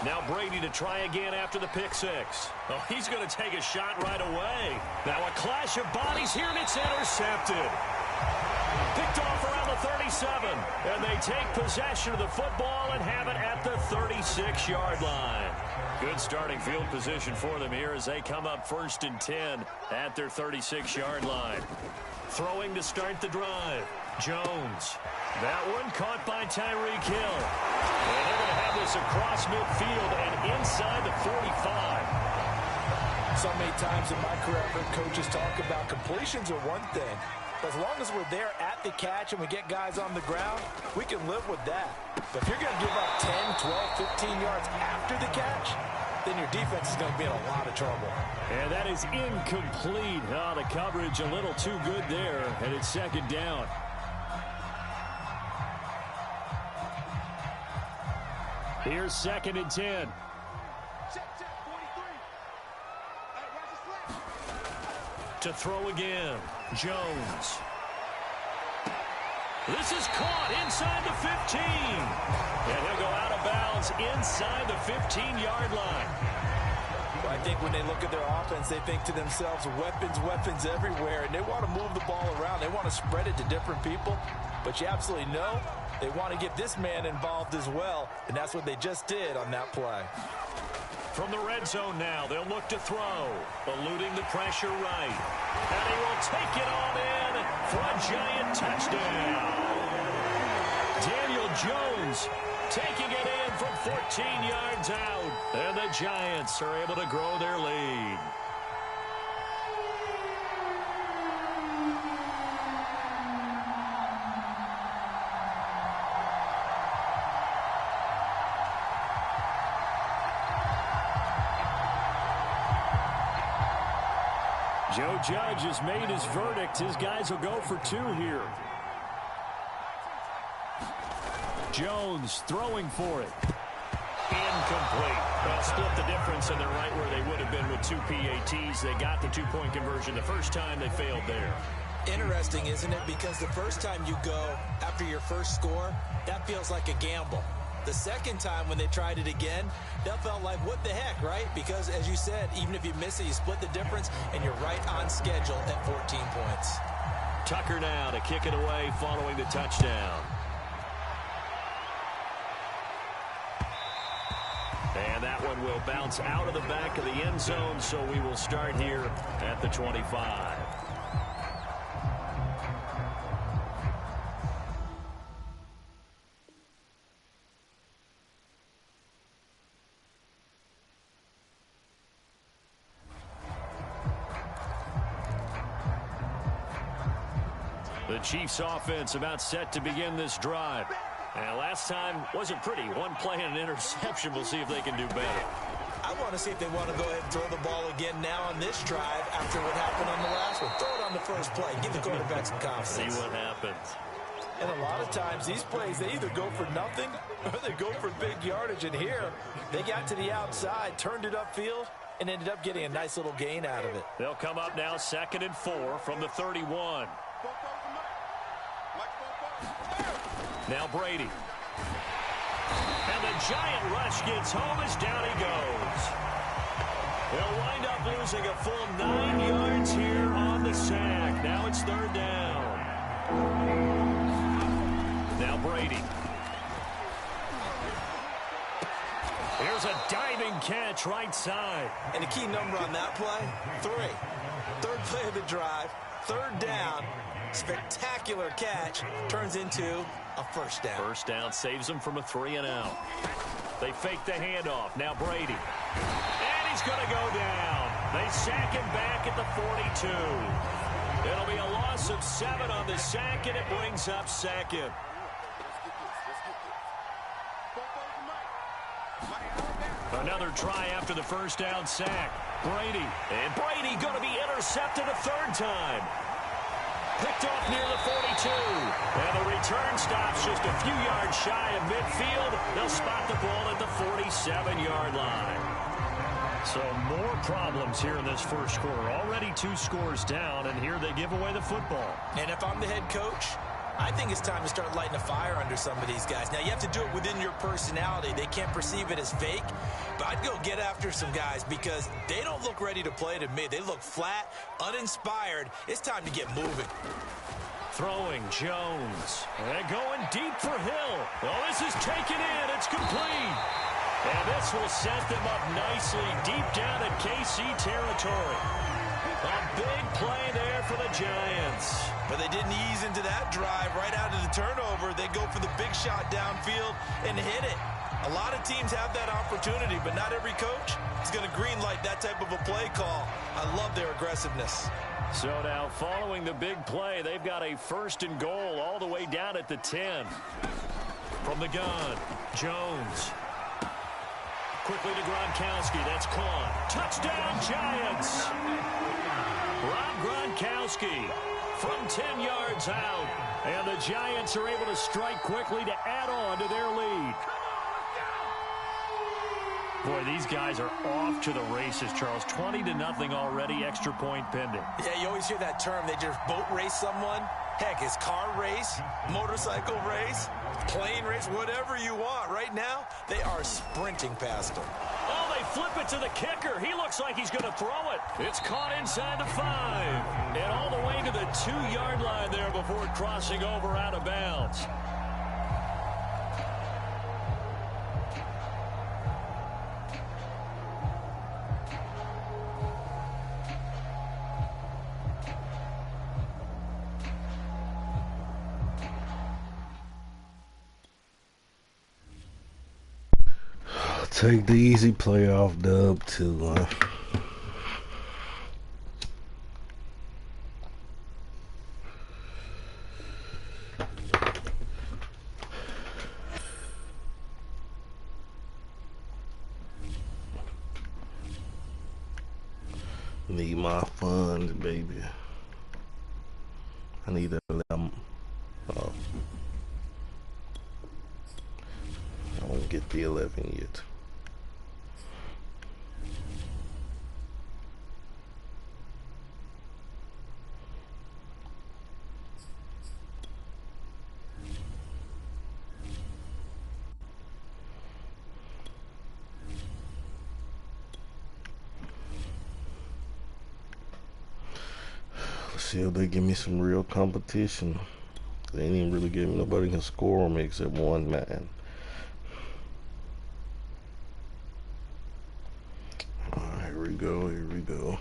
Now Brady to try again after the pick 6. Oh, he's going to take a shot right away. Now a clash of bodies here, and it's intercepted. Picked off around the 37. And they take possession of the football and have it at the 36-yard line. Good starting field position for them here as they come up 1st and 10 at their 36-yard line. Throwing to start the drive. Jones. That one caught by Tyreek Hill. And they're going to have this across midfield and inside the 45. So many times in my career, I've heard coaches talk about completions are one thing. But as long as we're there at the catch and we get guys on the ground, we can live with that. But if you're going to give up 10, 12, 15 yards after the catch, then your defense is going to be in a lot of trouble. And that is incomplete. Oh, the coverage a little too good there, and it's 2nd down. Here's 2nd and 10. To throw again, Jones. This is caught inside the 15. And he'll go out of bounds inside the 15-yard line. Well, I think when they look at their offense, they think to themselves, weapons, weapons everywhere. And they want to move the ball around. They want to spread it to different people. But you absolutely know they want to get this man involved as well. And that's what they just did on that play. From the red zone now, they'll look to throw. Eluding the pressure right. And he will take it on in for a giant touchdown. Daniel Jones taking it in from 14 yards out. And the Giants are able to grow their lead. Joe Judge has made his verdict. His guys will go for 2 here. Jones throwing for it. Incomplete. Well, split the difference, and they're right where they would have been with 2 PATs. They got the 2-point conversion the first time. They failed there. Interesting, isn't it? Because the first time you go after your first score, that feels like a gamble. The second time when they tried it again, that felt like, what the heck, right? Because, as you said, even if you miss it, you split the difference, and you're right on schedule at 14 points. Tucker now to kick it away following the touchdown. And that one will bounce out of the back of the end zone, so we will start here at the 25. The Chiefs offense about set to begin this drive. And last time wasn't pretty. One play and an interception. We'll see if they can do better. I want to see if they want to go ahead and throw the ball again now on this drive after what happened on the last one. Throw it on the first play. Give the quarterback some confidence. See what happens. And a lot of times these plays, they either go for nothing or they go for big yardage. And here, they got to the outside, turned it upfield, and ended up getting a nice little gain out of it. They'll come up now 2nd and 4 from the 31. Now Brady. And the giant rush gets home as down he goes. They'll wind up losing a full 9 yards here on the sack. Now it's 3rd down. Now Brady. Here's a diving catch right side. And the key number on that play, 3. 3rd play of the drive, 3rd down. Spectacular catch turns into a first down. First down saves them from a 3-and-out. They fake the handoff. Now Brady. And he's going to go down. They sack him back at the 42. It'll be a loss of 7 on the sack, and it brings up second. Another try after the first down sack. Brady. And Brady going to be intercepted a third time. Picked off near the 42. And the return stops just a few yards shy of midfield. They'll spot the ball at the 47-yard line. So more problems here in this first quarter. Already 2 scores down, and here they give away the football. And if I'm the head coach, I think it's time to start lighting a fire under some of these guys. Now, you have to do it within your personality. They can't perceive it as fake. But I'd go get after some guys because they don't look ready to play to me. They look flat, uninspired. It's time to get moving. Throwing Jones. And going deep for Hill. Oh, this is taken in. It's complete. And this will set them up nicely deep down at KC territory. A big play there for the Giants. But they didn't ease into that drive right out of the turnover. They go for the big shot downfield and hit it. A lot of teams have that opportunity, but not every coach is going to greenlight that type of a play call. I love their aggressiveness. So now following the big play, they've got a 1st and goal all the way down at the 10. From the gun, Jones. Quickly to Gronkowski. That's caught. Touchdown, Giants. Rob Gronkowski from 10 yards out. And the Giants are able to strike quickly to add on to their lead. Boy, these guys are off to the races, Charles. 20-0 already, extra point pending. Yeah, you always hear that term. They just boat race someone. Heck, it's car race, motorcycle race, plane race, whatever you want. Right now, they are sprinting past them. Oh, they flip it to the kicker. He looks like he's going to throw it. It's caught inside the 5. And all the way to the 2-yard line there before crossing over out of bounds. Take the easy playoff dub too, huh? Need my funds, baby. I need to let them. I won't get the 11 yet. See if they give me some real competition. They ain't even really give me nobody can score on me except one man. Alright, here we go, here we go.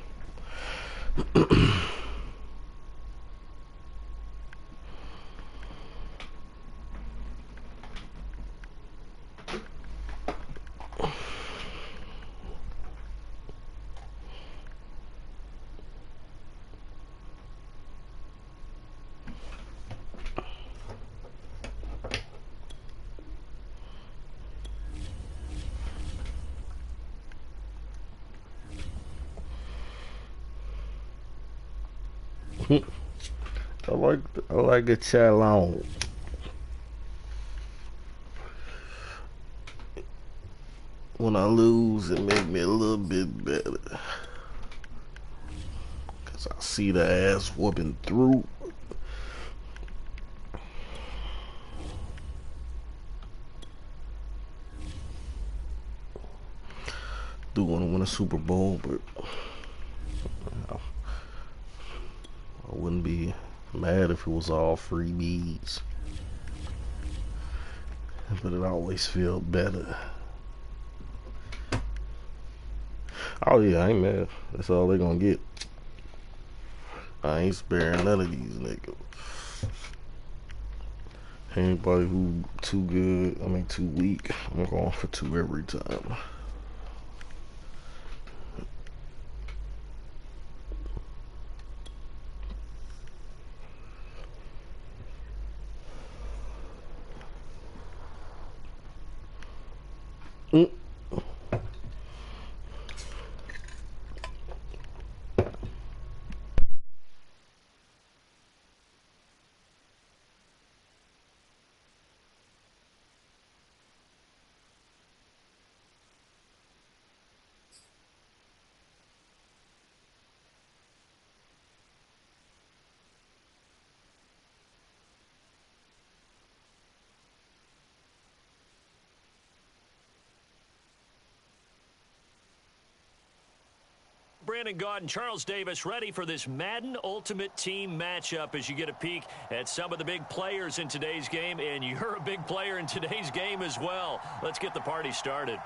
I like a challenge. When I lose, it make me a little bit better. Cause I see the ass whooping through. Do want to win a Super Bowl, but I wouldn't be mad if it was all freebies. But it always feels better. Oh yeah, I ain't mad. That's all they gonna get. I ain't sparing none of these niggas. Anybody who too good, I mean too weak, I'm going for 2 every time. Brandon Gaud and Charles Davis ready for this Madden Ultimate Team matchup as you get a peek at some of the big players in today's game, and you're a big player in today's game as well. Let's get the party started.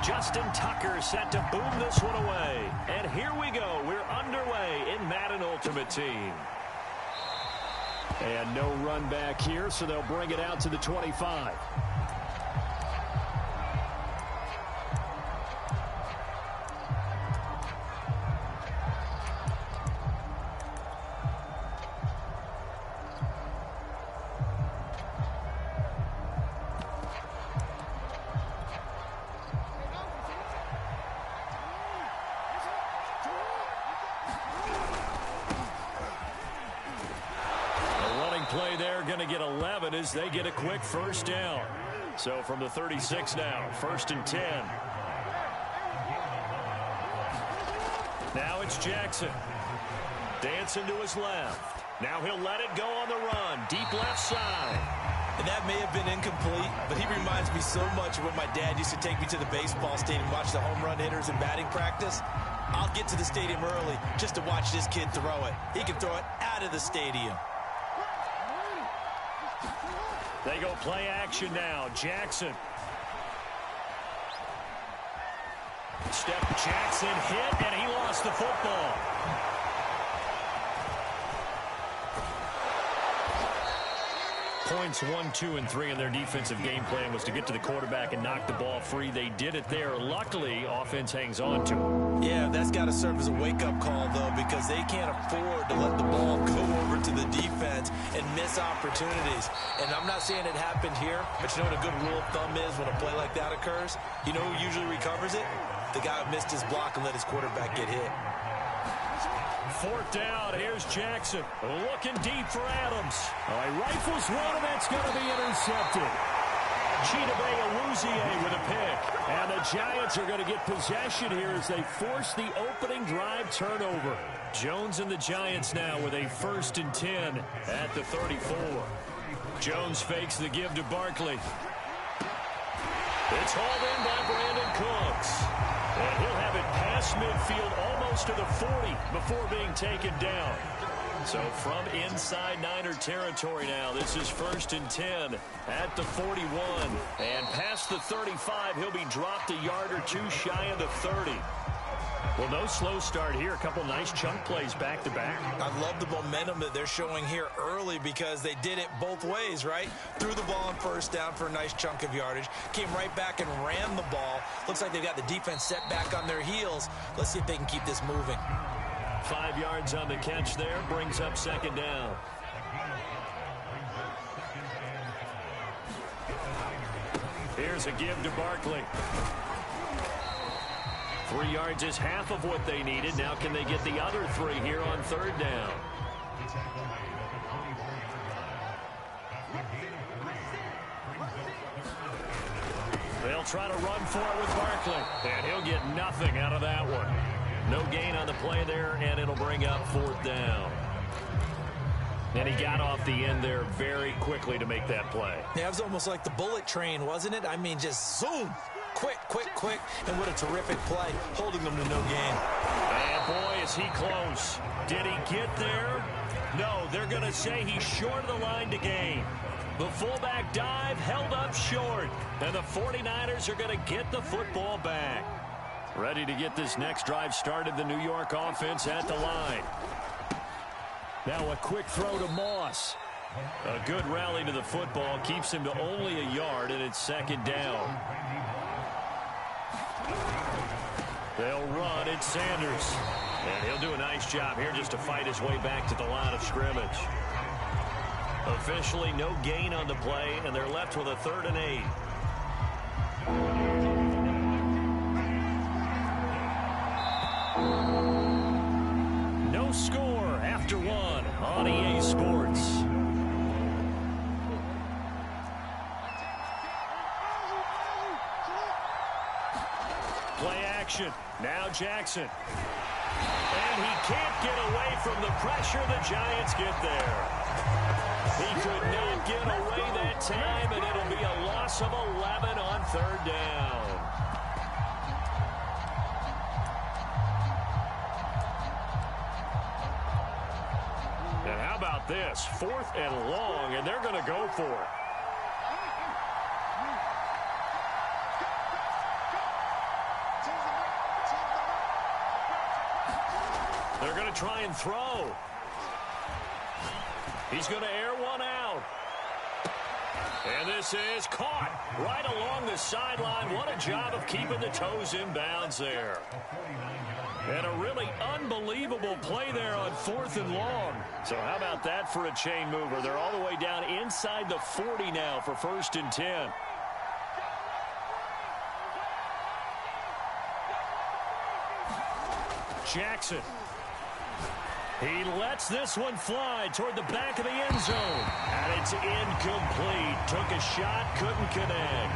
Justin Tucker set to boom this one away. And here we go. We're underway in Madden Ultimate Team. And no run back here, so they'll bring it out to the 25. Play there, going to get 11 as they get a quick first down. So from the 36 now, 1st and 10. Now it's Jackson. Dancing to his left. Now he'll let it go on the run. Deep left side. And that may have been incomplete, but he reminds me so much of when my dad used to take me to the baseball stadium, watch the home run hitters in batting practice. I'll get to the stadium early just to watch this kid throw it. He can throw it out of the stadium. They go play action now. Jackson. Step Jackson hit, and he lost the football. Points 1, 2, and 3 in their defensive game plan was to get to the quarterback and knock the ball free. They did it there. Luckily, offense hangs on to it. Yeah, that's got to serve as a wake-up call, though, because they can't afford to let the ball go over to the defense and miss opportunities. And I'm not saying it happened here, but you know what a good rule of thumb is when a play like that occurs? You know who usually recovers it? The guy who missed his block and let his quarterback get hit. 4th down, here's Jackson. Looking deep for Adams. Oh, he rifles one, and that's going to be intercepted. Chidobe Awuzie with a pick. And the Giants are going to get possession here as they force the opening drive turnover. Jones and the Giants now with a 1st and 10 at the 34. Jones fakes the give to Barkley. It's hauled in by Brandon Cooks. And he'll have it past midfield almost to the 40 before being taken down. So from inside Niner territory now, this is 1st and 10 at the 41. And past the 35, he'll be dropped a yard or two shy of the 30. Well, no slow start here. A couple nice chunk plays back-to-back. I love the momentum that they're showing here early because they did it both ways, right? Threw the ball on 1st down for a nice chunk of yardage. Came right back and ran the ball. Looks like they've got the defense set back on their heels. Let's see if they can keep this moving. 5 yards on the catch there. Brings up 2nd down. Here's a give to Barkley. 3 yards is half of what they needed. Now can they get the other 3 here on 3rd down? They'll try to run for it with Barkley. And he'll get nothing out of that one. No gain on the play there, and it'll bring up 4th down. And he got off the end there very quickly to make that play. Yeah, it was almost like the bullet train, wasn't it? I mean, just zoom. Quick, quick, quick. And what a terrific play, holding them to no gain. And boy, is Is he close? Did he get there? No, they're going to say he's short of the line to gain. The fullback dive held up short. And the 49ers are going to get the football back. Ready to get this next drive started, the New York offense at the line. Now a quick throw to Moss. A good rally to the football keeps him to only a yard, and it's second down. They'll run. It's Sanders. And he'll do a nice job here just to fight his way back to the line of scrimmage. Officially no gain on the play, and they're left with a 3rd and 8. No score after 1 on EA Sports. Play action. Now Jackson. And he can't get away from the pressure. The Giants get there. He could not get away that time, and it'll be a loss of 11 on 3rd down. And how about this? 4th and long, and they're going to go for it. They're going to try and throw. He's going to air one out. And this is caught right along the sideline. What a job of keeping the toes in bounds there. And a really unbelievable play there on 4th and long. So how about that for a chain mover? They're all the way down inside the 40 now for 1st and 10. Jackson. He lets this one fly toward the back of the end zone. And it's incomplete. Took a shot, couldn't connect.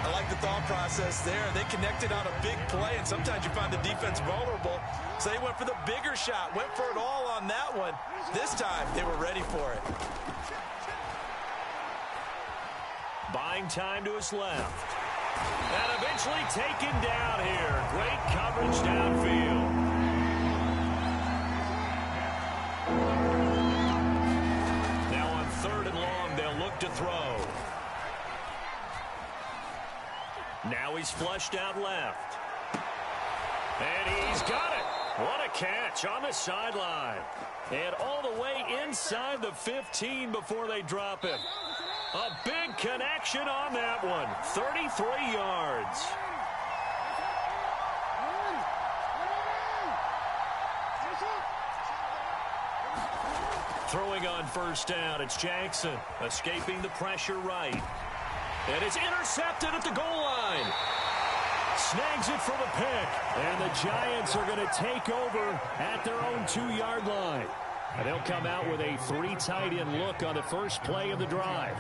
I like the thought process there. They connected on a big play, and sometimes you find the defense vulnerable. So they went for the bigger shot, went for it all on that one. This time, they were ready for it. Buying time to his left. And eventually taken down here. Great coverage downfield. Now on 3rd and long, they'll look to throw. Now he's flushed out left. And he's got it. What a catch on the sideline. And all the way inside the 15 before they drop him. A big connection on that one. 33 yards. Throwing on 1st down, it's Jackson. Escaping the pressure right. And it's intercepted at the goal line. Snags it for the pick. And the Giants are going to take over at their own 2-yard line. And they'll come out with a 3 tight end look on the first play of the drive.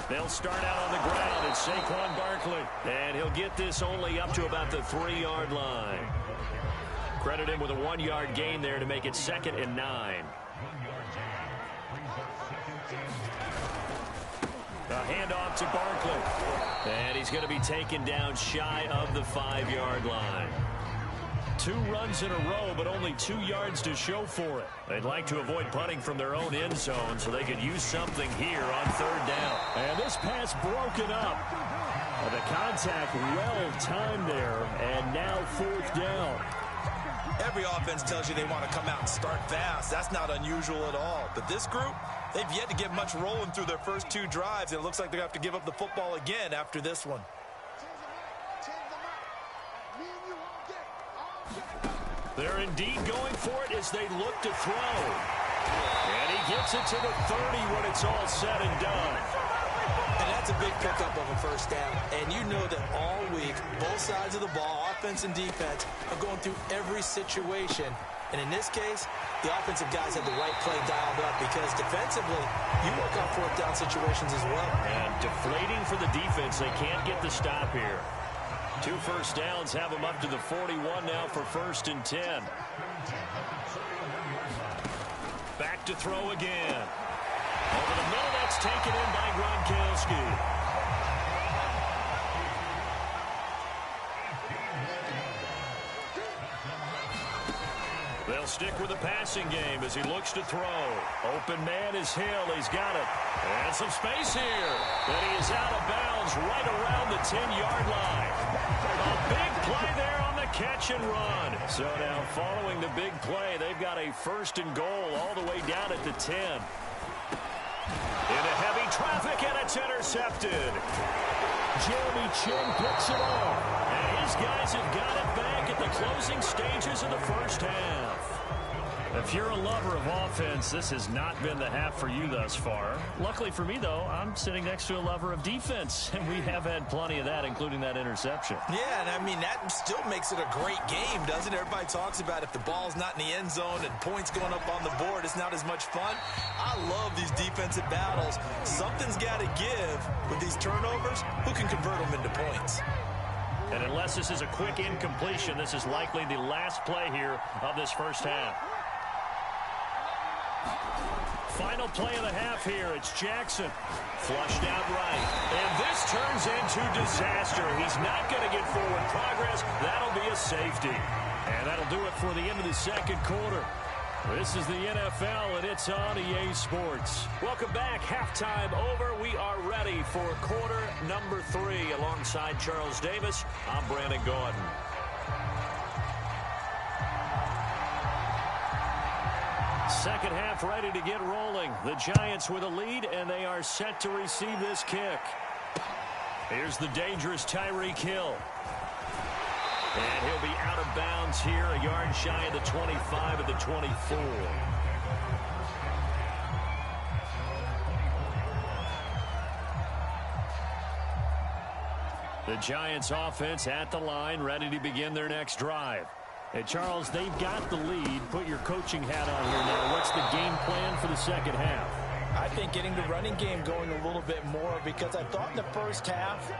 They'll start out on the ground. It's Saquon Barkley. And he'll get this only up to about the 3-yard line. Credit him with a 1-yard gain there to make it 2nd and 9. A handoff to Barkley. And he's going to be taken down shy of the 5-yard line. 2 runs in a row, but only 2 yards to show for it. They'd like to avoid punting from their own end zone so they could use something here on 3rd down. And this pass broken up. And the contact well timed there, and now 4th down. Every offense tells you they want to come out and start fast. That's not unusual at all. But this group, they've yet to get much rolling through their first 2 drives, and it looks like they're going to have to give up the football again after this one. They're indeed going for it as they look to throw. And he gets it to the 30 when it's all said and done. And that's a big pickup of a 1st down. And you know that all week, both sides of the ball, offense and defense, are going through every situation. And in this case, the offensive guys have the right play dialed up because defensively, you work on 4th down situations as well. And deflating for the defense. They can't get the stop here. 2 first downs have them up to the 41 now for 1st and 10. Back to throw again. Over the middle, that's taken in by Gronkowski. They'll stick with the passing game as he looks to throw. Open man is Hill. He's got it. And some space here. And he is out of bounds right around the 10-yard line. A big play there on the catch and run. So now following the big play, they've got a 1st and goal all the way down at the 10. Into heavy traffic, and it's intercepted. Jeremy Chin picks it off. And his guys have got it back at the closing stages of the first half. If you're a lover of offense, this has not been the half for you thus far. Luckily for me, though, I'm sitting next to a lover of defense, and we have had plenty of that, including that interception. Yeah, and I mean, that still makes it a great game, doesn't it? Everybody talks about if the ball's not in the end zone and points going up on the board, it's not as much fun. I love these defensive battles. Something's got to give with these turnovers. Who can convert them into points? And unless this is a quick incompletion, this is likely the last play here of this first half. Final play of the half here. It's Jackson. Flushed out right. And this turns into disaster. He's not going to get forward progress. That'll be a safety. And that'll do it for the end of the second quarter. This is the NFL, and it's on EA Sports. Welcome back. Halftime over. We are ready for quarter number 3. Alongside Charles Davis, I'm Brandon Gaudin. Second half ready to get rolling. The Giants with a lead, and they are set to receive this kick. Here's the dangerous Tyreek Hill. And he'll be out of bounds here, a yard shy of the 25 at the 24. The Giants offense at the line, ready to begin their next drive. Hey, Charles, they've got the lead. Put your coaching hat on here now. What's the game plan for the second half? I think getting the running game going a little bit more, because I thought in the first half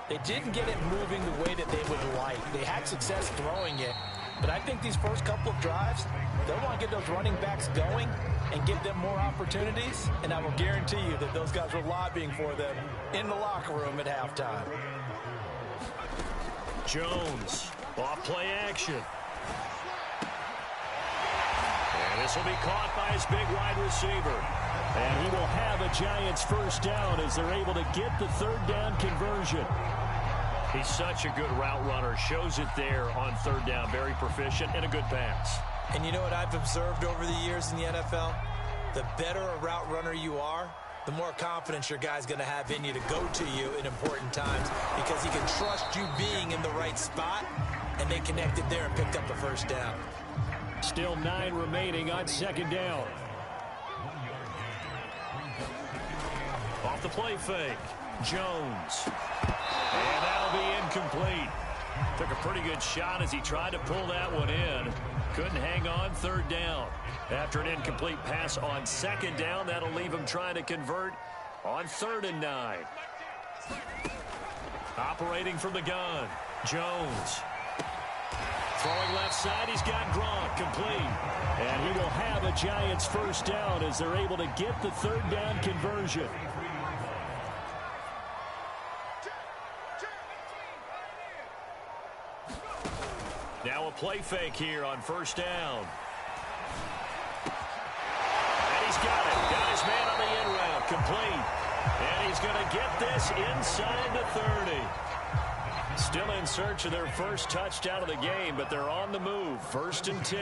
they didn't get it moving the way that they would like. They had success throwing it, but I think these first couple of drives, they'll want to get those running backs going and give them more opportunities, and I will guarantee you that those guys were lobbying for them in the locker room at halftime. Jones, off play action. And this will be caught by his big wide receiver. And he will have a Giants first down as they're able to get the third down conversion. He's such a good route runner. Shows it there on third down. Very proficient and a good pass. And you know what I've observed over the years in the NFL? The better a route runner you are, the more confidence your guy's going to have in you to go to you in important times, because he can trust you being in the right spot, and they connected there and picked up the first down. Still 9 remaining on second down. Off the play fake, Jones. And that'll be incomplete. Took a pretty good shot as he tried to pull that one in. Couldn't hang on third down. After an incomplete pass on second down, that'll leave him trying to convert on 3rd and 9. Operating from the gun, Jones. Throwing left side, he's got Gronk, complete. And he will have a Giants first down as they're able to get the third down conversion. Now a play fake here on first down. And he's got it. Got his man on the in route, complete. And he's going to get this inside the 30. Still in search of their first touchdown of the game, but they're on the move. 1st and 10.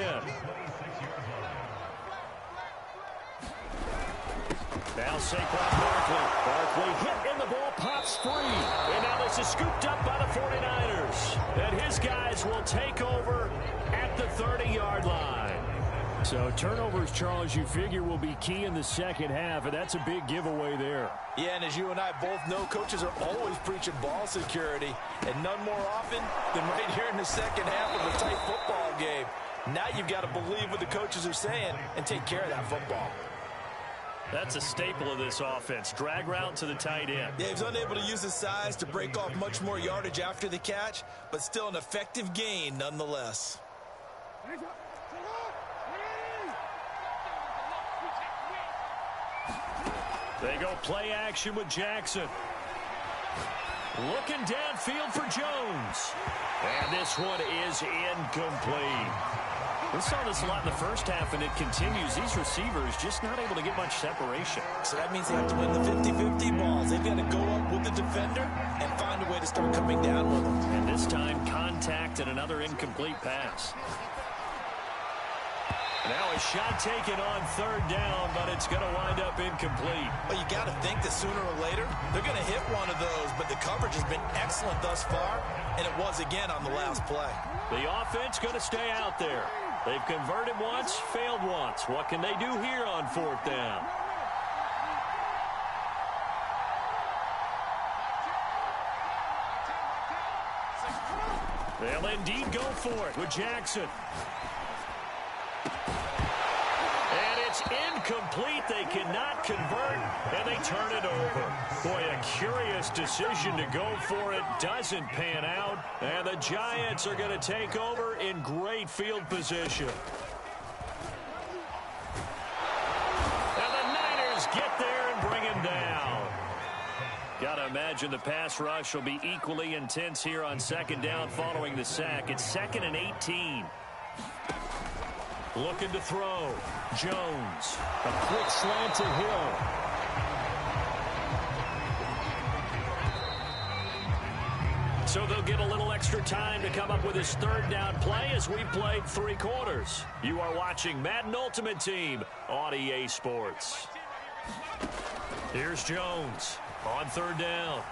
Now Saquon Barkley. Barkley hit in the ball, pops free. And now this is scooped up by the 49ers. And his guys will take over at the 30-yard line. So turnovers, Charles, you figure will be key in the second half, and that's a big giveaway there. Yeah, and as you and I both know, coaches are always preaching ball security, and none more often than right here in the second half of a tight football game. Now you've got to believe what the coaches are saying and take care of that football. That's a staple of this offense. Drag route to the tight end. Yeah, he's unable to use his size to break off much more yardage after the catch, but still an effective gain nonetheless. They go play action with Jackson. Looking downfield for Jones. And this one is incomplete. We saw this a lot in the first half, and it continues. These receivers just not able to get much separation. So that means they have to win the 50-50 balls. They've got to go up with the defender and find a way to start coming down with them. And this time, contact and another incomplete pass. Now a shot taken on third down, but it's going to wind up incomplete. Well, you got to think that sooner or later, they're going to hit one of those, but the coverage has been excellent thus far, and it was again on the last play. The offense going to stay out there. They've converted once, failed once. What can they do here on fourth down? They'll indeed go for it with Jackson. And it's incomplete. They cannot convert, and they turn it over. Boy, a curious decision to go for it. Doesn't pan out, and the Giants are going to take over in great field position. And the Niners get there and bring him down. Got to imagine the pass rush will be equally intense here on second down following the sack. It's 2nd and 18. Looking to throw. Jones. A quick slant to Hill. So they'll get a little extra time to come up with his third down play as we played 3 quarters. You are watching Madden Ultimate Team on EA Sports. Here's Jones on third down.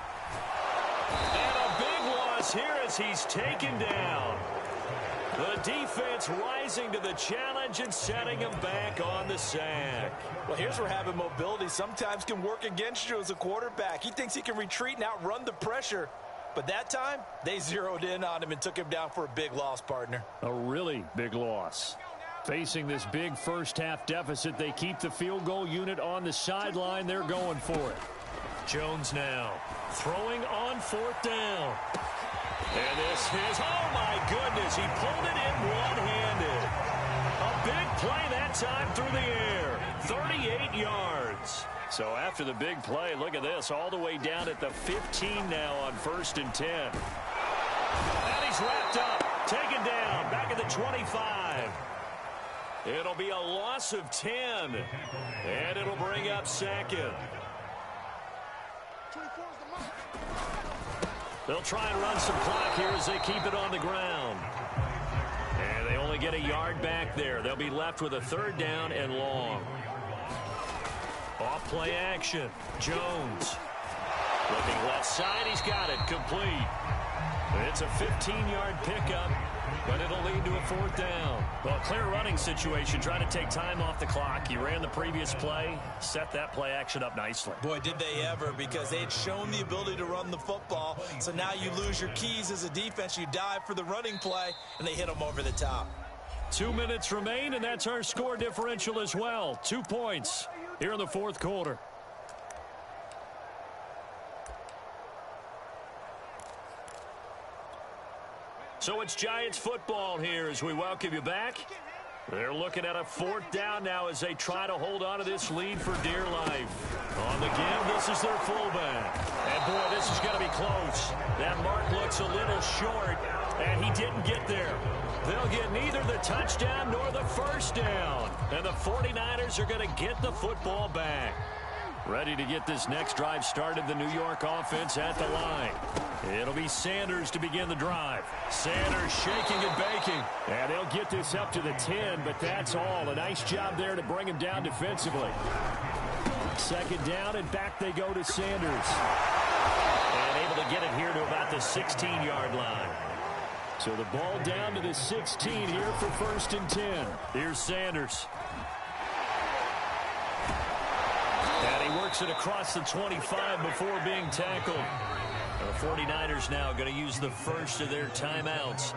And a big loss here as he's taken down. The defense rising to the challenge and setting him back on the sack. Well, here's where having mobility sometimes can work against you as a quarterback. He thinks he can retreat and outrun the pressure. But that time, they zeroed in on him and took him down for a big loss, partner. A really big loss. Facing this big first-half deficit, they keep the field goal unit on the sideline. They're going for it. Jones now throwing on fourth down. And this is, oh my goodness, he pulled it in one-handed. A big play that time through the air, 38 yards. So after the big play, look at this, all the way down at the 15 now on 1st and 10. And he's wrapped up, taken down, back at the 25. It'll be a loss of 10, and it'll bring up 2nd. They'll try and run some clock here as they keep it on the ground. And they only get a yard back there. They'll be left with a 3rd down and long. Off play action. Jones. Looking left side. He's got it. Complete. It's a 15-yard pickup, but it'll lead to a 4th down. Well, clear running situation, trying to take time off the clock. He ran the previous play, set that play action up nicely. Boy, did they ever, because they had shown the ability to run the football. So now you lose your keys as a defense. You dive for the running play, and they hit them over the top. 2 minutes remain, and that's our score differential as well. 2 points here in the 4th quarter. So it's Giants football here as we welcome you back. They're looking at a 4th down now as they try to hold on to this lead for dear life. On the give, this is their fullback. And boy, this is going to be close. That mark looks a little short, and he didn't get there. They'll get neither the touchdown nor the 1st down. And the 49ers are going to get the football back. Ready to get this next drive started, the New York offense at the line. It'll be Sanders to begin the drive. Sanders shaking and baking. And they'll get this up to the 10, but that's all. A nice job there to bring him down defensively. 2nd down, and back they go to Sanders. And able to get it here to about the 16-yard line. So the ball down to the 16 here for 1st and 10. Here's Sanders. And he works it across the 25 before being tackled. The 49ers now going to use the first of their timeouts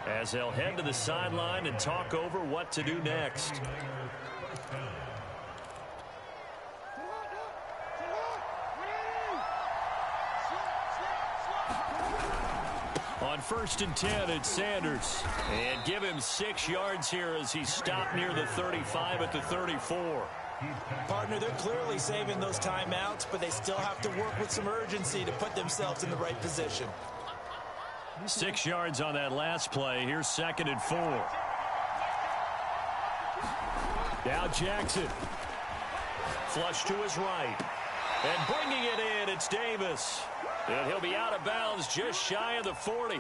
as they'll head to the sideline and talk over what to do next. On 1st and 10, it's Sanders. And give him 6 yards here as he stopped near the 35 at the 34. Partner, they're clearly saving those timeouts, but they still have to work with some urgency to put themselves in the right position. 6 yards on that last play. Here's 2nd and 4. Now Jackson. Flush to his right. And bringing it in, it's Davis. And he'll be out of bounds just shy of the 40.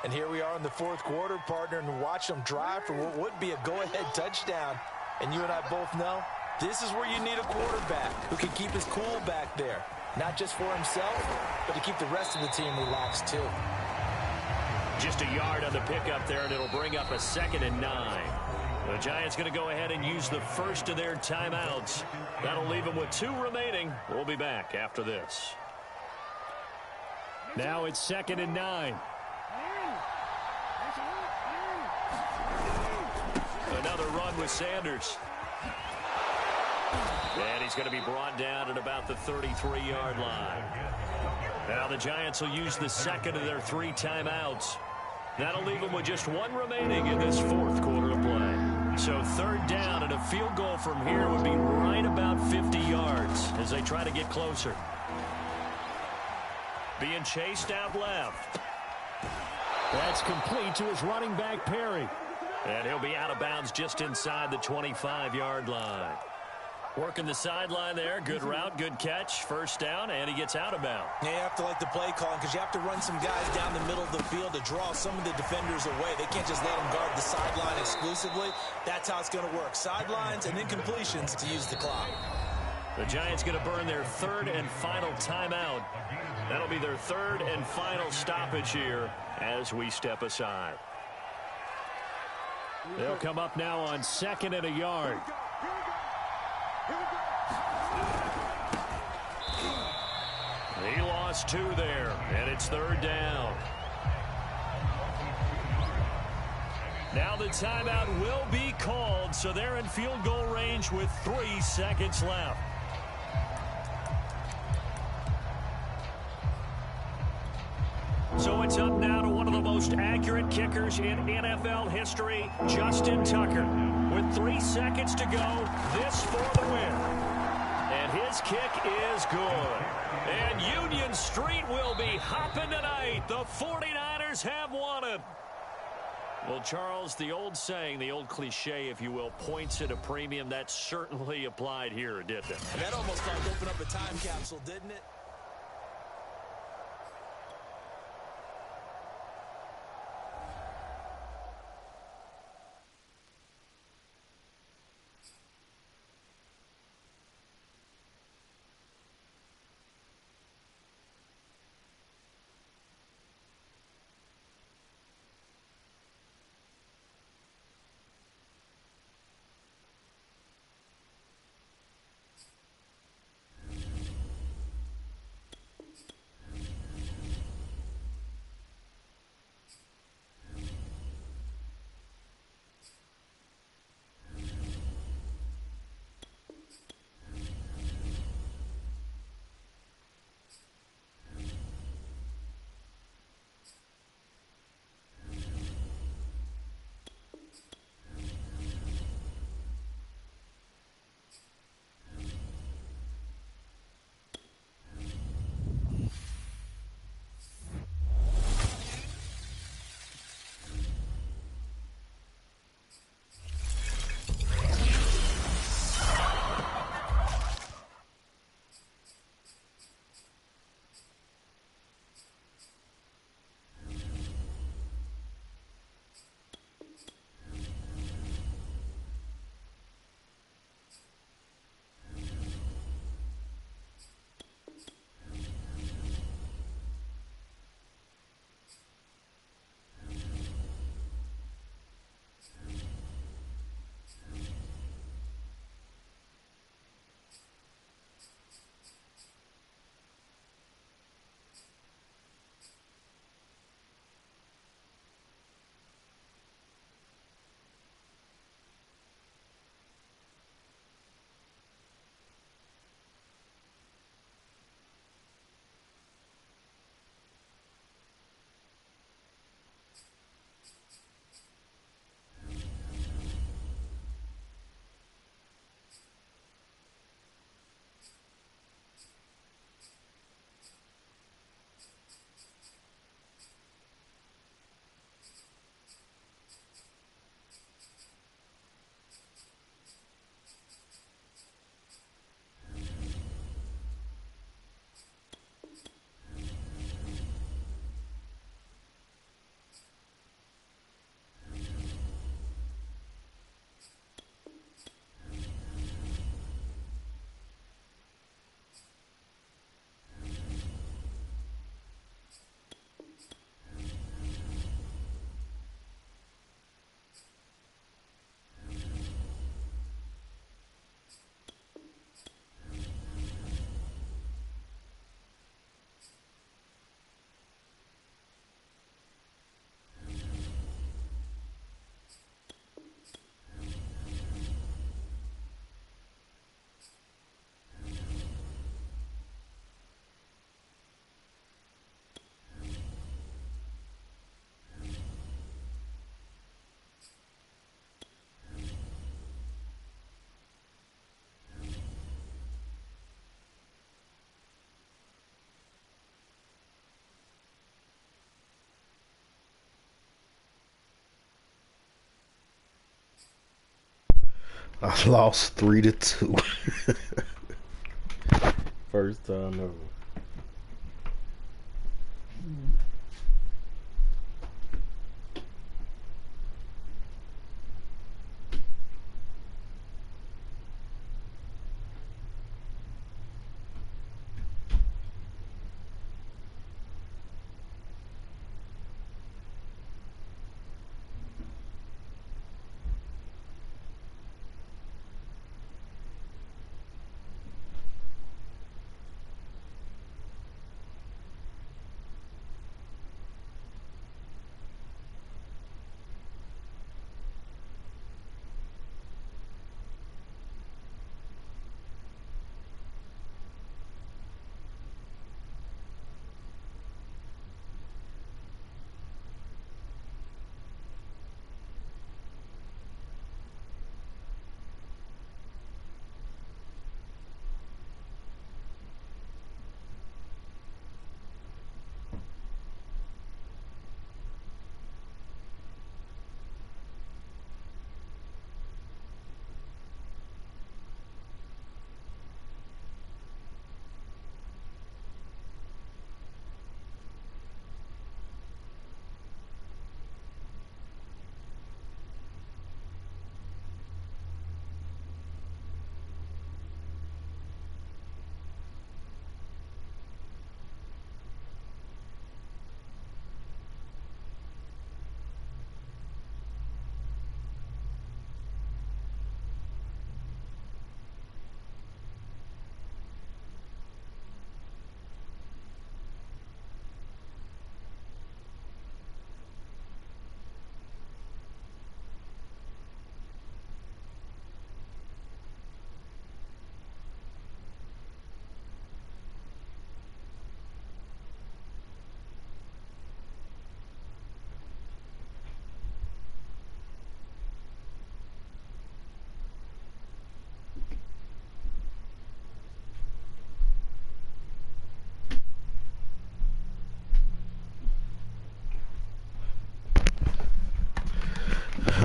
And here we are in the 4th quarter, partner, and watch them drive for what would be a go-ahead touchdown. And you and I both know this is where you need a quarterback who can keep his cool back there. Not just for himself, but to keep the rest of the team relaxed too. Just a yard on the pickup there, and it'll bring up a 2nd and 9. The Giants going to go ahead and use the first of their timeouts. That'll leave them with 2 remaining. We'll be back after this. Now it's 2nd and 9. Another run with Sanders. And he's going to be brought down at about the 33-yard line. Now the Giants will use the 2nd of their 3 timeouts. That'll leave them with just 1 remaining in this 4th quarter of play. So 3rd down, and a field goal from here would be right about 50 yards as they try to get closer. Being chased out left. That's complete to his running back, Perry. And he'll be out of bounds just inside the 25-yard line. Working the sideline there. Good route, good catch. 1st down, and he gets out of bounds. Yeah, you have to like the play calling because you have to run some guys down the middle of the field to draw some of the defenders away. They can't just let them guard the sideline exclusively. That's how it's going to work. Sidelines and then completions to use the clock. The Giants going to burn their 3rd and final timeout. That'll be their 3rd and final stoppage here as we step aside. They'll come up now on 2nd and a yard. He lost 2 there, and it's 3rd down. Now the timeout will be called, so they're in field goal range with 3 seconds left. So it's up now to one of the most accurate kickers in NFL history, Justin Tucker. With 3 seconds to go, this for the win. And his kick is good. And Union Street will be hopping tonight. The 49ers have won it. Well, Charles, the old saying, the old cliche, if you will, points at a premium, that certainly applied here, didn't it? And that almost like opened up a time capsule, didn't it? I lost 3-2. First time ever.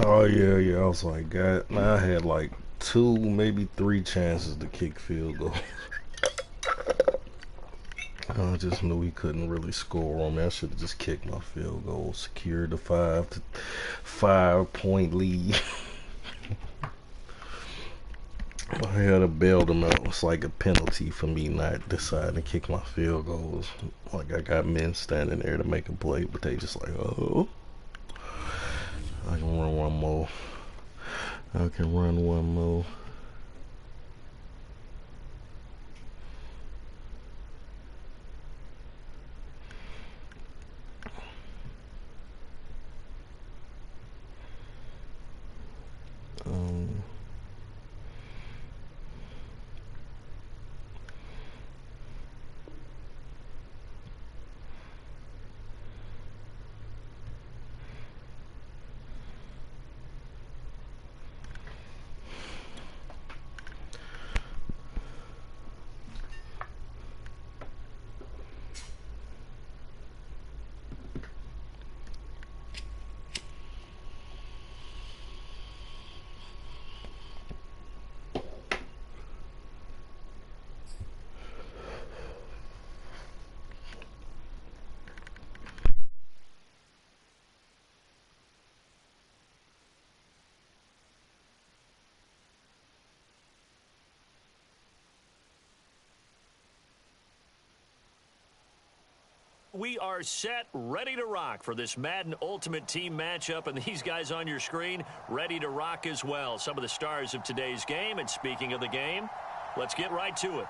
Oh yeah. I was like, God, I had like 2, maybe 3 chances to kick field goal. I just knew he couldn't really score on me. I should have just kicked my field goal, secured the 5-point lead. I had to bail them out. It was like a penalty for me not deciding to kick my field goals. Like I got men standing there to make a play, but they just like, oh, I can run one more. I can run one more. We are set, ready to rock for this Madden Ultimate Team matchup, and these guys on your screen ready to rock as well. Some of the stars of today's game, and speaking of the game, let's get right to it.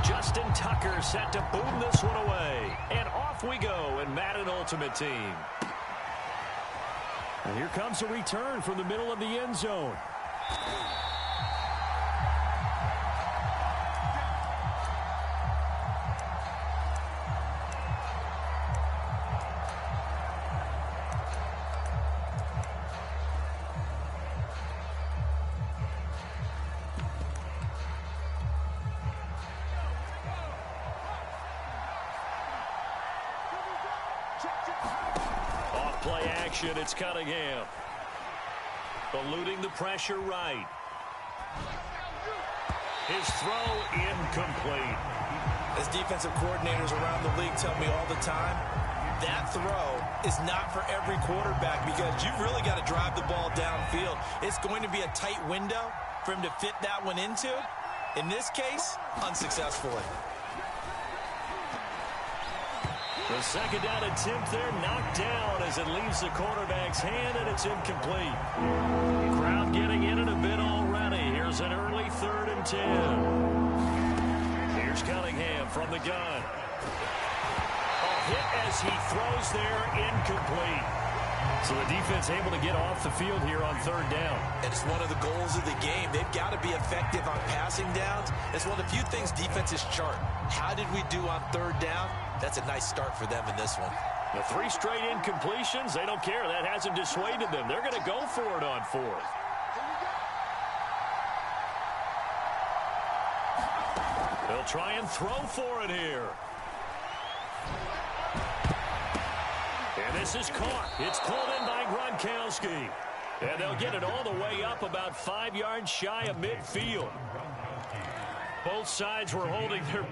Justin Tucker set to boom this one away. And off we go in Madden Ultimate Team. And here comes a return from the middle of the end zone. Off play action, it's Cunningham. Eluding the pressure right. His throw incomplete. As defensive coordinators around the league tell me all the time, that throw is not for every quarterback because you've really got to drive the ball downfield. It's going to be a tight window for him to fit that one into. In this case, unsuccessfully. The second down attempt there knocked down as it leaves the quarterback's hand, and it's incomplete. Crowd getting in it a bit already. Here's an early 3rd and 10. Here's Cunningham from the gun. A hit as he throws there, incomplete. So the defense able to get off the field here on 3rd down. And it's one of the goals of the game. They've got to be effective on passing downs. It's one of the few things defenses chart. How did we do on 3rd down? That's a nice start for them in this one. The 3 straight incompletions, they don't care. That hasn't dissuaded them. They're going to go for it on 4th. They'll try and throw for it here. And this is caught. It's pulled in by Gronkowski. And they'll get it all the way up about 5 yards shy of midfield. Both sides were holding their...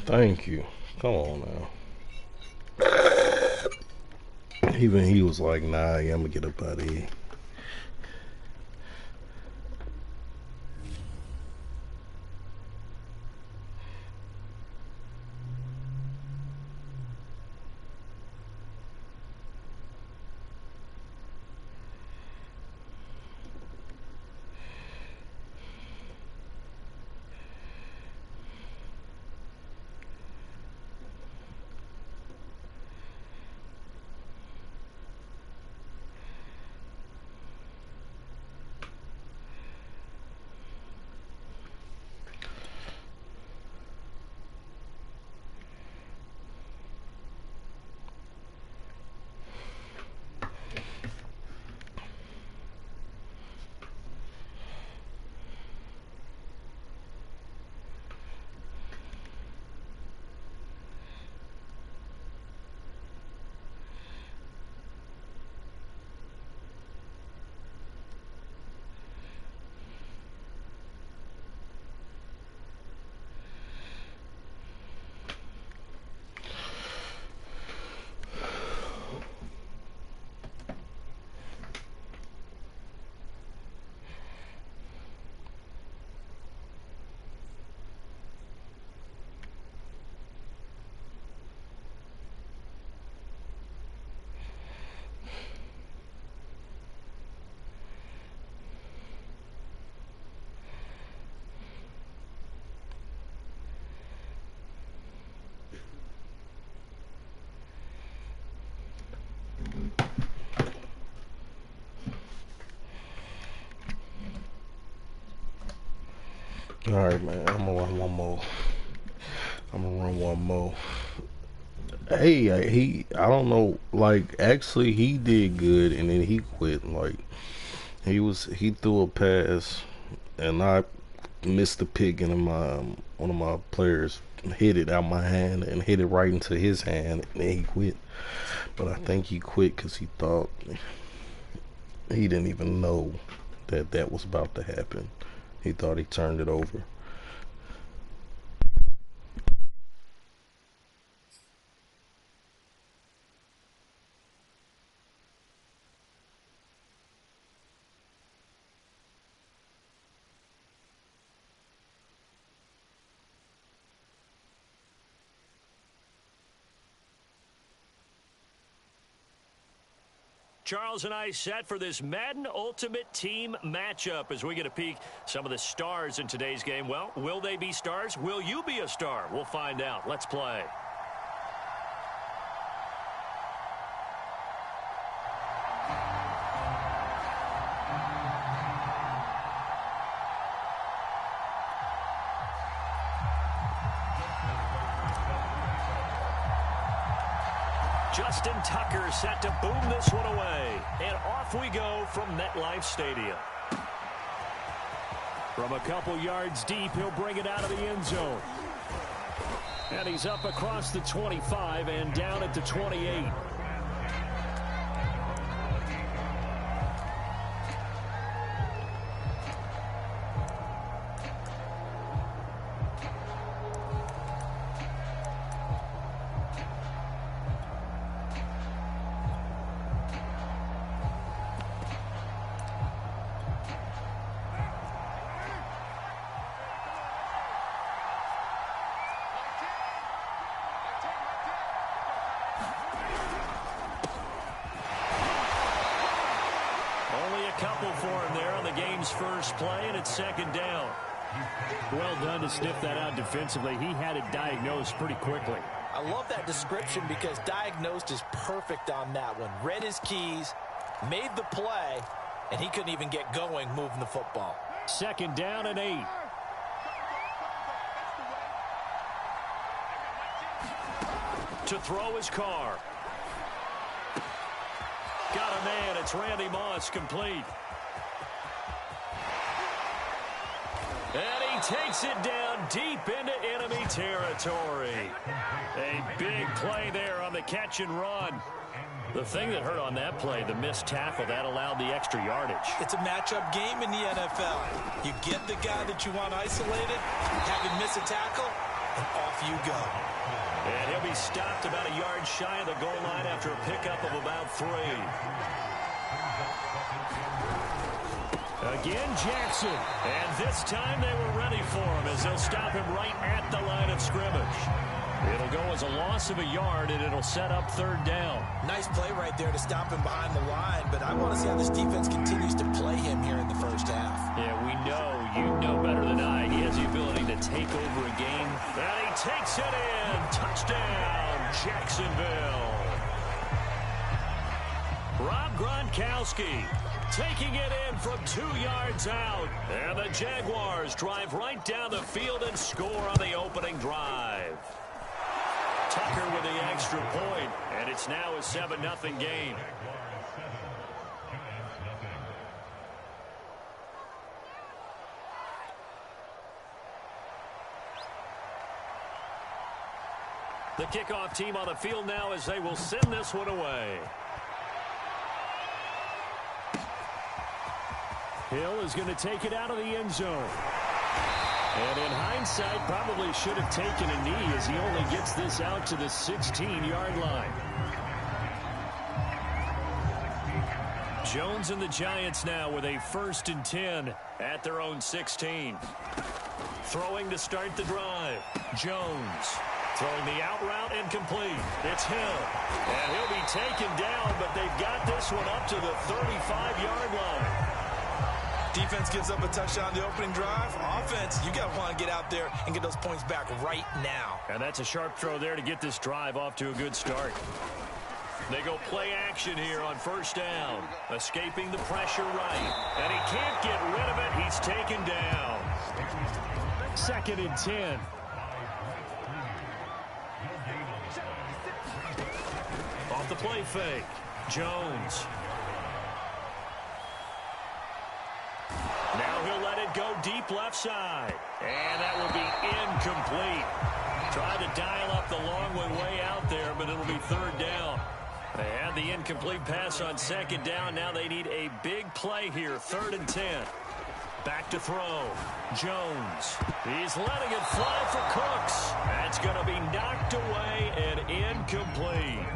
Thank you. Come on now. Even he was like, nah, yeah, I'm gonna get up out of here. All right, man. I'm gonna run one more. Hey, I don't know. Like, actually, he did good, and then he quit. Like, he threw a pass, and I missed the pick, and one of my players hit it out my hand and hit it right into his hand, and then he quit. But I think he quit because he thought he didn't even know that was about to happen. He thought he turned it over. Charles and I set for this Madden Ultimate Team matchup as we get a peek some of the stars in today's game. Well, will they be stars? Will you be a star? We'll find out. Let's play. Justin Tucker set to boom this one away. And off we go from MetLife Stadium. From a couple yards deep, he'll bring it out of the end zone. And he's up across the 25 and down at the 28. Couple for him there on the game's first play, and it's second down. Well done to sniff that out defensively. He had it diagnosed pretty quickly. I love that description because diagnosed is perfect on that one. Read his keys, made the play, and he couldn't even get going moving the football. Second down and 8. To throw his car. Got a man. It's Randy Moss, complete. And he takes it down deep into enemy territory. A big play there on the catch and run. The thing that hurt on that play, the missed tackle, that allowed the extra yardage. It's a matchup game in the NFL. You get the guy that you want isolated, have him miss a tackle, and off you go. And he'll be stopped about a yard shy of the goal line after a pickup of about 3. Again, Jackson. And this time they were ready for him as they'll stop him right at the line of scrimmage. It'll go as a loss of a yard, and it'll set up third down. Nice play right there to stop him behind the line, but I want to see how this defense continues to play him here in the first half. Yeah, we know, you know better than I. He has the ability to take over a game. And he takes it in. Touchdown, Jacksonville. Rob Gronkowski taking it in from 2 yards out. And the Jaguars drive right down the field and score on the opening drive. Tucker with the extra point, and it's now a 7-0 game. The kickoff team on the field now as they will send this one away. Hill is going to take it out of the end zone. And in hindsight, probably should have taken a knee as he only gets this out to the 16-yard line. Jones and the Giants now with a 1st and 10 at their own 16. Throwing to start the drive. Jones throwing the out route incomplete. It's Hill. And he'll be taken down, but they've got this one up to the 35-yard line. Defense gives up a touchdown the opening drive. Offense, you got to want to get out there and get those points back right now. And that's a sharp throw there to get this drive off to a good start. They go play action here on 1st down. Escaping the pressure right. And he can't get rid of it. He's taken down. 2nd and 10. Off the play fake. Jones. Now he'll let it go deep left side. And that will be incomplete. Tried to dial up the long one way out there, but it'll be 3rd down. They had the incomplete pass on 2nd down. Now they need a big play here. 3rd and 10. Back to throw. Jones. He's letting it fly for Cooks. That's going to be knocked away and incomplete.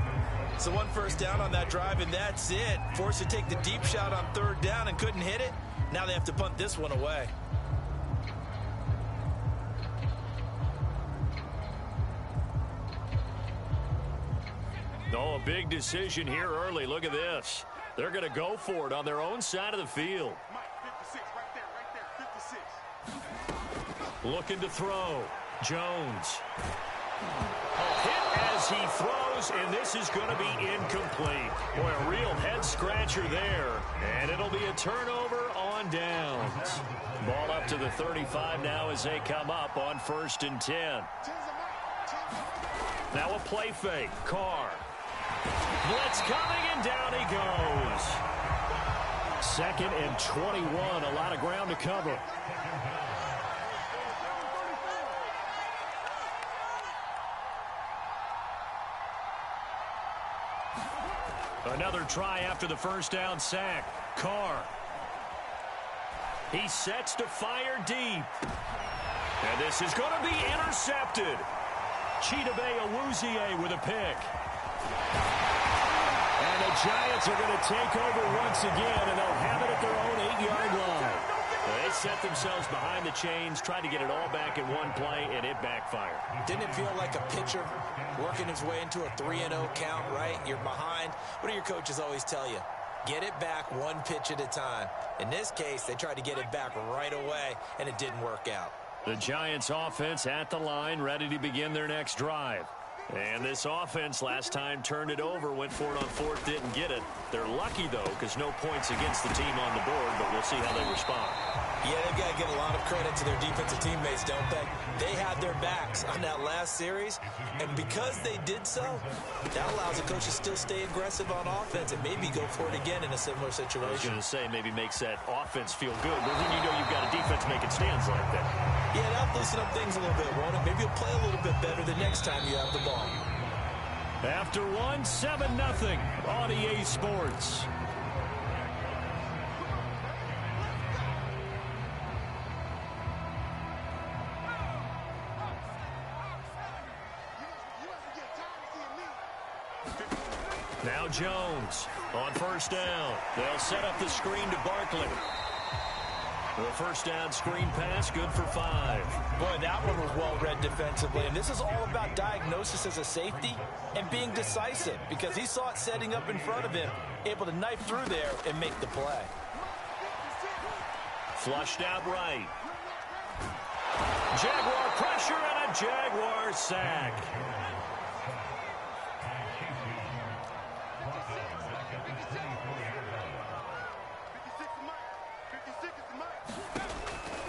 So 1 first down on that drive, and that's it. Forced to take the deep shot on 3rd down and couldn't hit it. Now they have to punt this one away. Oh, a big decision here early. Look at this. They're going to go for it on their own side of the field. 56, right there, 56. Looking to throw. Jones. Hit as he throws, and this is going to be incomplete. Boy, a real head-scratcher there. And it'll be a turnover on downs. Ball up to the 35 now as they come up on 1st and 10. Now a play fake. Carr. Blitz coming, and down he goes. 2nd and 21. A lot of ground to cover. Another try after the first down sack. Carr. He sets to fire deep. And this is going to be intercepted. Chidobe Awuzie with a pick. And the Giants are going to take over once again, and they'll have it at their own 8-yard line. They set themselves behind the chains, tried to get it all back in one play, and it backfired. Didn't it feel like a pitcher working his way into a 3-0 count, right? You're behind. What do your coaches always tell you? Get it back one pitch at a time. In this case, they tried to get it back right away, and it didn't work out. The Giants offense at the line, ready to begin their next drive. And this offense last time turned it over, went for it on fourth, didn't get it. They're lucky, though, because no points against the team on the board, but we'll see how they respond. Yeah, they've got to give a lot of credit to their defensive teammates, don't they? They had their backs on that last series, and because they did so, that allows the coach to still stay aggressive on offense and maybe go for it again in a similar situation. I was going to say maybe makes that offense feel good, but when you know you've got a defense making stands like that. Yeah, that'll loosen up things a little bit, won't it? Maybe you'll play a little bit better the next time you have the ball. After 7-0 on EA Sports. Now Jones on first down. They'll set up the screen to Barkley. The first down screen pass, good for 5. Boy, that one was well read defensively. And this is all about diagnosis as a safety and being decisive because he saw it setting up in front of him, able to knife through there and make the play. Flushed out right. Jaguar pressure and a Jaguar sack.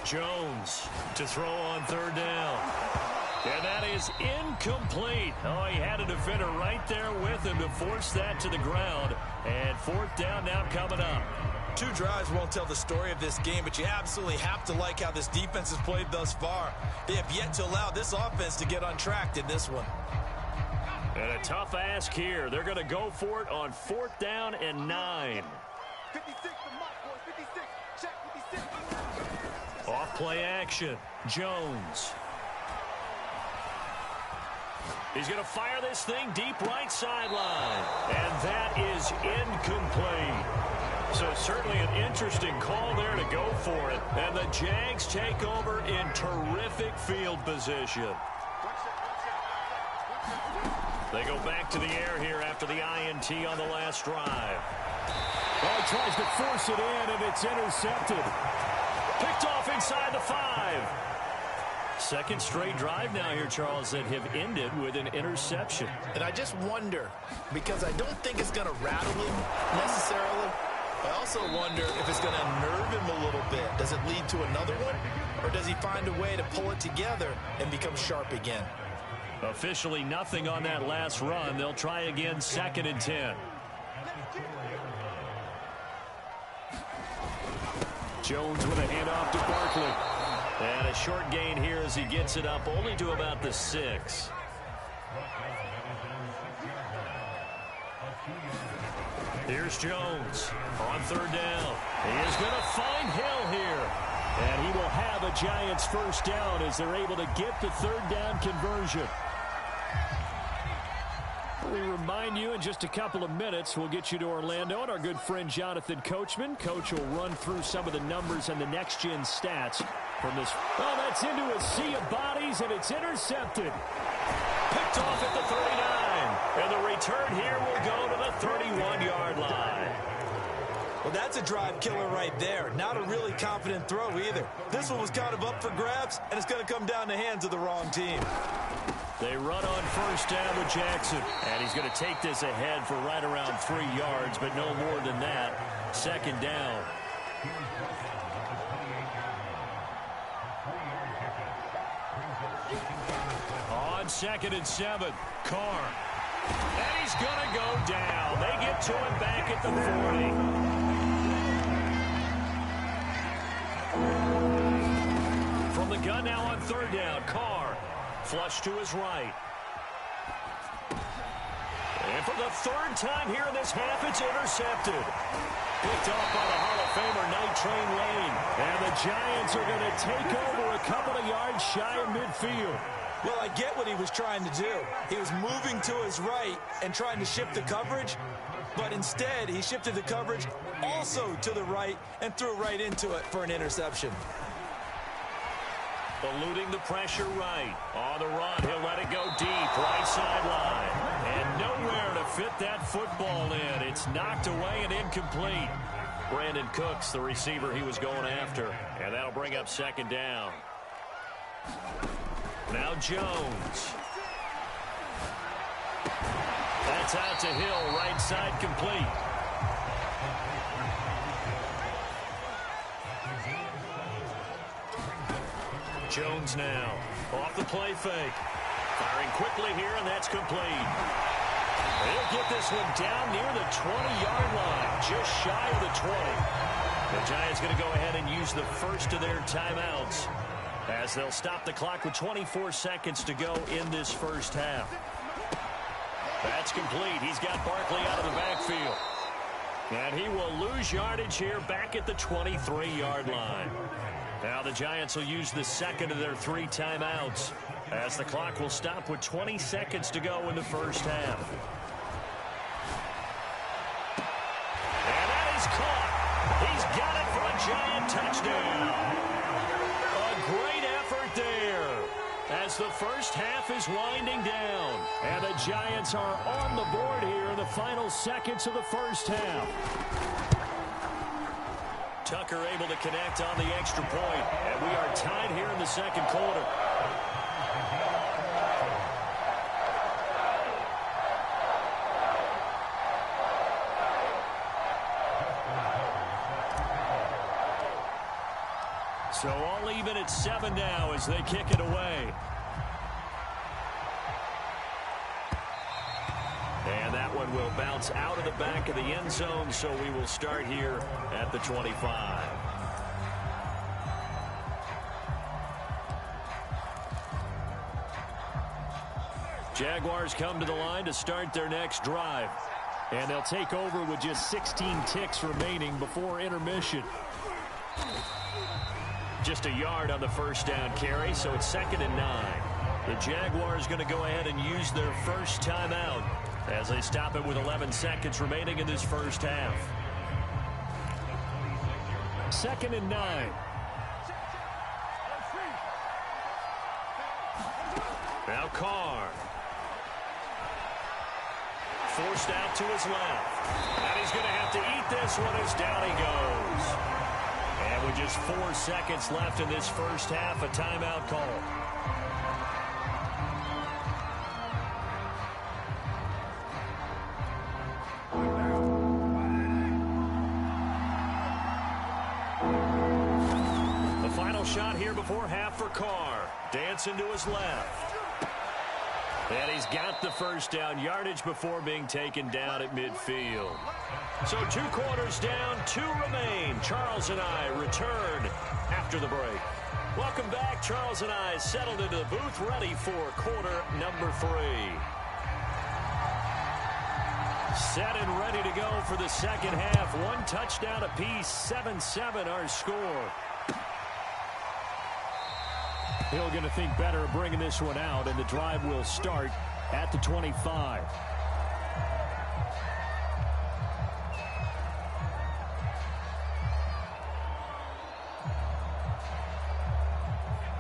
Jones to throw on third down. And that is incomplete. Oh, he had a defender right there with him to force that to the ground. And fourth down now coming up. 2 drives won't tell the story of this game, but you absolutely have to like how this defense has played thus far. They have yet to allow this offense to get on track in this one. And a tough ask here. They're going to go for it on fourth down and 9. 56 to Mike, boys. 56. Check 56. Off play action. Jones. He's going to fire this thing deep right sideline. And that is incomplete. So certainly an interesting call there to go for it. And the Jags take over in terrific field position. They go back to the air here after the INT on the last drive. Oh, he tries to force it in, and it's intercepted. Picked off inside the 5. Second straight drive now here, Charles, that have ended with an interception. And I just wonder, because I don't think it's going to rattle him necessarily. I also wonder if it's going to unnerve him a little bit. Does it lead to another one? Or does he find a way to pull it together and become sharp again? Officially nothing on that last run. They'll try again, 2nd and 10. Jones with a handoff to Barkley. And a short gain here as he gets it up only to about the 6. Here's Jones on third down. He is going to find Hill here. And he will have a Giants first down as they're able to get the third down conversion. We remind you in just a couple of minutes, we'll get you to Orlando and our good friend Jonathan Coachman. Coach will run through some of the numbers and the next-gen stats from this. Oh, that's into a sea of bodies, and it's intercepted. Picked off at the 39. And the return here will go to the 31-yard line. Well, that's a drive killer right there. Not a really confident throw either. This one was kind of up for grabs, and it's going to come down the hands of the wrong team. They run on first down with Jackson. And he's going to take this ahead for right around 3 yards, but no more than that. 2nd down. On 2nd and 7, Carr. And he's going to go down. They get to him back at the 40. From the gun now on third down, Carr. Flush to his right. And for the third time here in this half, it's intercepted. Picked off by the Hall of Famer, Night Train Lane. And the Giants are going to take over a couple of yards shy of midfield. Well, I get what he was trying to do. He was moving to his right and trying to shift the coverage, but instead he shifted the coverage also to the right and threw right into it for an interception. Eluding the pressure right. On the run, he'll let it go deep, right sideline. And nowhere to fit that football in. It's knocked away and incomplete. Brandon Cooks, the receiver he was going after. And that'll bring up second down. Now Jones. That's out to Hill, right side complete. Jones now, off the play fake. Firing quickly here, and that's complete. They'll get this one down near the 20-yard line, just shy of the 20. The Giants going to go ahead and use the first of their timeouts, as they'll stop the clock with 24 seconds to go in this first half. That's complete. He's got Barkley out of the backfield. And he will lose yardage here back at the 23-yard line. Now the Giants will use the second of their 3 timeouts, as the clock will stop with 20 seconds to go in the first half. And that is caught. He's got it for a Giant touchdown. Great effort there as the first half is winding down. And the Giants are on the board here in the final seconds of the first half. Tucker able to connect on the extra point. And we are tied here in the second quarter. So all even at 7 now as they kick it away. And that one will bounce out of the back of the end zone, so we will start here at the 25. Jaguars come to the line to start their next drive. And they'll take over with just 16 ticks remaining before intermission. Just a yard on the first down carry, so it's 2nd and 9. The Jaguars going to go ahead and use their first timeout as they stop it with 11 seconds remaining in this first half. 2nd and 9. Now Carr. Forced out to his left. And he's going to have to eat this one as down he goes. And with just 4 seconds left in this first half, a timeout call. The final shot here before half for Carr. Dancing to his left. And he's got the first down, yardage before being taken down at midfield. So 2 quarters down, 2 remain. Charles and I return after the break. Welcome back. Charles and I settled into the booth, ready for quarter number 3. Set and ready to go for the second half. 1 touchdown apiece, 7-7 our score. Hill going to think better of bringing this one out, and the drive will start at the 25.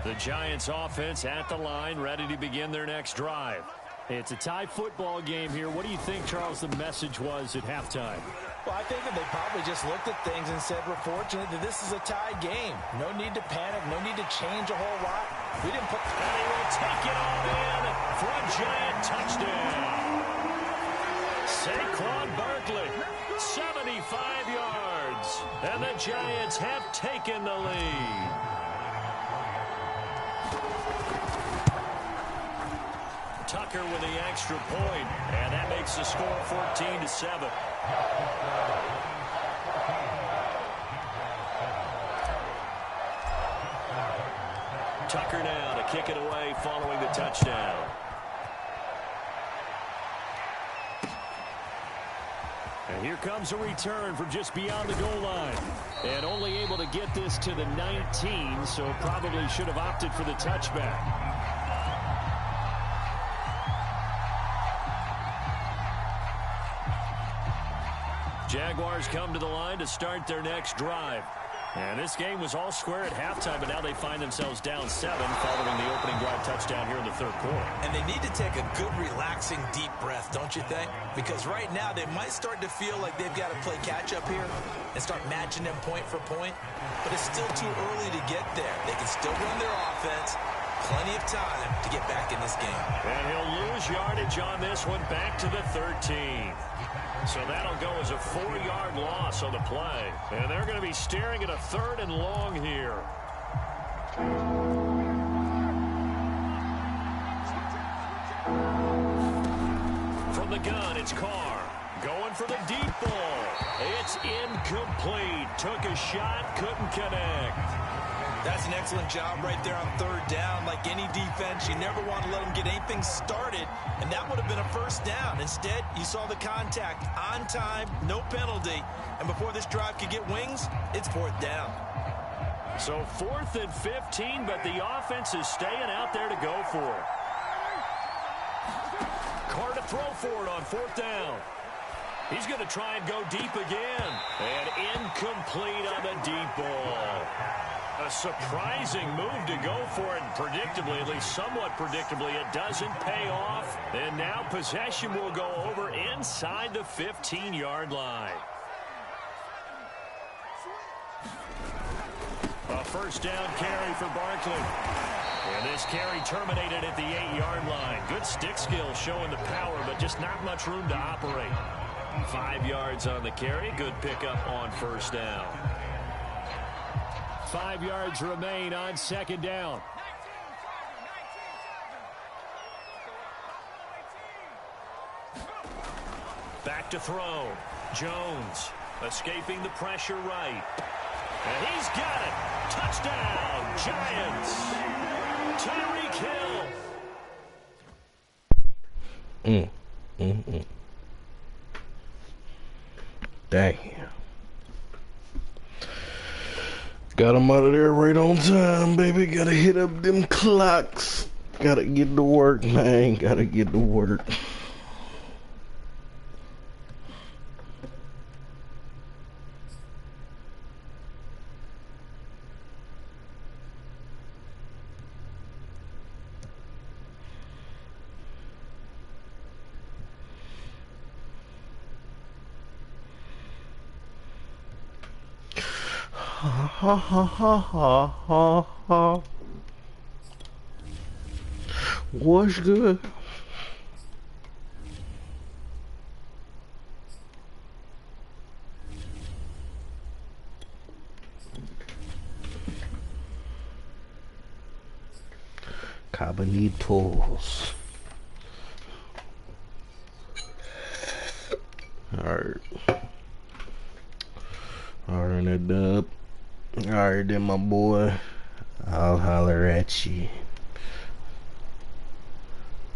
The Giants offense at the line, ready to begin their next drive. It's a tie football game here. What do you think, Charles, the message was at halftime? Well, I think that they probably just looked at things and said, we're fortunate that this is a tie game. No need to panic. No need to change a whole lot. We didn't put... And he will take it all in for a Giant touchdown. Saquon Barkley, 75 yards. And the Giants have taken the lead. Tucker with the extra point, and that makes the score 14-7. Tucker now to kick it away following the touchdown. Here comes a return from just beyond the goal line. And only able to get this to the 19, so probably should have opted for the touchback. Jaguars come to the line to start their next drive. And this game was all square at halftime, but now they find themselves down 7 following the opening drive touchdown here in the third quarter. And they need to take a good, relaxing, deep breath, don't you think? Because right now they might start to feel like they've got to play catch-up here and start matching them point for point. But it's still too early to get there. They can still run their offense. Plenty of time to get back in this game. And he'll lose yardage on this one, back to the 13. So that'll go as a 4-yard loss on the play. And they're going to be staring at a 3rd and long here. From the gun, it's Carr. Going for the deep ball. It's incomplete. Took a shot, couldn't connect. That's an excellent job right there on 3rd down. Like any defense, you never want to let them get anything started, and that would have been a 1st down. Instead, you saw the contact on time, no penalty, and before this drive could get wings, it's 4th down. So 4th and 15, but the offense is staying out there to go for it. Carr to throw for it on 4th down. He's going to try and go deep again, and incomplete on the deep ball. A surprising move to go for it, and predictably, at least somewhat predictably, it doesn't pay off. And now possession will go over inside the 15-yard line. A 1st down carry for Barkley. And this carry terminated at the 8-yard line. Good stick skill showing the power, but just not much room to operate. 5 yards on the carry. Good pickup on 1st down. 5 yards remain on 2nd down. Back to throw. Jones escaping the pressure right. And he's got it. Touchdown, Giants. Tyreek Hill. Damn. Got him out of there right on time, baby. Gotta hit up them clocks. Gotta get to work, man. Gotta get to work. Ha ha ha ha ha ha. What's good? Cabanitos. Alright. Alright, that dub. Alright then, my boy. I'll holler at you.